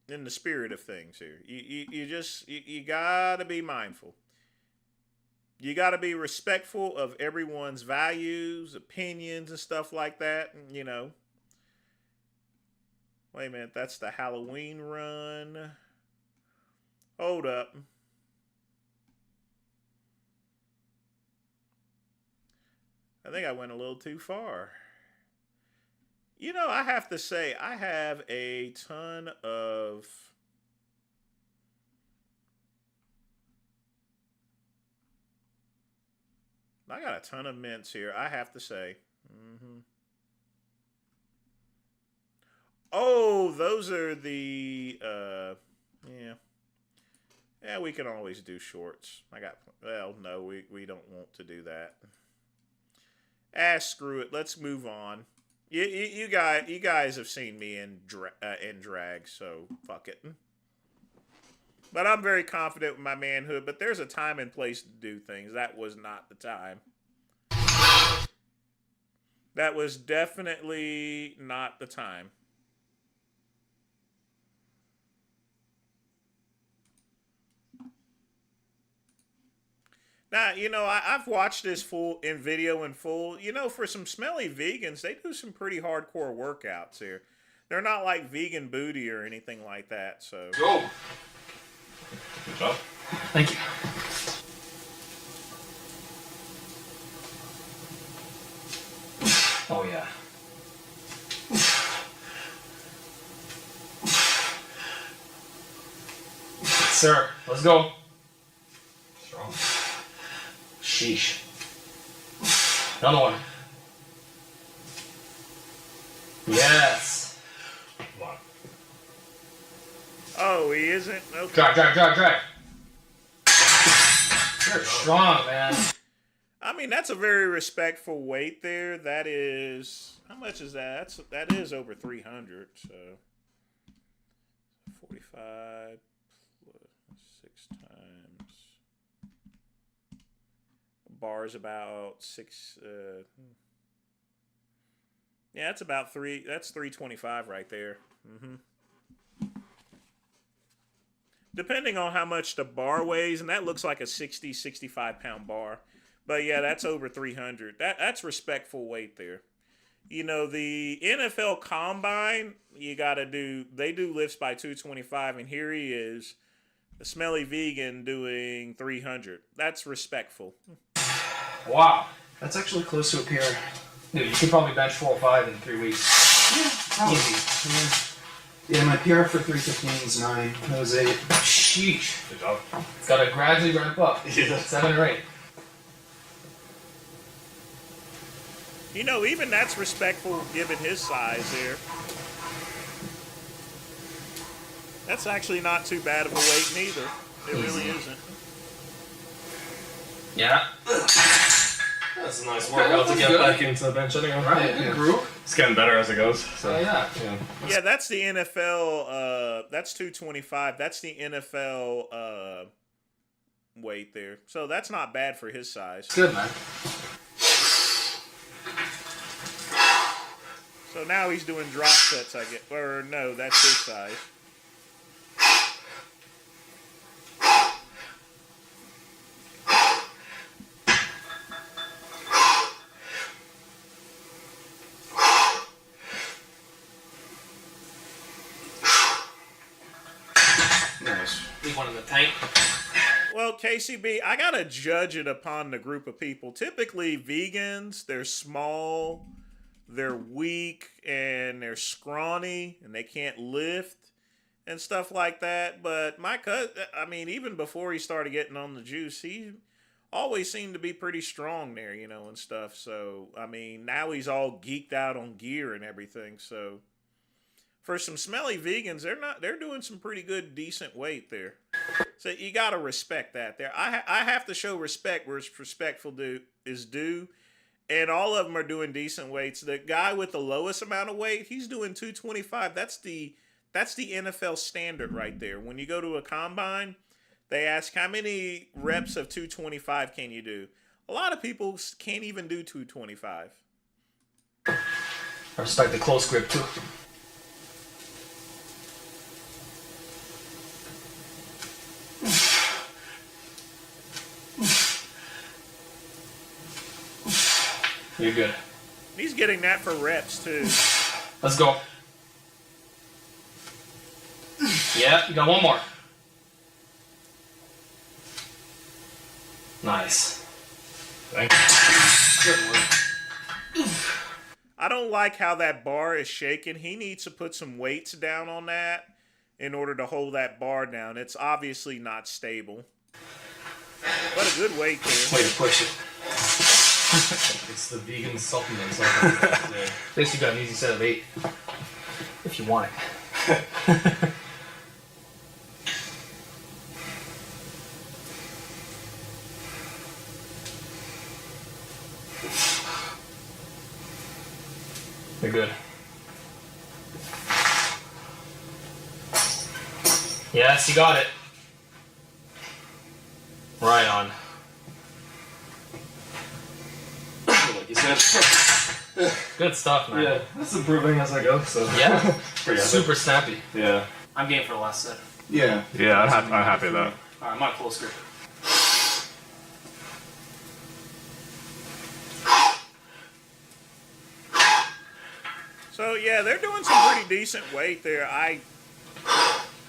the spirit of things here. You gotta be mindful. You gotta be respectful of everyone's values, opinions, and stuff like that. You know. Wait a minute, that's the Halloween run. Hold up. I think I went a little too far. You know, I have to say, I have a ton of... I got a ton of mints here, I have to say. Oh, those are the... yeah. Yeah, we can always do shorts. Well, no, we don't want to do that. Screw it. Let's move on. You guys have seen me in drag, so fuck it. But I'm very confident with my manhood. But there's a time and place to do things. That was not the time. That was definitely not the time. Now, you know, I've watched this video in full. You know, for some smelly vegans, they do some pretty hardcore workouts here. They're not like vegan booty or anything like that, so. Go! Good job. Thank you. Oh, yeah. Sir, let's go. Strong. Sheesh. Another one. Yes. Come on. Oh, he isn't? Okay. Drive. You're strong, man. I mean, that's a very respectful weight there. That is... How much is that? That is over 300, so... 45 plus 6 times... Bar's about 6... yeah, that's about 3... That's 325 right there. Depending on how much the bar weighs, and that looks like a 60, 65 pound bar. But yeah, that's over 300. That's respectful weight there. You know, the NFL Combine, you got to do, they do lifts by 225, and here he is, a smelly vegan doing 300. That's respectful. Wow. That's actually close to a PR. Dude, you could probably bench 405 in 3 weeks. Yeah, probably. Easy. Yeah, my PR for 315 is 9. That was 8. Sheesh. Good job. It's got to gradually ramp up. Yeah. 7 or 8. You know, even that's respectful given his size there. That's actually not too bad of a weight neither. It really isn't. Yeah. That's a nice workout to get back into the bench anyway. Right, good group. It's getting better as it goes. So. Oh, yeah. Yeah, that's the NFL, that's 225. That's the NFL weight there. So that's not bad for his size. Good, man. So now he's doing drop sets, I guess. Or no, that's his size. Nice. Leave one in the tank. Well, KCB, I gotta judge it upon the group of people. Typically, vegans, they're small, they're weak, and they're scrawny, and they can't lift and stuff like that. But my cousin, I mean, even before he started getting on the juice, he always seemed to be pretty strong there, you know, and stuff. So, I mean, now he's all geeked out on gear and everything. So, for some smelly vegans, they're doing some pretty good, decent weight there. So you gotta respect that there. I have to show respect where it's respectful is due. And all of them are doing decent weights. The guy with the lowest amount of weight, he's doing 225. That's the NFL standard right there. When you go to a combine, they ask how many reps of 225 can you do. A lot of people can't even do 225. I respect the close grip too. You're good. He's getting that for reps too. Let's go. Yeah, you got one more. Nice. Thank you. Good work. I don't like how that bar is shaking. He needs to put some weights down on that in order to hold that bar down. It's obviously not stable. But a good weight there. Way to push it. It's the vegan supplements. At least you got an easy set of 8. If you want it. You're good. Yes, you got it. Right on. Like you said. Good stuff, man. Yeah, it's improving as I go. So yeah, pretty super snappy. Yeah. I'm game for the last set. Yeah. Yeah, I'm happy with that. Alright, I'm on close grip. So yeah, they're doing some pretty decent weight there. I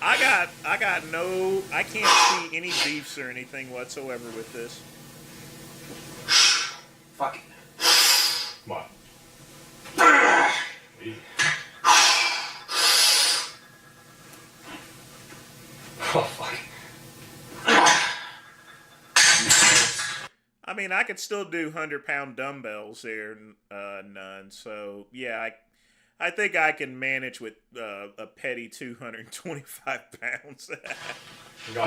can't see any beefs or anything whatsoever with this. Fuck it. Come on. Oh, fuck. I mean, I could still do 100-pound dumbbells there, none. So yeah, I think I can manage with a petty 225 pounds. There you go.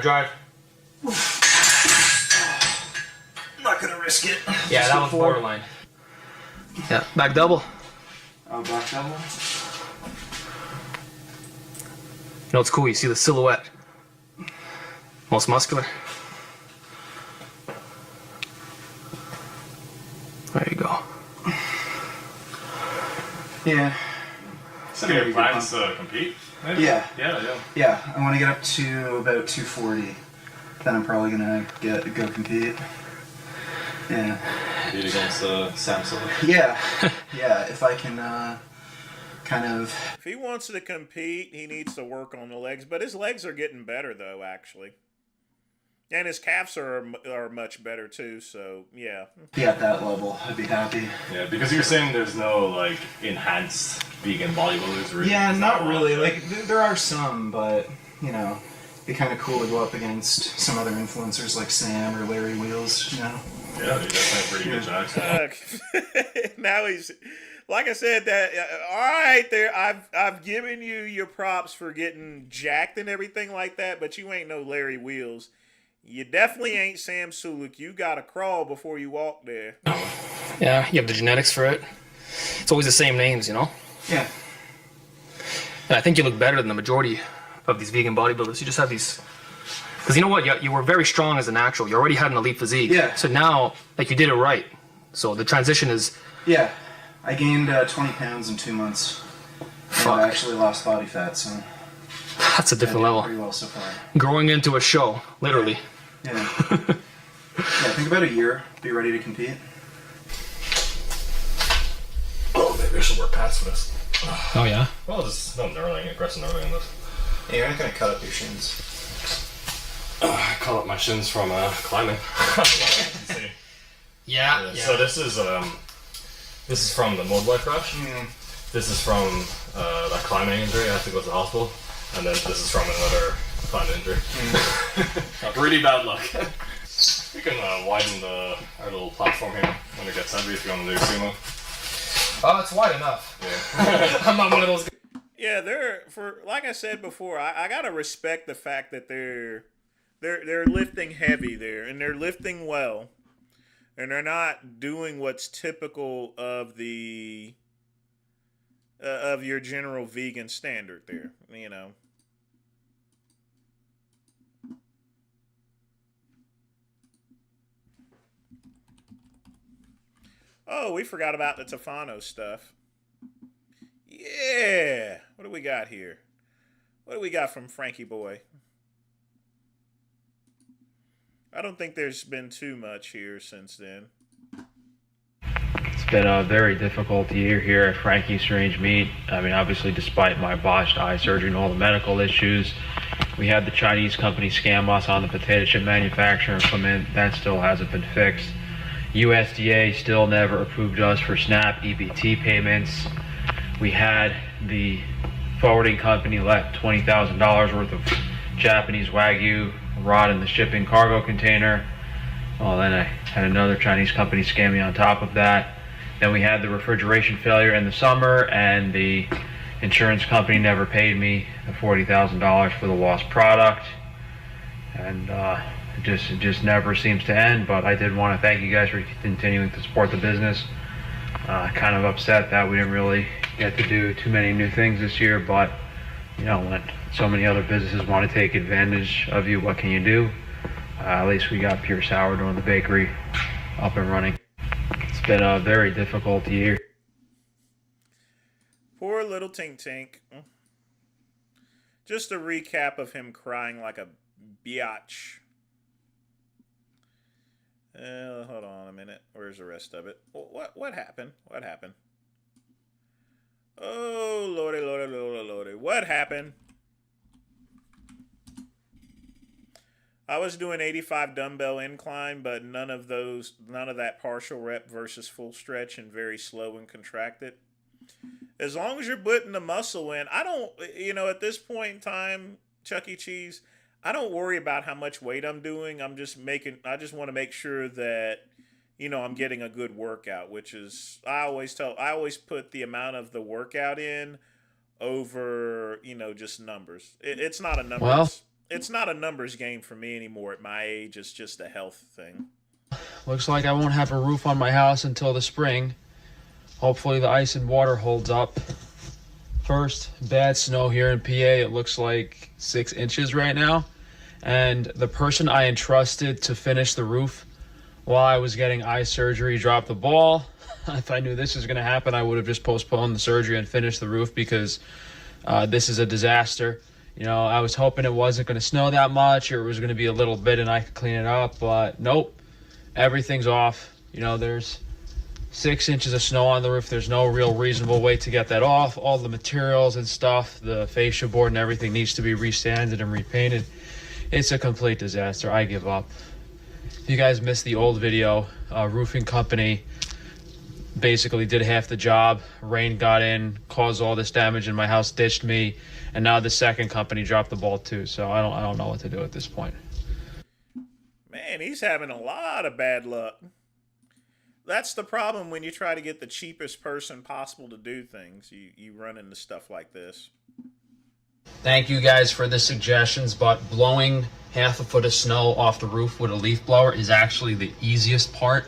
Drive. I'm not gonna risk it. Yeah, that was borderline. Yeah, back double. Oh, back double? You know what's cool? You see the silhouette. Most muscular. There you go. Yeah. So your plans to compete? Maybe? Yeah. Yeah. Yeah, I want to get up to about 240. Then I'm probably gonna go compete. Yeah. Compete against Samson. Yeah. Yeah. If I can kind of. If he wants to compete, he needs to work on the legs. But his legs are getting better, though, actually. And his calves are much better, too. So, yeah. Be at that level. I'd be happy. Yeah, because you're saying there's no, like, enhanced vegan bodybuilders, really? Yeah, not really. Like, there are some, but, you know, it'd be kind of cool to go up against some other influencers like Sam or Larry Wheels, you know? Yeah, dude, that's pretty good jacks. Now he's... Like I said, that all right there. I've given you your props for getting jacked and everything like that, but you ain't no Larry Wheels. You definitely ain't Sam Sulek. You gotta crawl before you walk there. Yeah, you have the genetics for it. It's always the same names, you know? Yeah. And I think you look better than the majority of these vegan bodybuilders. You just have these... Because you know what? You were very strong as a natural. You already had an elite physique. Yeah. So now, like, you did it right. So the transition is... Yeah. I gained 20 pounds in 2 months. And I actually lost body fat, so... That's a different level. Pretty well so far. Growing into a show, literally. Yeah. Yeah, think about a year. Be ready to compete. Oh, maybe I should wear pads for this. Oh, yeah? Well, just no knurling, aggressive knurling in this. Yeah, you're not gonna cut up your shins. I cut up my shins from climbing. See. Yeah. So this is from the motorbike crash. This is from that climbing injury. I had to go to the hospital. And then this is from another climbing injury. Really bad luck. We can widen our little platform here when it gets heavy if you want to do sumo. Oh, it's wide enough. Yeah. I'm not one of those. Yeah, like I said before, I gotta respect the fact that they're lifting heavy there, and they're lifting well, and they're not doing what's typical of the of your general vegan standard there, you know. Oh, we forgot about the Tefano stuff. Yeah. What do we got here? What do we got from Frankie Boy? I don't think there's been too much here since then. It's been a very difficult year here at Frankie's Strange Meat. I mean, obviously, despite my botched eye surgery and all the medical issues, we had the Chinese company scam us on the potato chip manufacturer implement. That still hasn't been fixed. USDA still never approved us for SNAP EBT payments. We had the forwarding company let $20,000 worth of Japanese Wagyu rot in the shipping cargo container. Well, then I had another Chinese company scam me on top of that. Then we had the refrigeration failure in the summer, and the insurance company never paid me the $40,000 for the lost product. And it just never seems to end. But I did want to thank you guys for continuing to support the business. Kind of upset that we didn't really get to do too many new things this year, but you know, when so many other businesses want to take advantage of you, what can you do? At least we got Pure Sourdough in the bakery up and running. It's been a very difficult year. Poor little Tink Tink. Just a recap of him crying like a biatch. Hold on a minute. Where's the rest of it? What happened? What happened? Oh, lordy, lordy, lordy, lordy. What happened? I was doing 85 dumbbell incline, but none of that partial rep versus full stretch and very slow and contracted. As long as you're putting the muscle in, I don't, at this point in time, Chuck E. Cheese, I don't worry about how much weight I'm doing. I just want to make sure that, I'm getting a good workout, which is, I always put the amount of the workout in over, just numbers. It's not a numbers. Well, it's not a numbers game for me anymore at my age. It's just a health thing. looks like I won't have a roof on my house until the spring. Hopefully the ice and water holds up. First, bad snow here in PA. It looks like 6 inches right now. And the person I entrusted to finish the roof while I was getting eye surgery, dropped the ball. If I knew this was going to happen, I would have just postponed the surgery and finished the roof, because this is a disaster. You know, I was hoping it wasn't going to snow that much, or it was going to be a little bit and I could clean it up, but nope. Everything's off. You know, there's 6 inches of snow on the roof. There's no real reasonable way to get that off. All the materials and stuff, the fascia board and everything needs to be resanded and repainted. It's a complete disaster. I give up. If you guys missed the old video, roofing company basically did half the job. Rain got in, caused all this damage, and my house ditched me. And now the second company dropped the ball too. So I don't know what to do at this point. Man, he's having a lot of bad luck. That's the problem when you try to get the cheapest person possible to do things. You run into stuff like this. Thank you guys for the suggestions, but blowing half a foot of snow off the roof with a leaf blower is actually the easiest part.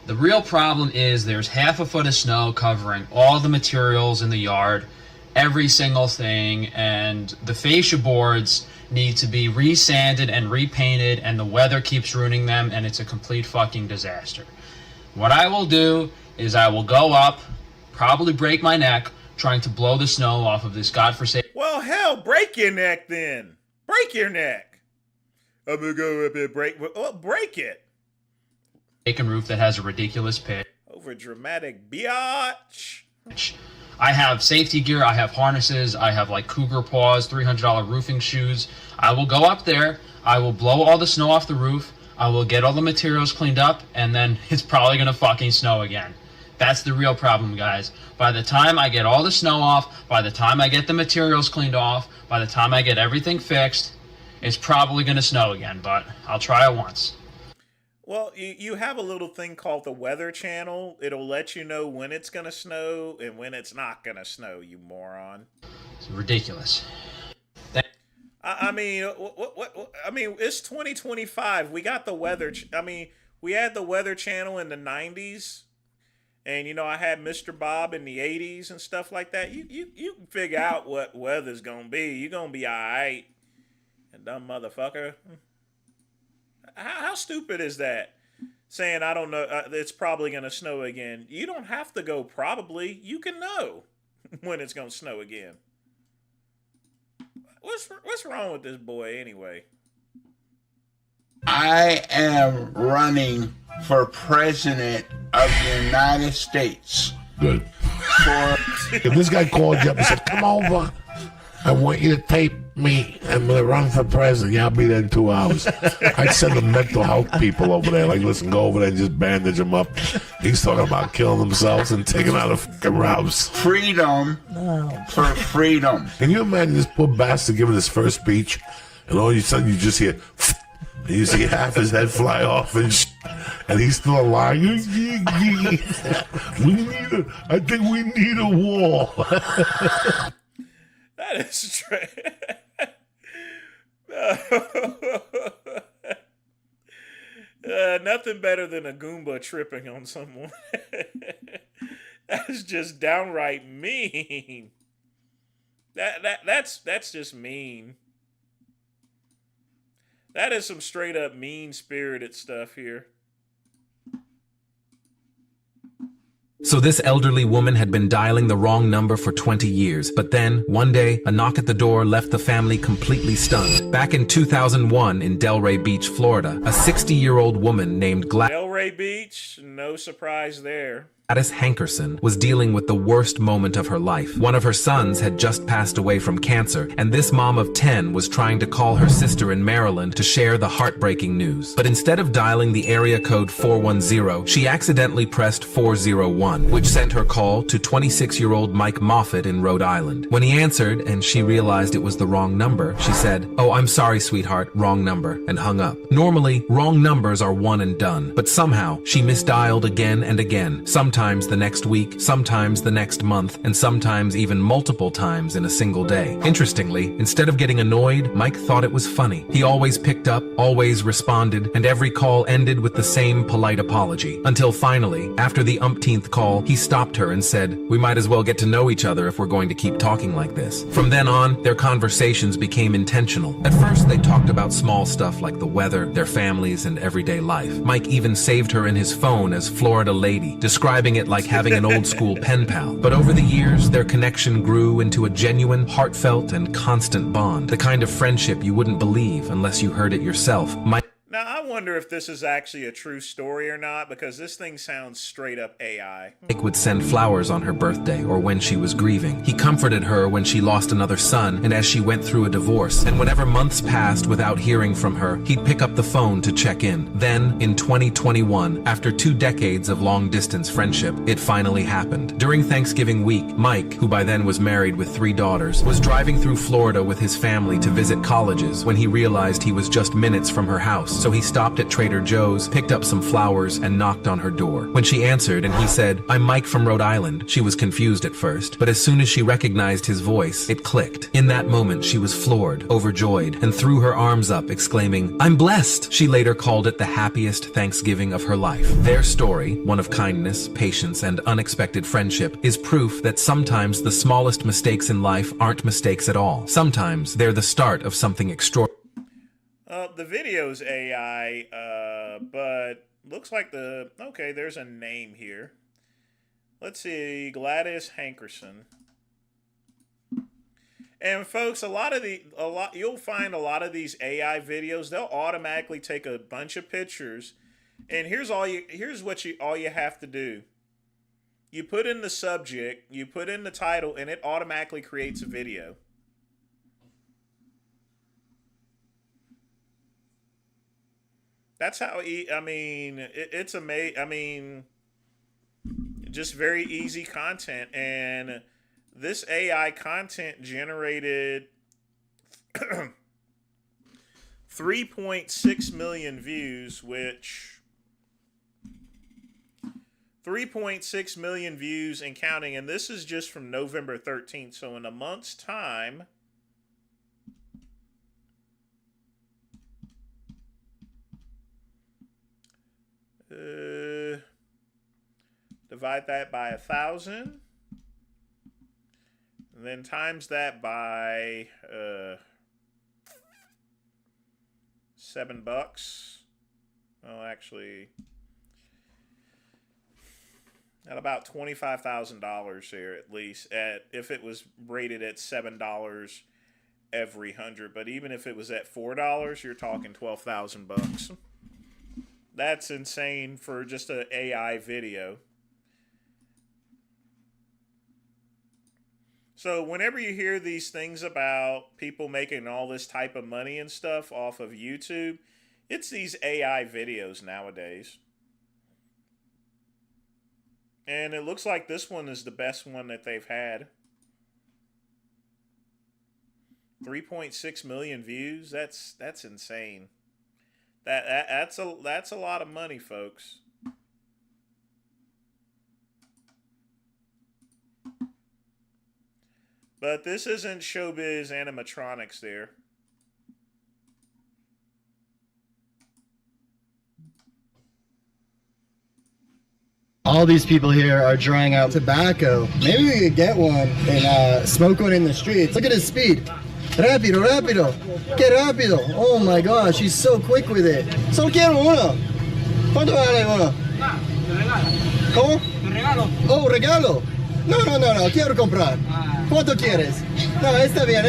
The real problem is there's half a foot of snow covering all the materials in the yard, every single thing, and the fascia boards need to be resanded and repainted, and the weather keeps ruining them, and it's a complete fucking disaster. What I will do is I will go up, probably break my neck, trying to blow the snow off of this godforsaken... Well, hell, break your neck then. Break your neck. I'm gonna go up and break it. Roof that has a ridiculous pitch. Over dramatic biatch. I have safety gear, I have harnesses, I have like cougar paws, $300 roofing shoes. I will go up there, I will blow all the snow off the roof, I will get all the materials cleaned up, and then it's probably gonna fucking snow again. That's the real problem, guys. By the time I get all the snow off, by the time I get the materials cleaned off, by the time I get everything fixed, it's probably gonna snow again, but I'll try it once. Well, you have a little thing called the Weather Channel. It'll let you know when it's going to snow and when it's not going to snow, you moron. It's ridiculous. I mean, it's 2025. We got the weather. We had the Weather Channel in the 90s. And, you know, I had Mr. Bob in the 80s and stuff like that. You can figure out what weather's going to be. You're going to be all right. And dumb motherfucker. How stupid is that? Saying, I don't know, it's probably going to snow again. You don't have to go probably. You can know when it's going to snow again. What's wrong with this boy anyway? I am running for president of the United States. Good. If this guy called you up and said, come over, I want you to tape me. I'm going to run for president. Yeah, I'll be there in 2 hours. I'd send the mental health people over there. Like, listen, go over there and just bandage them up. He's talking about killing themselves and taking out a fucking house. Freedom for freedom. Can you imagine this poor bastard giving his first speech, and all of a sudden you just hear, and you see half his head fly off, and he's still alive. I think we need a wall. That is true. Nothing better than a Goomba tripping on someone. That's just downright mean. That's just mean. That is some straight up mean-spirited stuff here. So this elderly woman had been dialing the wrong number for 20 years, but then, one day, a knock at the door left the family completely stunned. Back in 2001 in Delray Beach, Florida, a 60-year-old woman named Delray Beach, no surprise there. Gladys Hankerson was dealing with the worst moment of her life. One of her sons had just passed away from cancer, and this mom of 10 was trying to call her sister in Maryland to share the heartbreaking news. But instead of dialing the area code 410, she accidentally pressed 401, which sent her call to 26-year-old Mike Moffat in Rhode Island. When he answered and she realized it was the wrong number, she said, "Oh, I'm sorry, sweetheart, wrong number," and hung up. Normally, wrong numbers are one and done, but somehow she misdialed again and again, sometimes sometimes the next week, sometimes the next month, and sometimes even multiple times in a single day. Interestingly, instead of getting annoyed, Mike thought it was funny. He always picked up, always responded, and every call ended with the same polite apology. Until finally, after the umpteenth call, he stopped her and said, "We might as well get to know each other if we're going to keep talking like this." From then on, their conversations became intentional. At first, they talked about small stuff like the weather, their families, and everyday life. Mike even saved her in his phone as Florida Lady, describing it like having an old school pen pal. But over the years, their connection grew into a genuine, heartfelt, and constant bond. The kind of friendship you wouldn't believe unless you heard it yourself. Now, I wonder if this is actually a true story or not, because this thing sounds straight up AI. Mike would send flowers on her birthday or when she was grieving. He comforted her when she lost another son and as she went through a divorce. And whenever months passed without hearing from her, he'd pick up the phone to check in. Then, in 2021, after 2 decades of long-distance friendship, it finally happened. During Thanksgiving week, Mike, who by then was married with 3 daughters, was driving through Florida with his family to visit colleges when he realized he was just minutes from her house. So he stopped at Trader Joe's, picked up some flowers, and knocked on her door. When she answered and he said, "I'm Mike from Rhode Island," she was confused at first, but as soon as she recognized his voice, it clicked. In that moment, she was floored, overjoyed, and threw her arms up, exclaiming, "I'm blessed!" She later called it the happiest Thanksgiving of her life. Their story, one of kindness, patience, and unexpected friendship, is proof that sometimes the smallest mistakes in life aren't mistakes at all. Sometimes they're the start of something extraordinary. The video's AI, but looks like okay, there's a name here. Let's see, Gladys Hankerson. And folks, you'll find a lot of these AI videos, they'll automatically take a bunch of pictures, and here's all you have to do. You put in the subject, you put in the title, and it automatically creates a video. That's how, it's amazing. I mean, just very easy content. And this AI content generated 3.6 million views, which 3.6 million views and counting. And this is just from November 13th. So in a month's time, divide that by 1,000, and then times that by $7. Well, actually, at about $25,000 here, at least, if it was rated at $7 every 100. But even if it was at $4, you're talking $12,000. That's insane for just an AI video. So whenever you hear these things about people making all this type of money and stuff off of YouTube, it's these AI videos nowadays. And it looks like this one is the best one that they've had. 3.6 million views. That's insane. That's a lot of money, folks. But this isn't showbiz animatronics there. All these people here are drawing out tobacco. Maybe we could get one and smoke one in the streets. Look at his speed. Rápido, rápido. Que rápido. Oh my gosh, he's so quick with it. Solo quiero uno. ¿Cuánto vale uno? ¿Cómo? Oh, regalo. No, quiero comprar. ¿Cuánto quieres? No, está bien.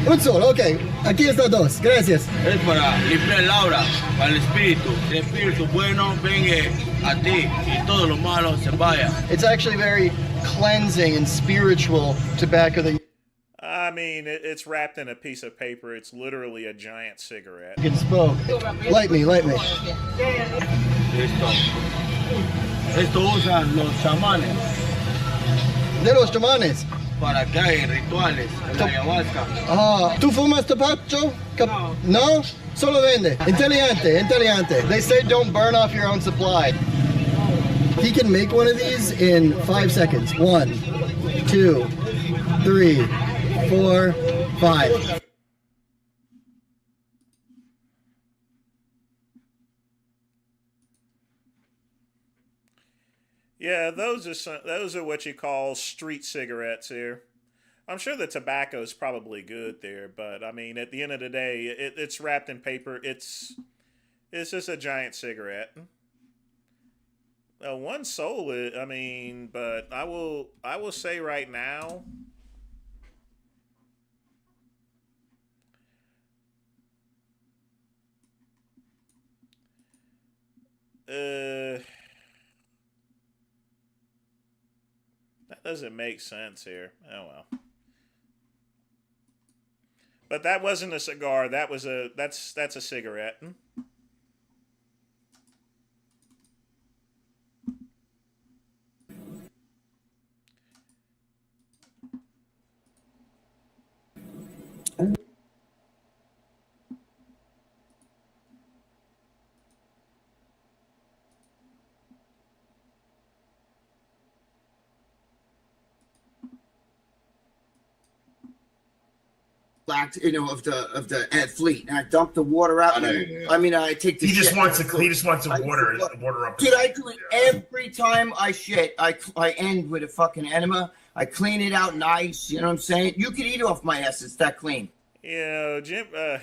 Un solo, ok. Aquí está 2, gracias. Es para limpiar la aura, para el espíritu bueno venga a ti y todo lo malo se vaya. It's actually very cleansing and spiritual tobacco that I mean, it's wrapped in a piece of paper. It's literally a giant cigarette. you can smoke. Light me. Esto usan los chamanes. De los chamanes. Para que hay rituales en la ayahuasca. Ah, ¿tú fumas tabaco? No? Solo vende. Inteligente. They say don't burn off your own supply. He can make one of these in 5 seconds. 1, 2, 3, 4, 5. Yeah, those are what you call street cigarettes here. I'm sure the tobacco is probably good there, but I mean, at the end of the day, it's wrapped in paper. It's just a giant cigarette. One soul, I mean, but I will say right now, that doesn't make sense here. Oh well. But that wasn't a cigar. That's a cigarette. Of the fleet, and I dump the water out. I take the. He just shit wants out to. of He it. just wants to I water just- water up. Dude, I do it every time I shit. I end with a fucking enema. I clean it out nice. You know what I'm saying? You can eat off my ass. It's that clean. You know,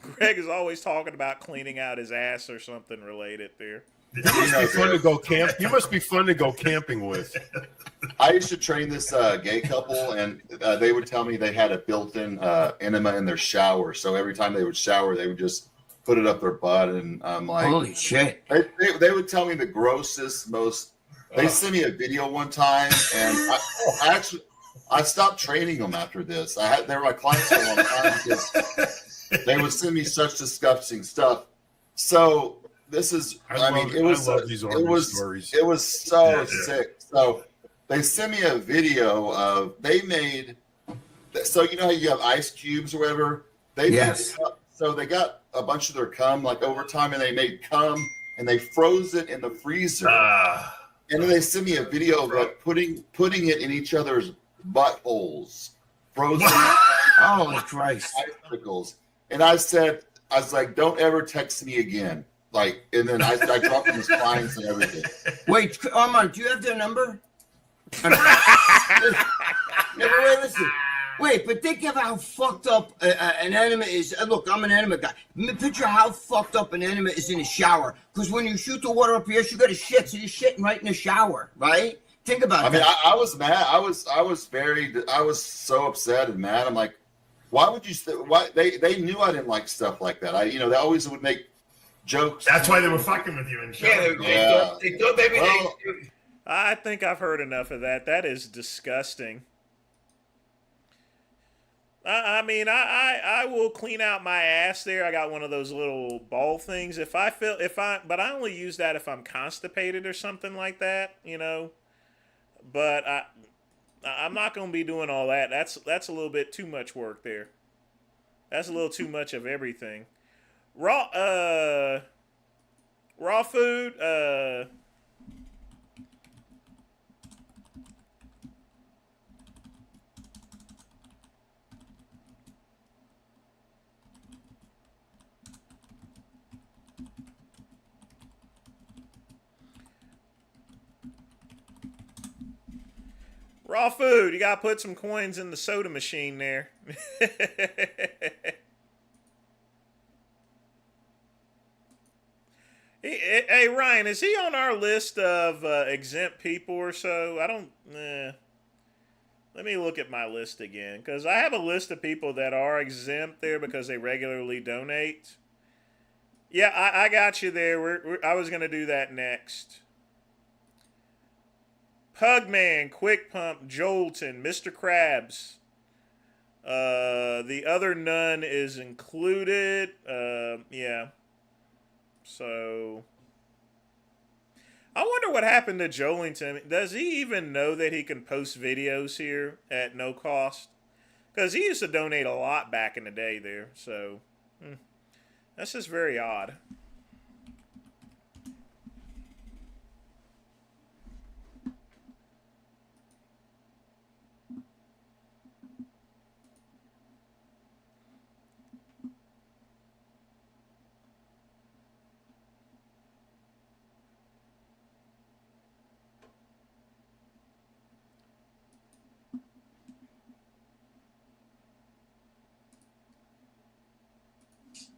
Greg is always talking about cleaning out his ass or something related there. You must be fun to go camp. You must be fun to go camping with. I used to train this gay couple, and they would tell me they had a built-in enema in their shower. So every time they would shower, they would just put it up their butt, and I'm like, holy shit! They would tell me the grossest, most. They sent me a video one time, and I stopped training them after this. They were my clients for a long time because they would send me such disgusting stuff. So. This is, I love these stories. It was so sick. So they sent me a video of, they made, so you know how you have ice cubes or whatever? So they got a bunch of their cum like over time, and they made cum and they froze it in the freezer. And then they sent me a video of like putting it in each other's buttholes. Frozen. Holy Christ. Icicles. And I was like, don't ever text me again. Like, and then I dropped him his clients and everything. Wait, Armand, do you have their number? Listen. Wait, but think of how fucked up an enema is. Look, I'm an enema guy. Picture how fucked up an enema is in a shower. Because when you shoot the water up here, you got to shit, so you're shitting right in the shower, right? Think about that. I was mad. I was so upset and mad. I'm like, why would you? Why they knew I didn't like stuff like that. They always would make jokes. That's why they were fucking with you and shit. I think I've heard enough of that. That is disgusting. I will clean out my ass there. I got one of those little ball things. But I only use that if I'm constipated or something like that, you know. But I'm not going to be doing all that. That's a little bit too much work there. That's a little too much of everything. Raw food, you gotta put some coins in the soda machine there. Hey, Ryan, is he on our list of exempt people or so? Let me look at my list again, because I have a list of people that are exempt there because they regularly donate. Yeah, I got you there. I was going to do that next. Pugman, Quick Pump, Jolton, Mr. Krabs. The other none is included. Yeah. So, I wonder what happened to Jolington. Does he even know that he can post videos here at no cost? Because he used to donate a lot back in the day there. So, that's just very odd.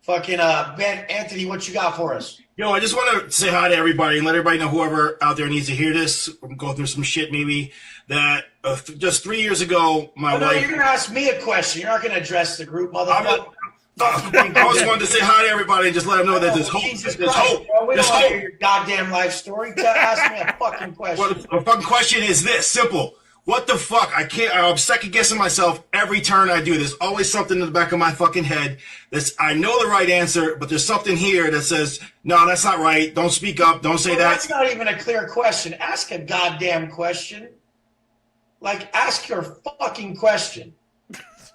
Fucking Ben Anthony, what you got for us? Yo, I just want to say hi to everybody and let everybody know, whoever out there needs to hear this, I'm going through some shit maybe, that just 3 years ago, my No, wife... you're going to ask me a question. You're not going to address the group, motherfucker. I just wanted to say hi to everybody and just let them know that there's hope. There's hope. Bro, we There's don't want to hope. hear your goddamn life story. Ask me a fucking question. Well, the fucking question is this, simple. What the fuck? I'm second guessing myself every turn I do. There's always something in the back of my fucking head I know the right answer, but there's something here that says, no, that's not right. Don't speak up. Don't say that. That's not even a clear question. Ask a goddamn question. Like, ask your fucking question.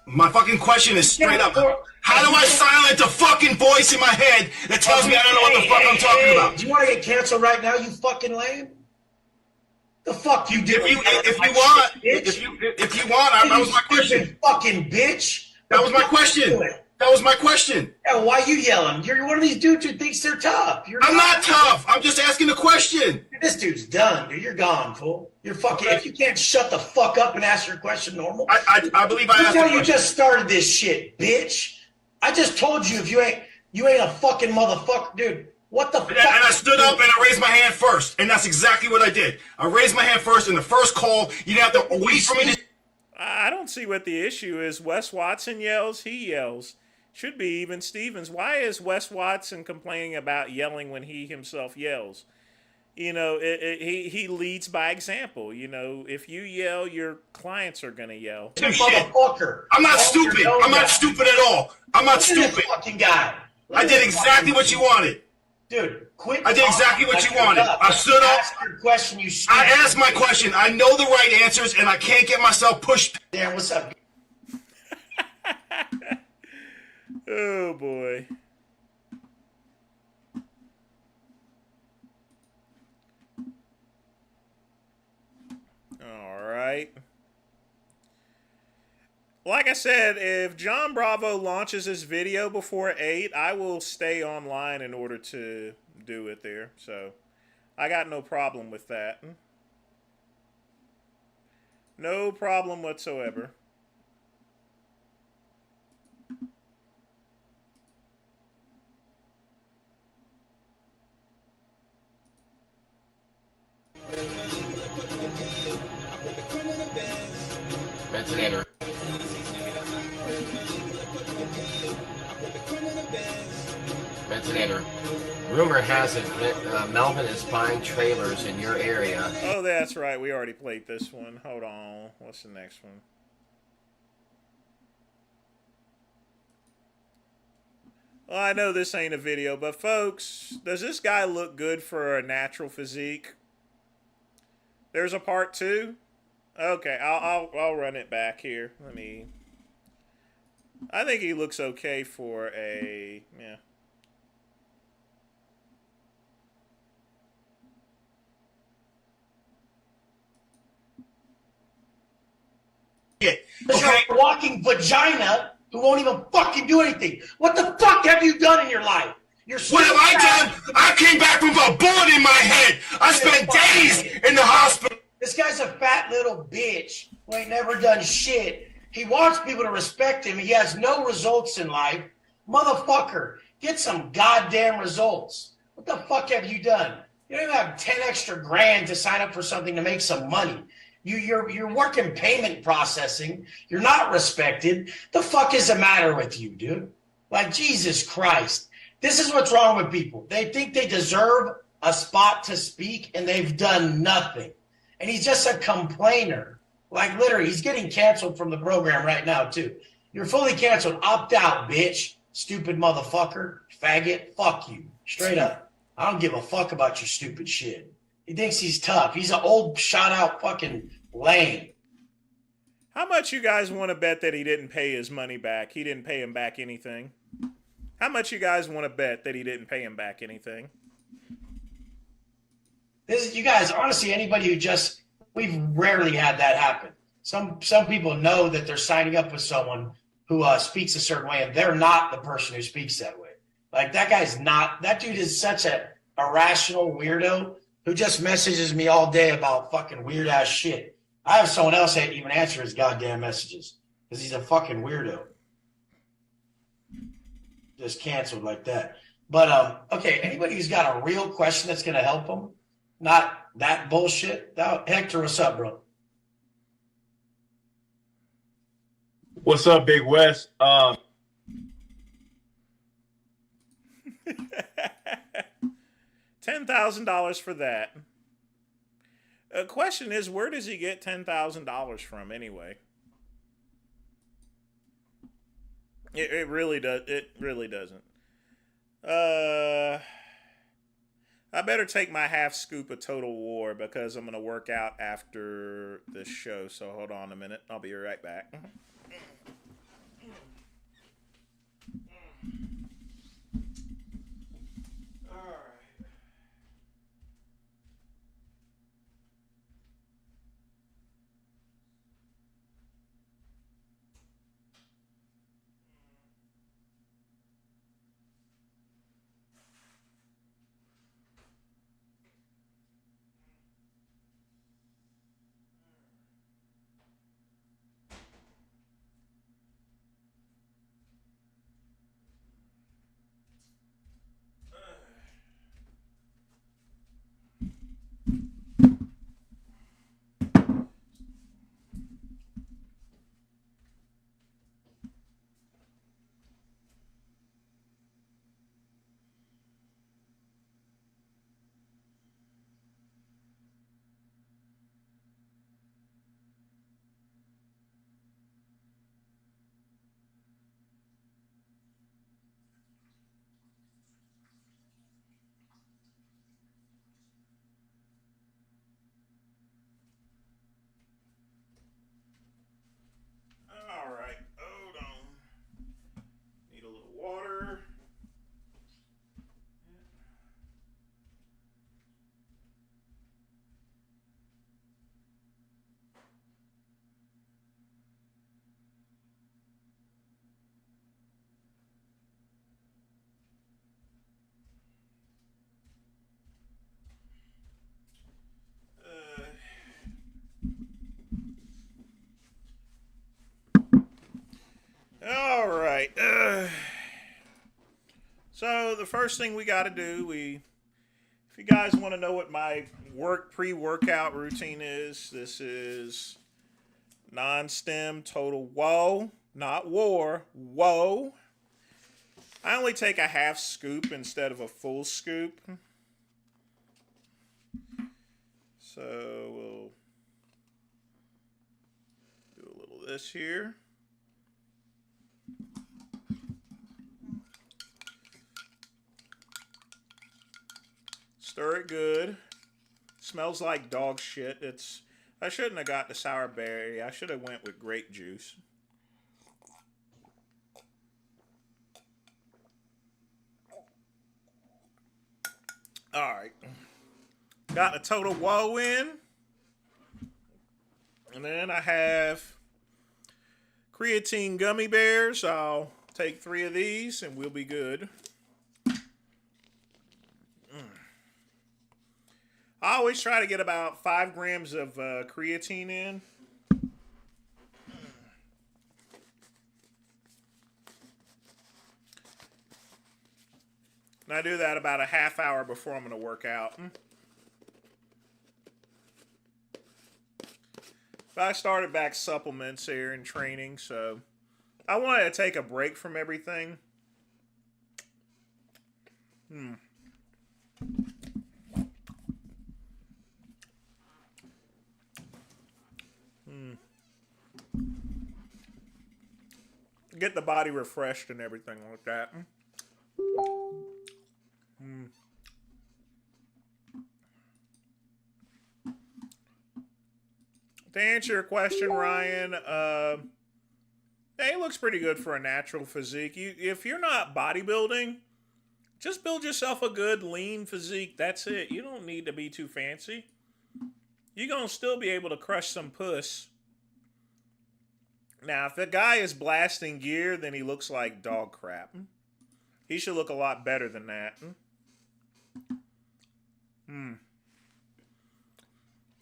My fucking question is straight up. How do I silence the fucking voice in my head that tells me I don't know what the fuck I'm talking about? Do you want to get canceled right now, you fucking lame? The fuck you do? If you want, that was my question. Fucking bitch. That was my question. That was my question. Yeah, why you yelling? You're one of these dudes who thinks they're tough. I'm not tough. I'm just asking a question. This dude's done, dude. You're gone, fool. You're fucking. If you can't shut the fuck up and ask your question normal, I believe I asked. You just started this shit, bitch. I just told you if you ain't a fucking motherfucker, dude. What the fuck? And I stood up and I raised my hand first, and that's exactly what I did. I raised my hand first in the first call. You didn't have to wait for me to. I don't see what the issue is. Wes Watson yells, he yells. Should be even Stevens. Why is Wes Watson complaining about yelling when he himself yells? You know, he leads by example. You know, if you yell, your clients are gonna yell. Motherfucker. I'm not stupid. I'm not stupid at all. I'm not stupid. Fucking guy. I did exactly what you wanted. Dude, quit. I did exactly what you wanted. I stood up. Ask your question, you I asked my question. I know the right answers, and I can't get myself pushed. Damn, what's up? Oh, boy. All right. Like I said, if John Bravo launches this video before 8, I will stay online in order to do it there. So, I got no problem with that. No problem whatsoever. Ventilator. Ventilator. Rumor has it that Melvin is buying trailers in your area. Oh, that's right. We already played this one. Hold on. What's the next one? Well, I know this ain't a video, but folks, does this guy look good for a natural physique? There's a part 2. Okay, I'll run it back here. I think he looks okay for a yeah. You're a walking vagina who won't even fucking do anything. What the fuck have you done in your life? What have I done? I came back from a bullet in my head. I spent days in the hospital. This guy's a fat little bitch who ain't never done shit. He wants people to respect him. He has no results in life. Motherfucker, get some goddamn results. What the fuck have you done? You don't even have 10 extra grand to sign up for something to make some money. You're working payment processing. You're not respected. The fuck is the matter with you, dude? Like, Jesus Christ. This is what's wrong with people. They think they deserve a spot to speak, and they've done nothing. And he's just a complainer. Like, literally, he's getting canceled from the program right now, too. You're fully canceled. Opt out, bitch. Stupid motherfucker. Faggot. Fuck you. Straight up. I don't give a fuck about your stupid shit. He thinks he's tough. He's an old, shot-out fucking lame. How much you guys want to bet that he didn't pay his money back? He didn't pay him back anything? How much you guys want to bet that he didn't pay him back anything? This is, you guys, honestly, anybody who just, we've rarely had that happen. Some people know that they're signing up with someone who speaks a certain way, and they're not the person who speaks that way. Like, that guy's not, that dude is such a irrational weirdo who just messages me all day about fucking weird ass shit. I have someone else that even answer his goddamn messages because he's a fucking weirdo. just canceled like that. But okay, anybody who's got a real question that's going to help them, not that bullshit. Hector, what's up, bro? What's up, Big West? $10,000 for that. The question is, where does he get $10,000 from anyway? It really does. It really doesn't. I better take my half scoop of Total War because I'm gonna work out after this show. So hold on a minute. I'll be right back. All right, hold on. Need a little water. All right. So the first thing we got to do, if you guys want to know what my pre-workout routine is, this is non-stem total woe, not war, woe. I only take a half scoop instead of a full scoop. So we'll do a little of this here. Stir it good. Smells like dog shit. I shouldn't have got the sour berry. I should have went with grape juice. All right. Got the total woe in. And then I have creatine gummy bears. I'll take 3 of these and we'll be good. I always try to get about 5 grams of creatine in. And I do that about a half hour before I'm going to work out. But I started back supplements here and training, so I wanted to take a break from everything. Get the body refreshed and everything like that. To answer your question, Ryan, it looks pretty good for a natural physique. If you're not bodybuilding, just build yourself a good lean physique. That's it. You don't need to be too fancy. You're going to still be able to crush some puss. Now, if the guy is blasting gear, then he looks like dog crap. He should look a lot better than that.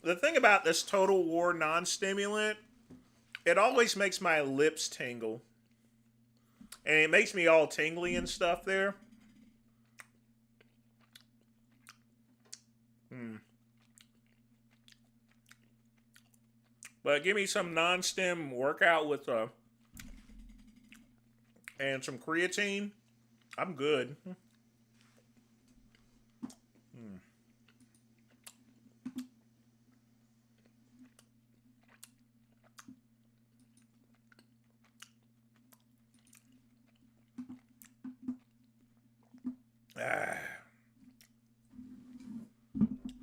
The thing about this Total War non-stimulant, it always makes my lips tingle. And it makes me all tingly and stuff there. But give me some non-stem workout with and some creatine. I'm good.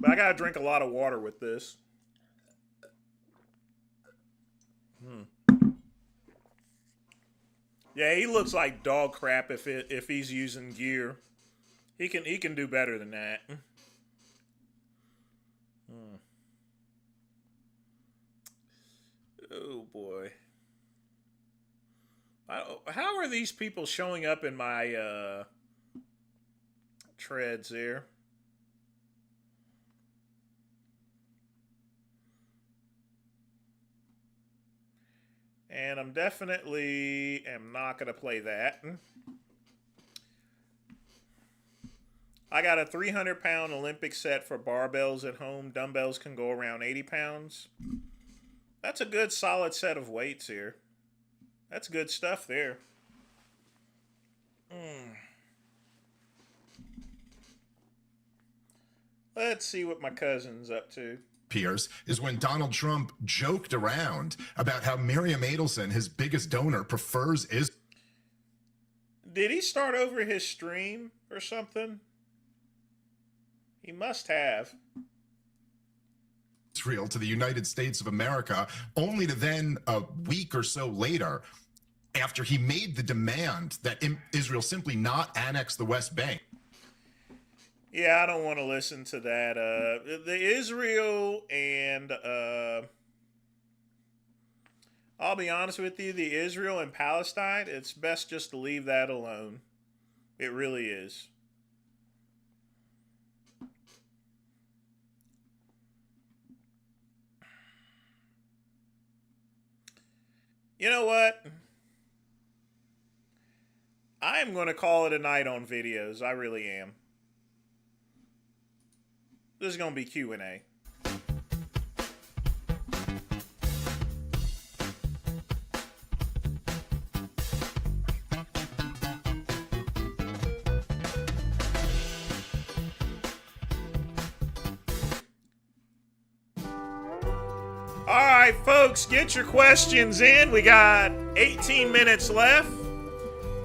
But I gotta drink a lot of water with this. Yeah, he looks like dog crap if he's using gear. He can do better than that. Oh boy. How are these people showing up in my treads there? And I'm definitely am not going to play that. I got a 300-pound Olympic set for barbells at home. Dumbbells can go around 80 pounds. That's a good solid set of weights here. That's good stuff there. Let's see what my cousin's up to. Peers is when Donald Trump joked around about how Miriam Adelson, his biggest donor, prefers Israel. Did he start over his stream or something? He must have. Israel to the United States of America, only to then, a week or so later, after he made the demand that Israel simply not annex the West Bank. Yeah, I don't want to listen to that. The Israel and I'll be honest with you, the Israel and Palestine, it's best just to leave that alone. It really is. You know what? I am going to call it a night on videos. I really am. This is going to be Q&A. All right, folks, get your questions in. We got 18 minutes left.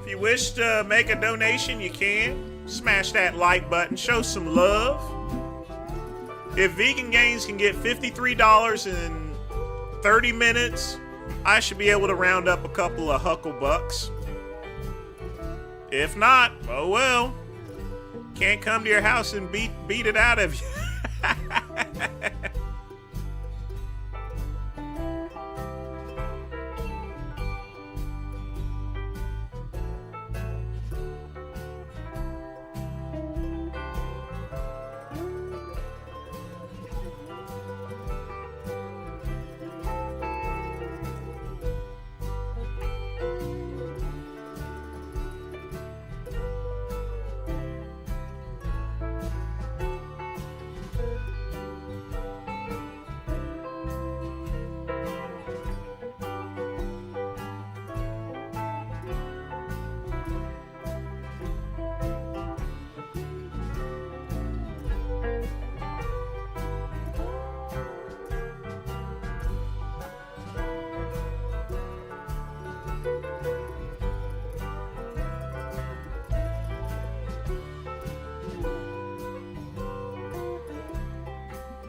If you wish to make a donation, you can. Smash that like button. Show some love. If Vegan Gains can get $53 in 30 minutes, I should be able to round up a couple of huckle bucks. If not, oh well. Can't come to your house and beat it out of you.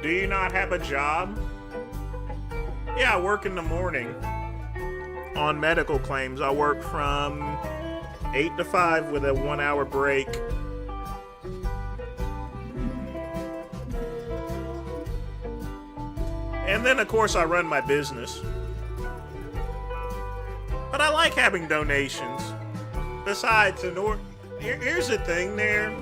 Do you not have a job? Yeah, I work in the morning on medical claims. I work from 8 to 5 with a 1-hour break. And then, of course, I run my business. But I like having donations. Besides, here's the thing there.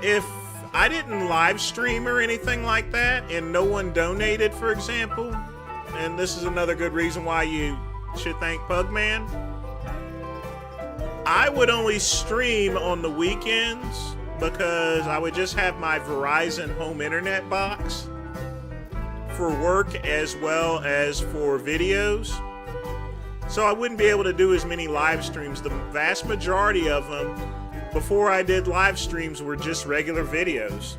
If I didn't live stream or anything like that and no one donated, for example, and this is another good reason why you should thank Pugman. I would only stream on the weekends because I would just have my Verizon home internet box for work as well as for videos. So I wouldn't be able to do as many live streams. The vast majority of them, before I did live streams, were just regular videos.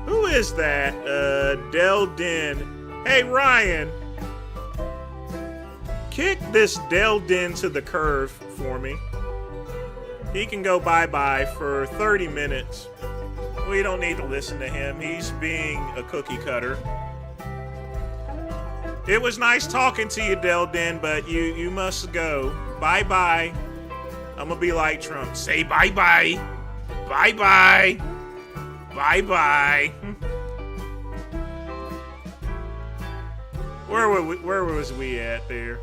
Who is that? Del Den. Hey, Ryan. Kick this Del Den to the curve for me. He can go bye-bye for 30 minutes. We don't need to listen to him. He's being a cookie cutter. It was nice talking to you, Del Den, but you must go. Bye-bye. I'm gonna be like Trump. Say bye-bye. Bye-bye. Bye-bye. Where was we at there?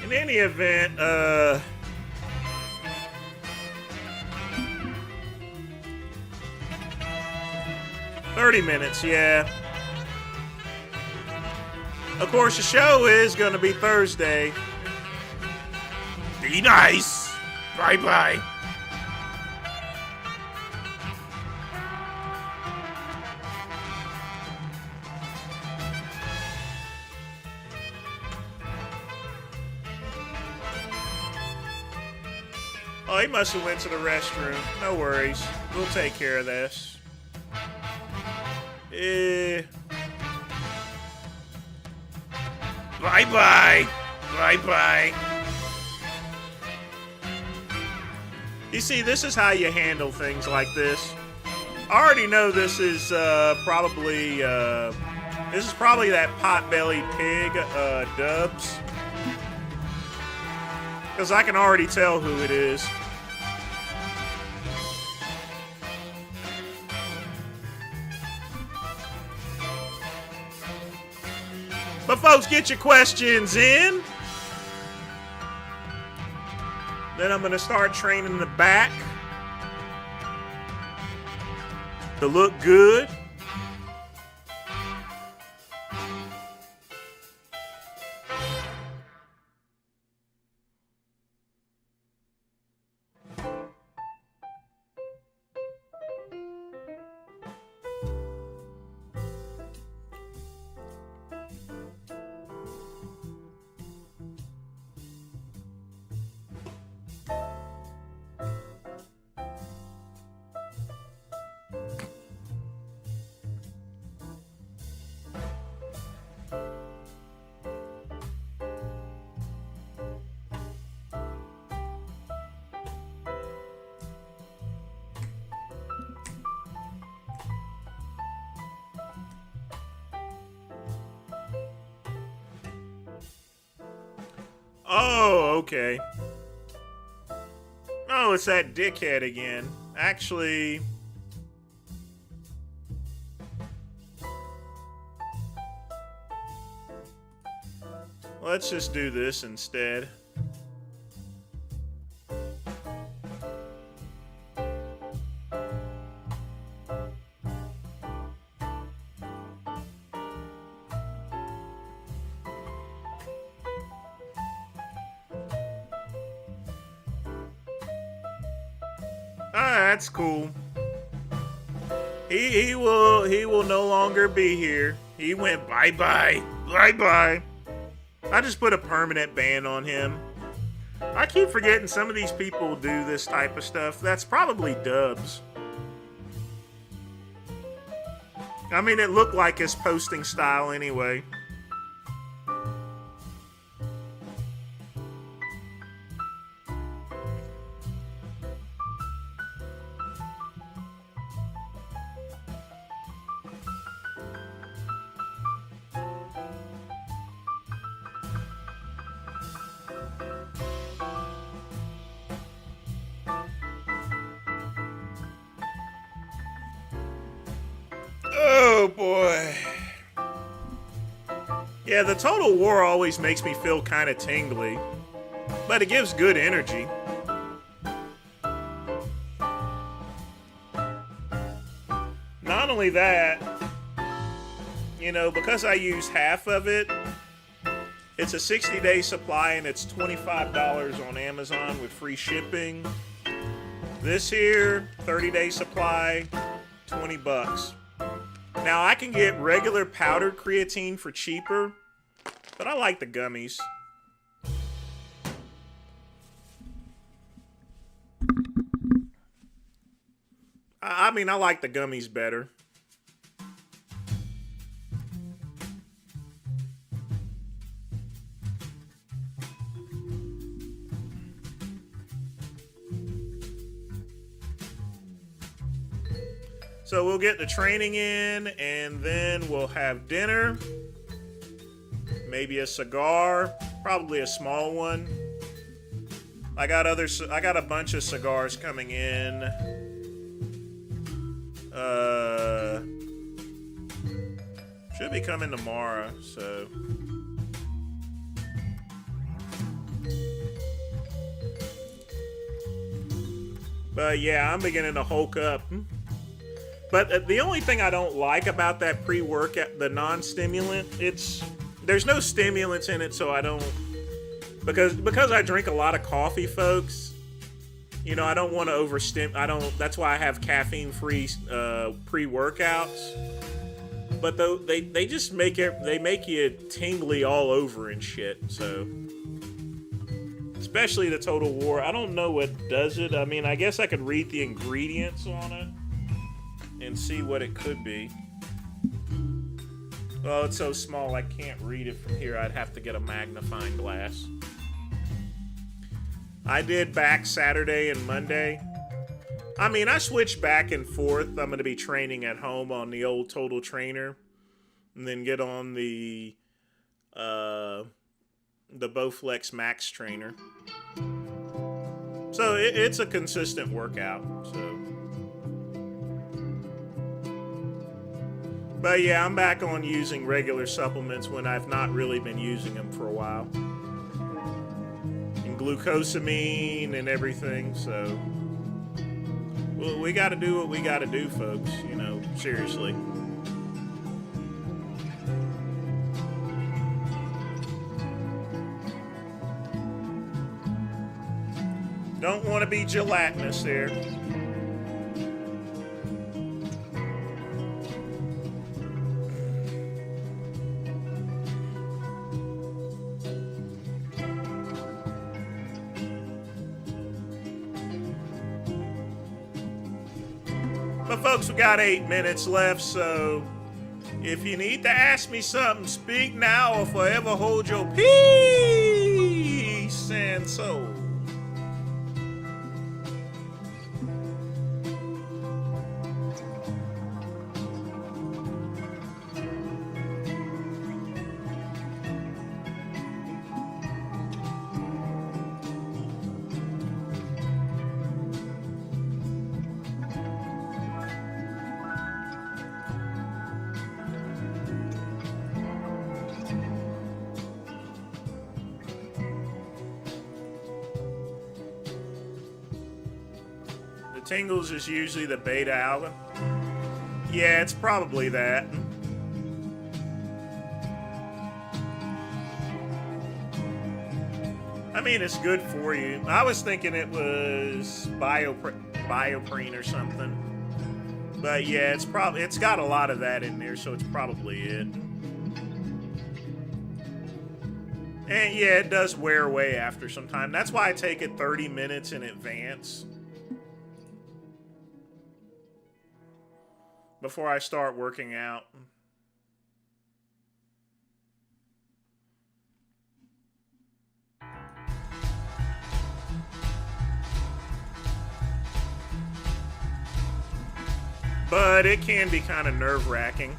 In any event, 30 minutes, yeah. Of course, the show is going to be Thursday. Be nice. Bye-bye. Oh, he must have went to the restroom. No worries. We'll take care of this. Bye-bye. Bye-bye. You see, this is how you handle things like this. I already know this is probably that pot-bellied pig, Dubs. Because I can already tell who it is. But folks, get your questions in. Then I'm going to start training the back to look good. Oh, okay. Oh, it's that dickhead again. Actually, let's just do this instead. That's cool. He will no longer be here. He went bye-bye. Bye-bye. I just put a permanent ban on him. I keep forgetting some of these people do this type of stuff. That's probably Dubs. I mean, it looked like his posting style anyway. Oh boy. Yeah, the Total War always makes me feel kind of tingly, but it gives good energy. Not only that, you know, because I use half of it, it's a 60-day supply and it's $25 on Amazon with free shipping. This here, 30-day supply, $20. Now, I can get regular powdered creatine for cheaper, but I like the gummies. I mean, I like the gummies better. So we'll get the training in, and then we'll have dinner. Maybe a cigar, probably a small one. I got a bunch of cigars coming in. Should be coming tomorrow, so. But yeah, I'm beginning to hulk up. But the only thing I don't like about that pre-workout, the non-stimulant, there's no stimulants in it, so I don't, because I drink a lot of coffee, folks. You know, I don't want to that's why I have caffeine-free pre-workouts. But though they just make you tingly all over and shit. So, especially the Total War, I don't know what does it. I mean, I guess I could read the ingredients on it and see what it could be. Well, it's so small I can't read it from here. I'd have to get a magnifying glass. I did back Saturday and Monday. I mean, I switch back and forth. I'm going to be training at home on the old Total Trainer, and then get on the Bowflex Max Trainer. So it's a consistent workout. So, but yeah, I'm back on using regular supplements when I've not really been using them for a while, and glucosamine and everything. So. Well, we got to do what we got to do, folks. You know, seriously. Don't want to be gelatinous there. But folks, we got 8 minutes left, so if you need to ask me something, speak now or forever hold your peace and soul. Tingles is usually the beta alpha. Yeah, it's probably that. I mean, it's good for you. I was thinking it was bioprene or something. But yeah, it's got a lot of that in there, so it's probably it. And yeah, it does wear away after some time. That's why I take it 30 minutes in advance before I start working out. But it can be kind of nerve-wracking.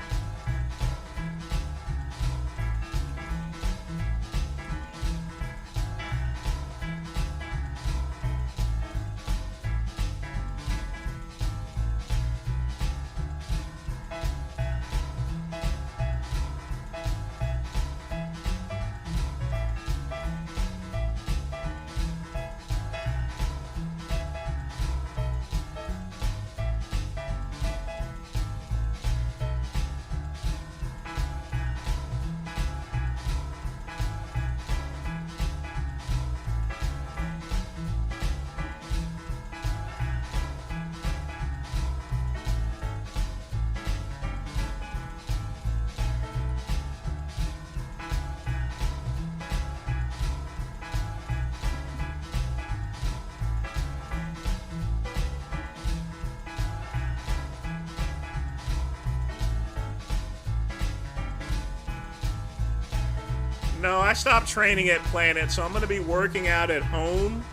No, I stopped training at Planet, so I'm going to be working out at home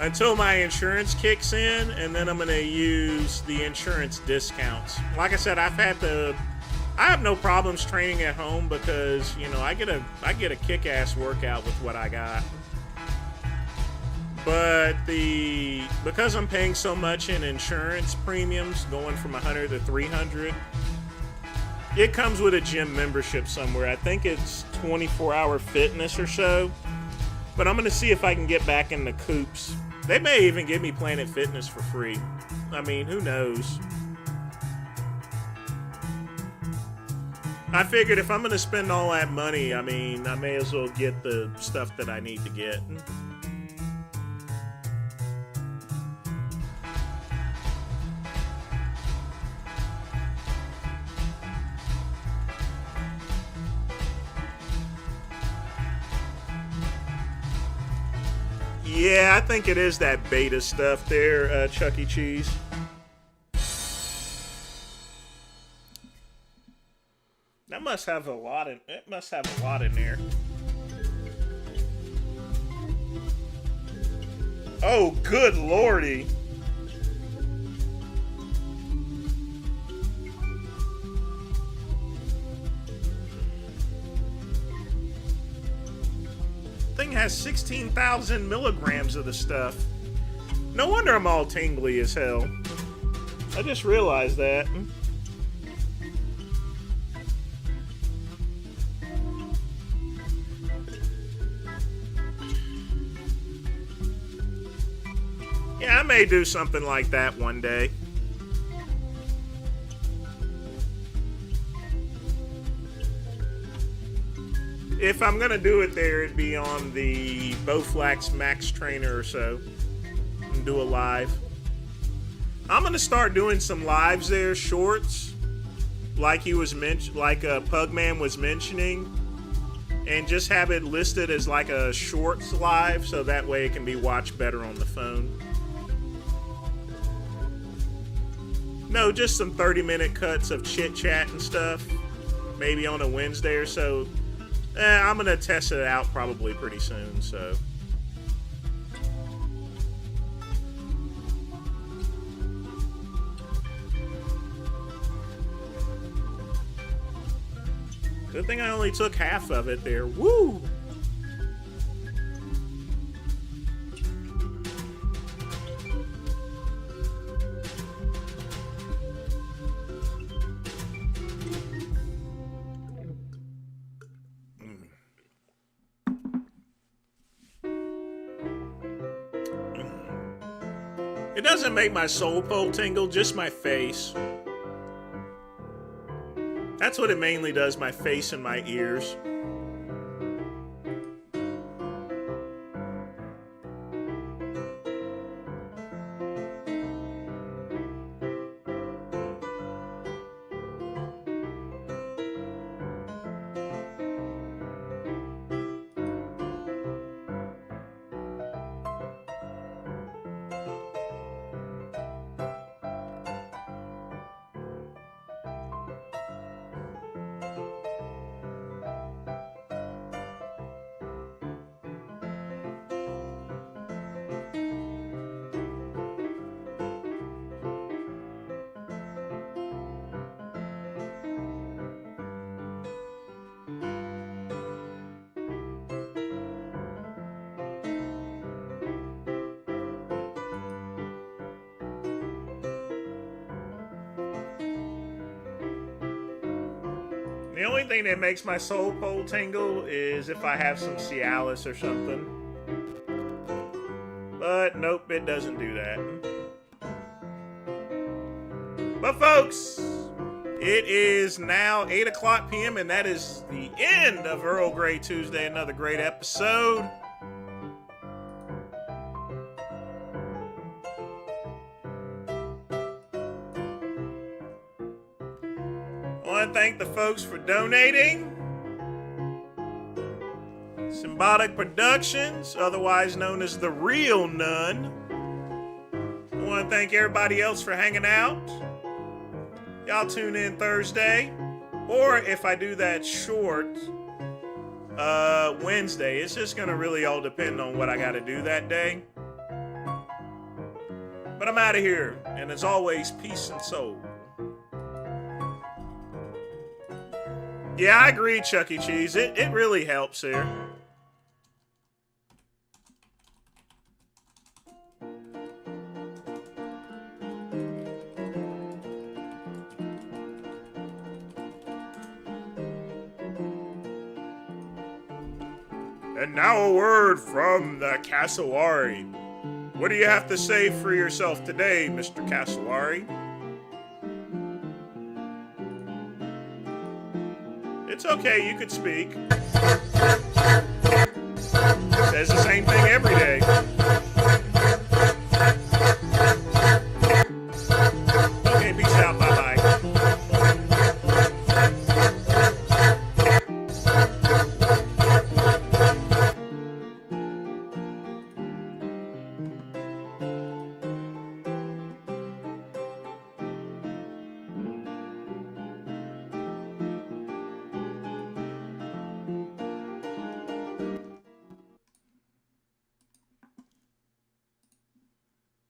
until my insurance kicks in, and then I'm going to use the insurance discounts. Like I said, I have no problems training at home because, you know, I get a kick-ass workout with what I got. But because I'm paying so much in insurance premiums, going from $100 to $300, it comes with a gym membership somewhere. I think it's 24-hour fitness or so. But I'm going to see if I can get back in the coops. They may even give me Planet Fitness for free. I mean, who knows? I figured if I'm going to spend all that money, I mean, I may as well get the stuff that I need to get. Yeah, I think it is that beta stuff there, Chuck E. Cheese. That must have a lot in it. Must have a lot in there. Oh, good lordy. Thing has 16,000 milligrams of the stuff. No wonder I'm all tingly as hell. I just realized that. Yeah, I may do something like that one day. If I'm gonna do it there, it'd be on the Bowflex Max Trainer or so, and do a live. I'm gonna start doing some lives there, shorts, like he was Pugman was mentioning, and just have it listed as like a shorts live, so that way it can be watched better on the phone. No, just some 30-minute cuts of chit chat and stuff, maybe on a Wednesday or so. I'm gonna test it out probably pretty soon, so. Good thing I only took half of it there. Woo! It doesn't make my soul pole tingle, just my face. That's what it mainly does, my face and my ears. The only thing that makes my soul pole tingle is if I have some Cialis or something. But nope, it doesn't do that. But folks, it is now 8 o'clock p.m. and that is the end of Earl Grey Tuesday. Another great episode. I want to thank the folks for donating. Symbolic Productions, otherwise known as The Real Nun. I want to thank everybody else for hanging out. Y'all tune in Thursday. Or if I do that short, Wednesday. It's just gonna really all depend on what I gotta do that day. But I'm out of here, and as always, peace and soul. Yeah, I agree, Chuck E. Cheese. It really helps here. And now a word from the Cassowary. What do you have to say for yourself today, Mr. Cassowary? It's okay, you could speak. Says the same thing every day.